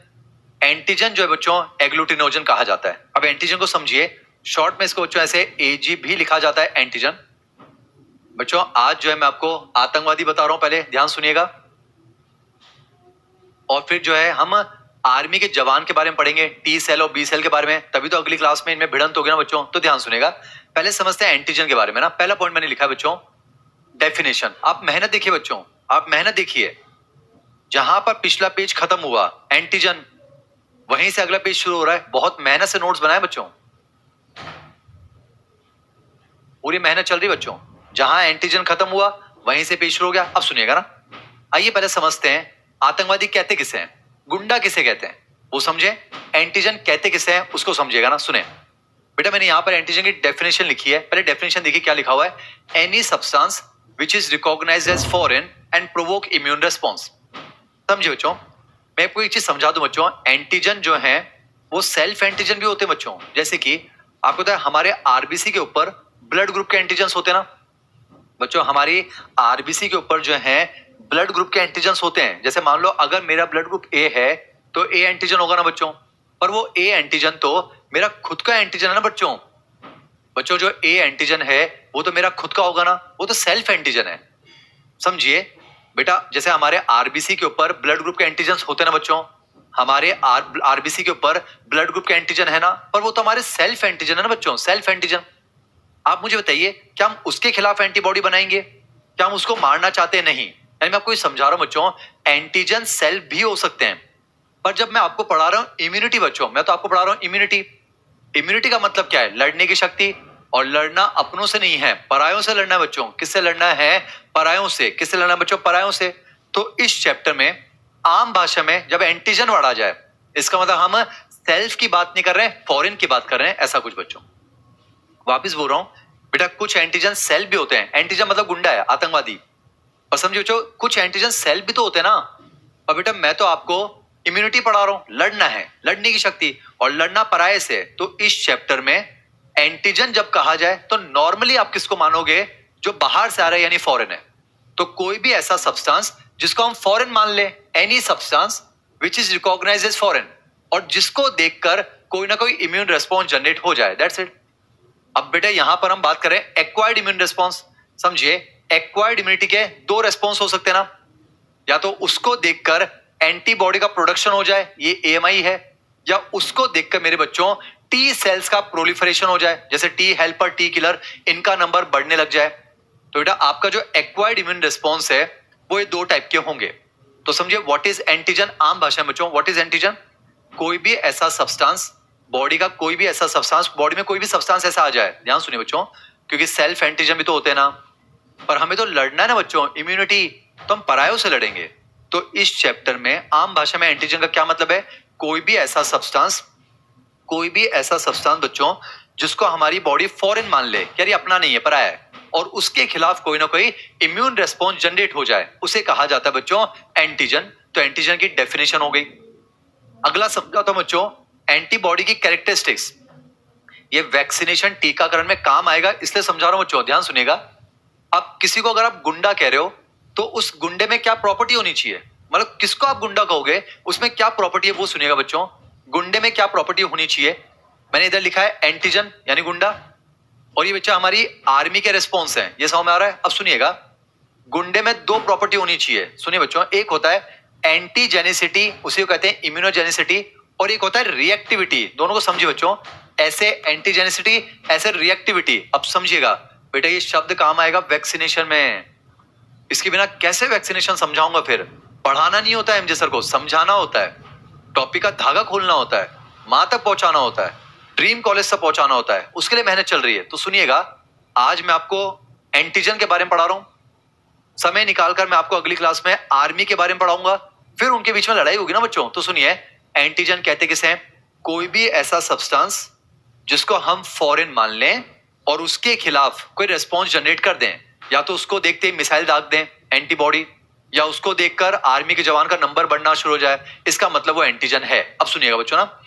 एंटीजन जो है बच्चों एग्लूटिनोजन कहा जाता है। अब एंटीजन को समझिए, शॉर्ट में इसको बच्चों ऐसे एजी भी लिखा जाता है एंटीजन। बच्चों आज जो है मैं आपको आतंकवादी बता रहा हूं, पहले ध्यान सुनिएगा। और फिर जो है हम आर्मी के जवान के बारे में पढ़ेंगे, टी सेल और बी सेल के बारे में, तभी तो अगली क्लास में इनमें भिड़ंत होगी ना बच्चों। तो ध्यान सुनेगा, पहले समझते हैं एंटीजन के बारे में ना। पहला पॉइंट मैंने लिखा है बच्चों डेफिनेशन। आप मेहनत देखिए बच्चों, आप मेहनत देखिए। जहां पर पिछला पेज खत्म हुआ एंटीजन, वहीं से अगला पेज शुरू हो रहा है। बहुत मेहनत से नोट्स बनाए बच्चों, पूरी मेहनत चल रही बच्चों। जहां एंटीजन खत्म हुआ वहीं से पेज शुरू हो गया। अब सुनिएगा ना, आइए पहले समझते हैं आतंकवादी कहते किसे हैं, गुंडा किसे कहते हैं वो समझे, एंटीजन कहते किसे हैं उसको समझिएगा ना। सुने बेटा, मैंने यहां पर एंटीजन की डेफिनेशन लिखी है। पहले डेफिनेशन देखिए क्या लिखा हुआ है, any substance which is recognised as foreign and provoke immune response. समझे बच्चों, मैं आपको एक चीज समझा दूं बच्चों, एंटीजन जो है वो सेल्फ एंटीजन भी होते हैं बच्चों। जैसे कि आपको पता है हमारे आरबीसी के ऊपर ब्लड ग्रुप के एंटीजन्स होते हैं ना बच्चों। हमारी आरबीसी के ऊपर जो है ब्लड ग्रुप के एंटीजन्स होते हैं। जैसे मान लो अगर मेरा ब्लड ग्रुप ए है तो ए एंटीजन होगा ना बच्चों। पर वो ए एंटीजन तो मेरा खुद का एंटीजन है ना बच्चों। बच्चों जो ए एंटीजन है वो तो मेरा खुद का होगा ना, वो तो सेल्फ एंटीजन है। समझिए बेटा, जैसे हमारे आरबीसी के ऊपर ब्लड ग्रुप के एंटीजन्स होते हैं ना बच्चों, हमारे आरबीसी के ऊपर ब्लड ग्रुप के एंटीजन है ना, पर वो तो हमारे सेल्फ एंटीजन है ना बच्चों, सेल्फ एंटीजन। आप मुझे बताइए, क्या हम उसके खिलाफ एंटीबॉडी बनाएंगे? क्या हम उसको मारना चाहते हैं? नहीं। यानी मैं आपको ये समझा रहा हूं बच्चों, एंटीजन सेल्फ भी हो सकते हैं, पर जब मैं आपको पढ़ा रहा हूं इम्यूनिटी बच्चों, मैं तो आपको पढ़ा रहा हूं इम्यूनिटी। इम्यूनिटी का मतलब क्या है? लड़ने की शक्ति। और लड़ना अपनों से नहीं है, परायों से लड़ना है बच्चों। किससे लड़ना है? परायों से। किससे लड़ना है बच्चों? परायों से। तो इस चैप्टर में आम भाषा में जब एंटीजन वर्ड आ जाए, इसका मतलब हम सेल्फ की बात नहीं कर रहे हैं, फॉरेन की बात कर रहे हैं, ऐसा कुछ बच्चों। वापिस बोल रहा हूं बेटा, कुछ एंटीजन सेल भी होते हैं। एंटीजन मतलब गुंडा है, आतंकवादी। और समझो बच्चों, कुछ एंटीजन सेल भी तो होते हैं ना। और बेटा मैं तो आपको इम्यूनिटी पढ़ा रहा हूं, लड़ना है, लड़ने की शक्ति, और लड़ना पराये से। तो इस चैप्टर में एंटीजन जब कहा जाए तो नॉर्मली आप किसको मानोगे? जो बाहर से आ रहा है, यानी फॉरेन है। तो कोई भी ऐसा सब्सटेंस जिसको हम फॉरेन मान ले, any substance which is recognised as foreign, और जिसको देखकर कोई ना कोई इम्यून रेस्पॉन्स जनरेट हो जाए, दैट्स इट। अब बेटा यहां पर हम बात करें एक्वायर्ड इम्यून रेस्पॉन्स। समझिए, एक्वायर्ड इम्यूनिटी के दो रेस्पॉन्स हो सकते हैं ना, या तो उसको देखकर एंटीबॉडी का प्रोडक्शन हो जाए, ये एएमआई है, या उसको देखकर मेरे बच्चों टी सेल्स का प्रोलिफरेशन हो जाए, जैसे टी हेल्पर, टी किलर, इनका नंबर बढ़ने लग जाए। तो बेटा आपका जो एक्वायर्ड इम्यून रिस्पॉन्स है वो ये दो टाइप के होंगे। तो समझिए व्हाट इज एंटीजन आम भाषा में बच्चों, व्हाट इज एंटीजन? कोई भी ऐसा सब्सटेंस बॉडी का, कोई भी ऐसा सब्सटेंस बॉडी में, कोई भी सब्सटेंस ऐसा आ जाए, ध्यान सुनिए बच्चों, क्योंकि सेल्फ एंटीजन भी तो होते हैं ना, पर हमें तो लड़ना है ना बच्चों, इम्यूनिटी, तो हम परायों से लड़ेंगे। तो इस चैप्टर में आम भाषा में एंटीजन का क्या मतलब है? कोई भी ऐसा सब्सटेंस, कोई भी ऐसा सब्सटेंस बच्चों जिसको हमारी बॉडी फॉरेन मान ले, यार ये अपना नहीं है, पराया है, और उसके खिलाफ कोई ना कोई इम्यून रेस्पॉन्स जनरेट हो जाए, उसे कहा जाता है बच्चों एंटीजन। तो एंटीजन की डेफिनेशन हो गई। अगला समझाता हूं बच्चों, एंटीबॉडी की कैरेक्टरिस्टिक्स। ये वैक्सीनेशन, टीकाकरण में काम आएगा, इसलिए समझा रहा हूं बच्चों, ध्यान सुनिएगा। अब किसी को अगर आप गुंडा कह रहे हो तो उस गुंडे में क्या प्रॉपर्टी होनी चाहिए? मतलब किसको आप गुंडा कहोगे, उसमें क्या प्रॉपर्टी है वो सुनिएगा बच्चों। गुंडे में क्या प्रॉपर्टी होनी चाहिए? मैंने इधर लिखा है एंटीजन यानी गुंडा, और ये बच्चा हमारी आर्मी के रिस्पॉन्स है, ये समझ में आ रहा है? अब सुनिएगा, गुंडे में दो प्रॉपर्टी होनी चाहिए, सुनिए बच्चों। एक होता है एंटीजेनिसिटी, उसी को कहते हैं इम्यूनोजेनिसिटी, और एक होता है रिएक्टिविटी। दोनों को समझिए बच्चों, ऐसे एंटीजेनिसिटी, ऐसे रिएक्टिविटी। अब समझिएगा बेटा, ये शब्द काम आएगा वैक्सीनेशन में। इसके बिना कैसे वैक्सीनेशन समझाऊंगा? फिर पढ़ाना नहीं होता है एमजे सर को, समझाना होता है, टॉपिक का धागा खोलना होता है, मां तक पहुंचाना होता है, ड्रीम कॉलेज तक पहुंचाना होता है, उसके लिए मेहनत चल रही है। तो सुनिएगा, आज मैं आपको एंटीजन के बारे में पढ़ा रहा हूं, समय निकालकर मैं आपको अगली क्लास में आर्मी के बारे में पढ़ाऊंगा, फिर उनके बीच में लड़ाई होगी ना बच्चों। तो सुनिए, एंटीजन कहते किसे हैं? कोई भी ऐसा सब्सटेंस जिसको हम फॉरेन मान लें और उसके खिलाफ कोई रेस्पॉन्स जनरेट कर दें, या तो उसको देखते ही मिसाइल दाग दें, एंटीबॉडी, या उसको देखकर आर्मी के जवान का नंबर बढ़ना शुरू हो जाए, इसका मतलब वो एंटीजन है। अब सुनिएगा बच्चों ना,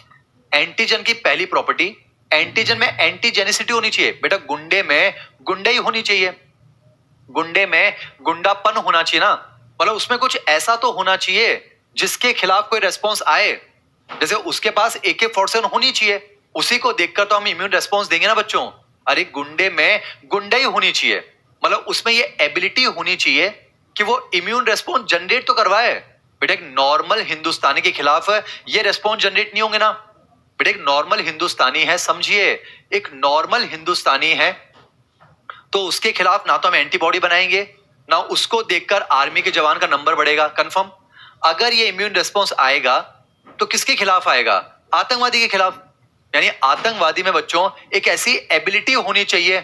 एंटीजन की पहली प्रॉपर्टी, एंटीजन में एंटीजेनिसिटी होनी चाहिए। बेटा गुंडे में गुंडई होनी चाहिए, गुंडे में गुंडापन होना चाहिए ना, मतलब उसमें कुछ ऐसा तो होना चाहिए जिसके खिलाफ कोई रेस्पॉन्स आए। जैसे उसके पास AK-47 होनी चाहिए, उसी को देखकर तो हम इम्यून रेस्पॉन्स देंगे ना बच्चों। अरे गुंडे में गुंडई होनी चाहिए, मतलब उसमें ये एबिलिटी होनी चाहिए कि वो इम्यून रेस्पॉन्स जनरेट तो करवाए। बेटा एक नॉर्मल हिंदुस्तानी के खिलाफ ये रेस्पॉन्स जनरेट नहीं होंगे ना। बेटा एक नॉर्मल हिंदुस्तानी है, समझिए, एक नॉर्मल हिंदुस्तानी है, तो उसके खिलाफ ना तो हम एंटीबॉडी बनाएंगे, ना उसको देखकर आर्मी के जवान का नंबर बढ़ेगा, कंफर्म। अगर ये इम्यून रेस्पॉन्स आएगा तो किसके खिलाफ आएगा? आतंकवादी के खिलाफ। यानी आतंकवादी में बच्चों एक ऐसी एबिलिटी होनी चाहिए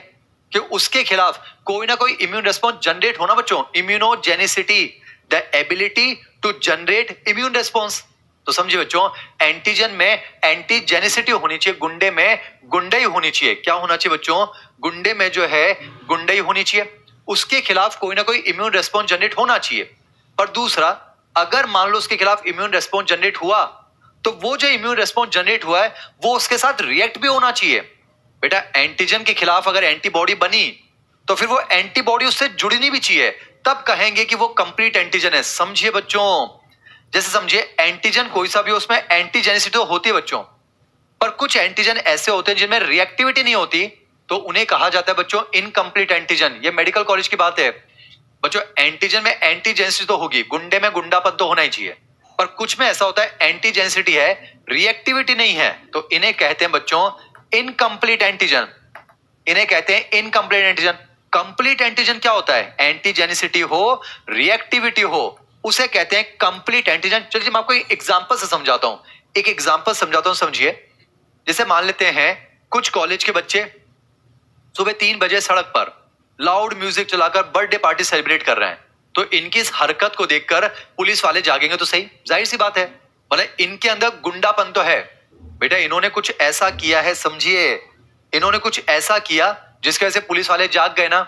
कि उसके खिलाफ कोई ना कोई इम्यून रेस्पॉन्स जनरेट होना बच्चों, immunogenicity, the ability to generate immune response. तो समझिए बच्चों, एंटीजन में एंटीजेनिसिटी होनी चाहिए, गुंडे में गुंडई होनी चाहिए। क्या होना चाहिए बच्चों? गुंडे में जो है गुंडई होनी चाहिए, उसके खिलाफ कोई ना कोई इम्यून रेस्पॉन्स जनरेट होना चाहिए। पर दूसरा, अगर मान लो उसके खिलाफ इम्यून रेस्पॉन्स जनरेट हुआ, तो वो जो इम्यून रेस्पॉन्स जनरेट हुआ है वो उसके साथ रिएक्ट भी होना चाहिए। बेटा एंटीजन के खिलाफ अगर एंटीबॉडी बनी तो फिर वो एंटीबॉडी उससे जुड़नी भी चाहिए, तब कहेंगे कि वो कंप्लीट एंटीजन है। समझिए बच्चों, जैसे समझिए एंटीजन कोई सा भी, उसमें एंटीजेनिसिटी तो होती है बच्चों, पर कुछ एंटीजन ऐसे होते हैं जिनमें रिएक्टिविटी नहीं होती, तो उन्हें कहा जाता है बच्चों इनकम्प्लीट एंटीजन। ये मेडिकल कॉलेज की बात है बच्चों। एंटीजन में एंटीजेनिसिटी तो होगी, गुंडे में गुंडापन तो होना ही चाहिए, पर कुछ में ऐसा होता है एंटीजेनिसिटी है, रिएक्टिविटी नहीं है, तो इन्हें कहते हैं बच्चों इनकम्प्लीट एंटीजन। इन्हें कहते हैं इनकम्प्लीट एंटीजन। कंप्लीट एंटीजन क्या होता है? एंटीजेनिसिटी हो, रिएक्टिविटी हो, उसे कहते हैं कंप्लीट एंटीजन। चलिए मैं आपको एक एग्जांपल से समझाता हूं, एक एग्जांपल समझाता हूं, समझिए। जैसे मान लेते हैं कुछ कॉलेज के बच्चे सुबह 3 बजे सड़क पर लाउड म्यूजिक चलाकर बर्थडे पार्टी सेलिब्रेट कर रहे हैं, तो इनकी इस हरकत को देखकर पुलिस वाले जागेंगे तो सही, जाहिर सी बात है, मतलब इनके अंदर गुंडापन तो है। बेटा इन्होंने कुछ ऐसा किया है, समझिए, इन्होंने कुछ ऐसा किया जिसकी वजह से पुलिस वाले जाग गए ना,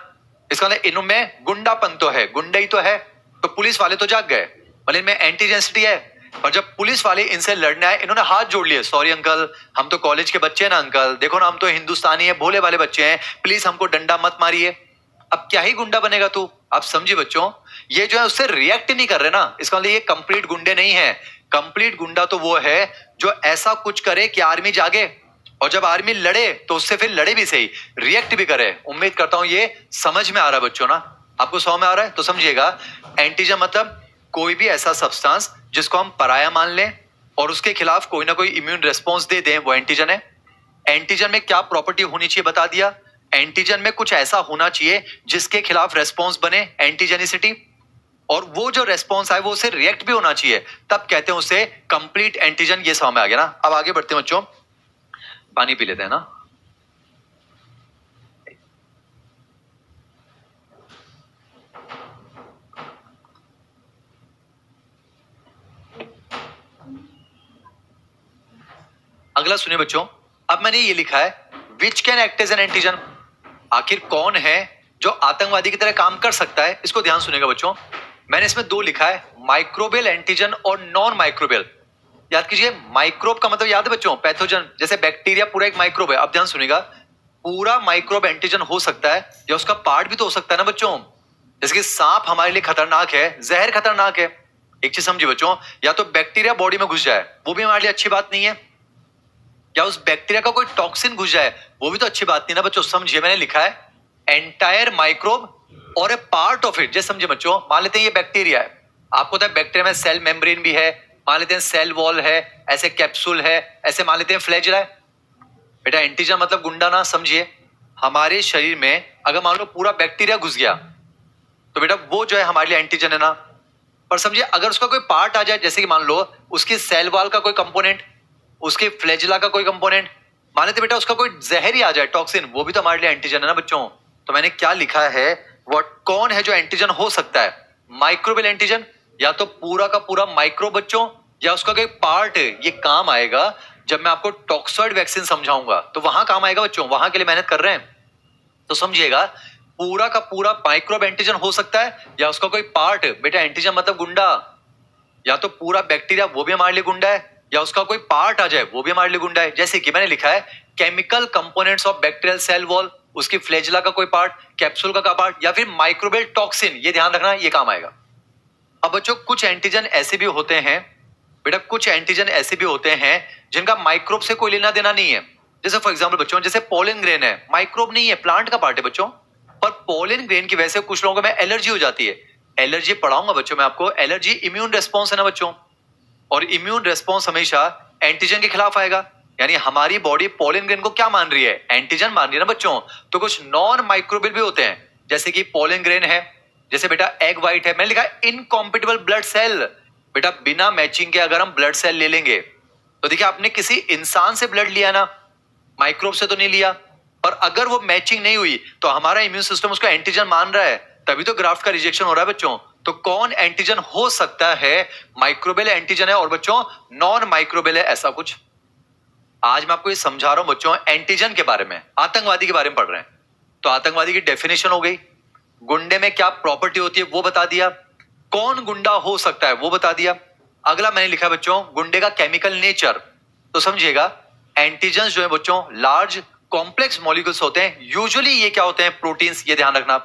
इसका मतलब इनमें गुंडापन तो है, गुंडई तो है, तो पुलिस वाले तो जाग गए, मतलब इनमें एंटीजेनिसिटी है। और जब पुलिस वाले इनसे लड़ने आए, इन्होंने हाथ जोड़ लिए, सॉरी अंकल, हम तो कॉलेज के बच्चे हैं ना अंकल, देखो ना हम तो हिंदुस्तानी है, भोले वाले बच्चे हैं, प्लीज हमको डंडा मत मारिए। अब क्या ही गुंडा बनेगा तू? आप समझिए बच्चों, ये जो है उससे रिएक्ट नहीं कर रहे ना, इसका मतलब ये कंप्लीट गुंडे नहीं है। कंप्लीट गुंडा तो वो है जो ऐसा कुछ करे कि आर्मी जागे, और जब आर्मी लड़े तो उससे फिर लड़े भी सही, रिएक्ट भी करे। उम्मीद करता हूं ये समझ में आ रहा है बच्चों ना, आपको समझ में आ रहा है? तो समझिएगा, एंटीजन मतलब कोई भी ऐसा सब्सटेंस जिसको हम पराया मान लें और उसके खिलाफ कोई ना कोई इम्यून रिस्पॉन्स दे दें, वो एंटीजन है। एंटीजन में क्या प्रॉपर्टी होनी चाहिए बता दिया, एंटीजन में कुछ ऐसा होना चाहिए जिसके खिलाफ रेस्पॉन्स बने, एंटीजेनिसिटी, और वो जो रेस्पॉन्स आए वो उसे रिएक्ट भी होना चाहिए, तब कहते हैं उसे कंप्लीट एंटीजन। ये समझ में आ गया ना? अब आगे बढ़ते हैं बच्चों, पानी पी लेते हैं ना। अगला सुनिए बच्चों, अब मैंने ये लिखा है which can act as an antigen. आखिर कौन है जो आतंकवादी की तरह काम कर सकता है? इसको ध्यान सुनेगा बच्चों, मैंने इसमें दो लिखा है, माइक्रोबियल एंटीजन और नॉन माइक्रोबियल। याद कीजिए, माइक्रोब का मतलब याद है बच्चों, पैथोजन, जैसे बैक्टीरिया पूरा एक माइक्रोब है। अब ध्यान सुनिएगा, पूरा माइक्रोब एंटीजन हो सकता है या उसका पार्ट भी तो हो सकता है ना बच्चों। जैसे कि सांप हमारे लिए खतरनाक है, जहर खतरनाक है, एक चीज समझिए बच्चों, या तो बैक्टीरिया बॉडी में घुस जाए वो भी हमारे लिए अच्छी बात नहीं है, या उस बैक्टीरिया का कोई टॉक्सिन घुस जाए वो भी तो अच्छी बात नहीं ना बच्चों। समझिए, मैंने लिखा है एंटायर माइक्रोब और ए पार्ट ऑफ इट। जैसे समझिए बच्चों, मान लेते हैं ये बैक्टीरिया है, आपको पता है बैक्टीरिया में सेल मेम्ब्रेन भी है, मान लेते हैं सेल वॉल है, ऐसे कैप्सूल है, ऐसे मान लेते हैं फ्लैजेला है। बेटा एंटीजन मतलब गुंडा ना, समझिए, हमारे शरीर में अगर मान लो पूरा बैक्टीरिया घुस गया तो बेटा वो जो है हमारे लिए एंटीजन है ना। पर समझिए अगर उसका कोई पार्ट आ जाए, जैसे कि मान लो उसकी सेल वॉल का कोई कंपोनेंट, उसके फ्लैजिला का कोई कंपोनेंट, मान लेते बेटा उसका कोई जहर ही आ जाए, टॉक्सिन, वो भी तो हमारे लिए एंटीजन है ना बच्चों। तो मैंने क्या लिखा है, वो कौन है जो एंटीजन हो सकता है? माइक्रोबियल एंटीजन, या तो पूरा का पूरा माइक्रोब बच्चों, या उसका कोई पार्ट। ये काम आएगा जब मैं आपको टॉक्सॉइड वैक्सीन समझाऊंगा, तो वहां काम आएगा बच्चों, वहां के लिए मेहनत कर रहे हैं। तो समझिएगा, पूरा का पूरा माइक्रोब एंटीजन हो सकता है या उसका कोई पार्ट। बेटा एंटीजन मतलब गुंडा, या तो पूरा बैक्टीरिया वो भी हमारे लिए गुंडा है, या उसका कोई पार्ट आ जाए वो भी हमारे लिए गुंडा है। जैसे कि मैंने लिखा है chemical components of bacterial cell wall, उसकी फ्लैजिला का कोई पार्ट, कैप्सूल का पार्ट, या फिर माइक्रोबियल टॉक्सिन, ये ध्यान रखना, ये काम आएगा। अब बच्चों कुछ एंटीजन ऐसे भी होते हैं, बेटा कुछ एंटीजन ऐसे भी होते हैं जिनका माइक्रोब से कोई लेना देना नहीं है। जैसे फॉर एग्जांपल बच्चों, जैसे पोलन ग्रेन है, माइक्रोब नहीं है, प्लांट का पार्ट है बच्चों, पर पोलन ग्रेन की वजह से कुछ लोगों को में एलर्जी हो जाती है। एलर्जी पढ़ाऊंगा बच्चों मैं आपको, एलर्जी इम्यून रेस्पॉन्स है ना बच्चों, और इम्यून रेस्पॉन्स हमेशा एंटीजन के खिलाफ आएगा। यानी हमारी बॉडी पोलन ग्रेन को क्या मान रही है? एंटीजन मान रही है ना बच्चों। तो कुछ नॉन माइक्रोबियल भी होते हैं, जैसे कि पोलन ग्रेन है, जैसे बेटा एग व्हाइट है, मैंने लिखा इनकॉम्पिटेबल ब्लड सेल। बेटा बिना मैचिंग के अगर हम ब्लड सेल ले लेंगे तो देखिए, आपने किसी इंसान से ब्लड लिया ना, माइक्रोब से तो नहीं लिया, पर अगर वो मैचिंग नहीं हुई तो हमारा इम्यून सिस्टम उसको एंटीजन मान रहा है, तभी तो ग्राफ्ट का रिजेक्शन हो रहा है बच्चों। तो कौन एंटीजन हो सकता है? माइक्रोबियल एंटीजन है, और बच्चों नॉन माइक्रोबियल है, ऐसा कुछ। आज मैं आपको ये समझा रहा हूं बच्चों एंटीजन के बारे में, आतंकवादी के बारे में पढ़ रहे हैं, तो आतंकवादी की डेफिनेशन हो गई, गुंडे में क्या प्रॉपर्टी होती है वो बता दिया, कौन गुंडा हो सकता है वो बता दिया। अगला मैंने लिखा बच्चों गुंडे का केमिकल नेचर। तो समझिएगा, एंटीजन जो है बच्चों लार्ज कॉम्प्लेक्स मॉलिक्यूल्स होते हैं, यूजुअली ये क्या होते हैं? प्रोटीन्स, ये ध्यान रखना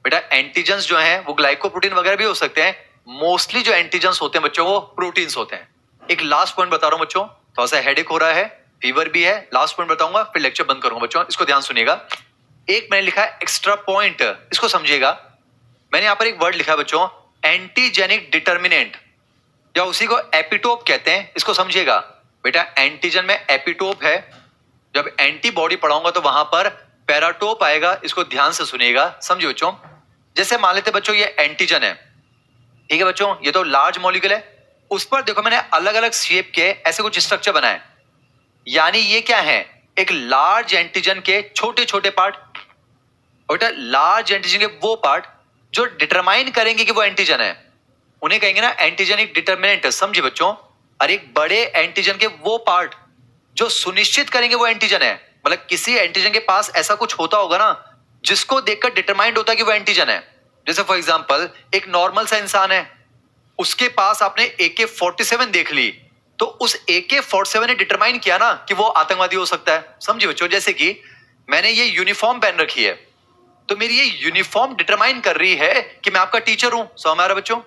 बेटा। एंटीजेंस जो हैं वो ग्लाइकोप्रोटीन वगैरह भी हो सकते हैं, मोस्टली जो एंटीजेंस होते हैं बच्चों वो प्रोटीन्स होते हैं। एक लास्ट पॉइंट बता रहा हूं बच्चों, थोड़ा सा हेडेक हो रहा है, फीवर भी है, लास्ट पॉइंट बताऊंगा फिर लेक्चर बंद करूंगा बच्चों, इसको ध्यान सुनिएगा। एक मैंने लिखा है एक्स्ट्रा पॉइंट, इसको समझिएगा। मैंने यहां पर एक वर्ड लिखा है बच्चों, एंटीजेनिक डिटर्मिनेंट। या उसी को एपिटोप कहते हैं। इसको समझिएगा बेटा, एंटीजन में एपिटोप है, जब एंटीबॉडी पढ़ाऊंगा तो वहां पर पैराटोप आएगा। इसको ध्यान से सुनिएगा, समझिए बच्चों। जैसे मान लेते बच्चों ये एंटीजन है, ठीक है बच्चों, ये तो लार्ज मॉलिक्यूल है, उस पर देखो मैंने अलग अलग शेप के ऐसे कुछ स्ट्रक्चर बनाए, यानी ये क्या है, एक लार्ज एंटीजन के छोटे छोटे पार्ट। और बेटा लार्ज एंटीजन के वो पार्ट जो डिटरमाइन करेंगे कि वो एंटीजन है, उन्हें कहेंगे ना एंटीजेनिक डिटर्मिनेंट। समझिए बच्चों। और एक बड़े एंटीजन के वो पार्ट जो सुनिश्चित करेंगे वो एंटीजन है, मतलब किसी एंटीजन के पास ऐसा कुछ होता होगा ना जिसको देखकर डिटरमाइंड होता है कि वो एंटीजन है। जैसे फॉर एग्जांपल एक नॉर्मल सा इंसान है, उसके पास आपने AK-47 देख ली, तो उस AK-47 ने डिटरमाइन किया ना कि वो आतंकवादी हो सकता है। समझिए बच्चों, जैसे कि मैंने ये यूनिफॉर्म पहन रखी है, तो मेरी ये यूनिफॉर्म डिटरमाइन कर रही है कि मैं आपका टीचर हूं। समझ में आ रहा है बच्चों?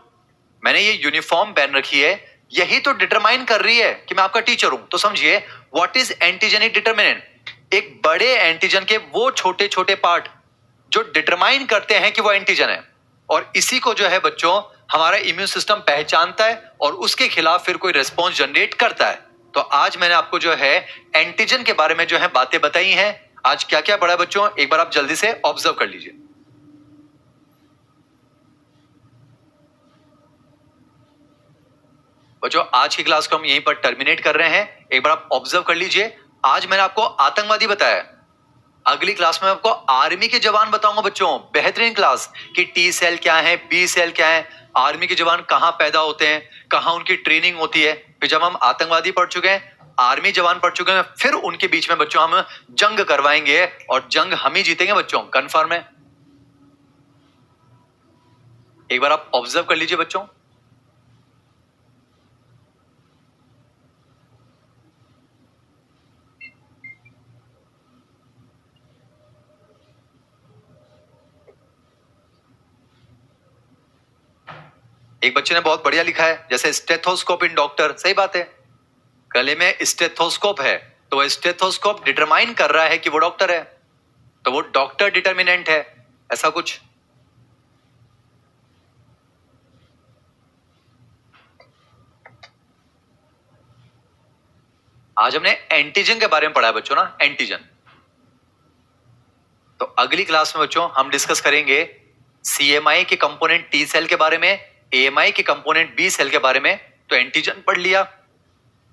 मैंने ये यूनिफॉर्म पहन रखी है, यही तो डिटरमाइन कर रही है कि मैं आपका टीचर हूं। तो समझिए व्हाट इज एंटीजेनिक डिटर्मिनेंट, एक बड़े एंटीजन के वो छोटे छोटे पार्ट जो डिटरमाइन करते हैं कि वो एंटीजन है। और इसी को जो है बच्चों हमारा इम्यून सिस्टम पहचानता है और उसके खिलाफ फिर कोई रिस्पॉन्स जनरेट करता है। तो आज मैंने आपको जो है एंटीजन के बारे में जो है बातें बताई हैं। आज क्या क्या पढ़ा बच्चों, एक बार आप जल्दी से ऑब्जर्व कर लीजिए। बच्चों आज की क्लास को हम यहीं पर टर्मिनेट कर रहे हैं। एक बार आप ऑब्जर्व कर लीजिए, आज मैंने आपको आतंकवादी बताया, अगली क्लास में आपको आर्मी के जवान बताऊंगा बच्चों। बेहतरीन क्लास कि टी सेल क्या है, बी सेल क्या है, आर्मी के जवान कहां पैदा होते हैं, कहां उनकी ट्रेनिंग होती है। फिर जब हम आतंकवादी पढ़ चुके हैं, आर्मी जवान पढ़ चुके हैं, फिर उनके बीच में बच्चों हम जंग करवाएंगे और जंग हम ही जीतेंगे बच्चों, कन्फर्म है। एक बार आप ऑब्जर्व कर लीजिए बच्चों। एक बच्चे ने बहुत बढ़िया लिखा है, जैसे स्टेथोस्कोप इन डॉक्टर। सही बात है, गले में स्टेथोस्कोप है तो वह स्टेथोस्कोप डिटरमाइन कर रहा है कि वो डॉक्टर है, तो वो डॉक्टर डिटर्मिनेंट है, ऐसा कुछ। आज हमने एंटीजन के बारे में पढ़ा है बच्चों ना, एंटीजन। तो अगली क्लास में बच्चों हम डिस्कस करेंगे CMI के कंपोनेंट टी सेल के बारे में, AMI के कंपोनेंट बी सेल के बारे में। तो एंटीजन पढ़ लिया,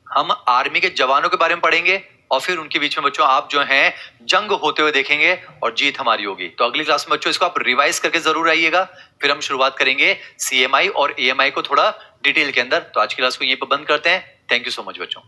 हम आर्मी के जवानों के बारे में पढ़ेंगे और फिर उनके बीच में बच्चों आप जो हैं जंग होते हुए देखेंगे और जीत हमारी होगी। तो अगली क्लास में बच्चों इसको आप रिवाइज करके जरूर आइएगा, फिर हम शुरुआत करेंगे CMI और AMI को थोड़ा डिटेल के अंदर। तो आज की क्लास को यहीं पर बंद करते हैं। थैंक यू सो मच बच्चों।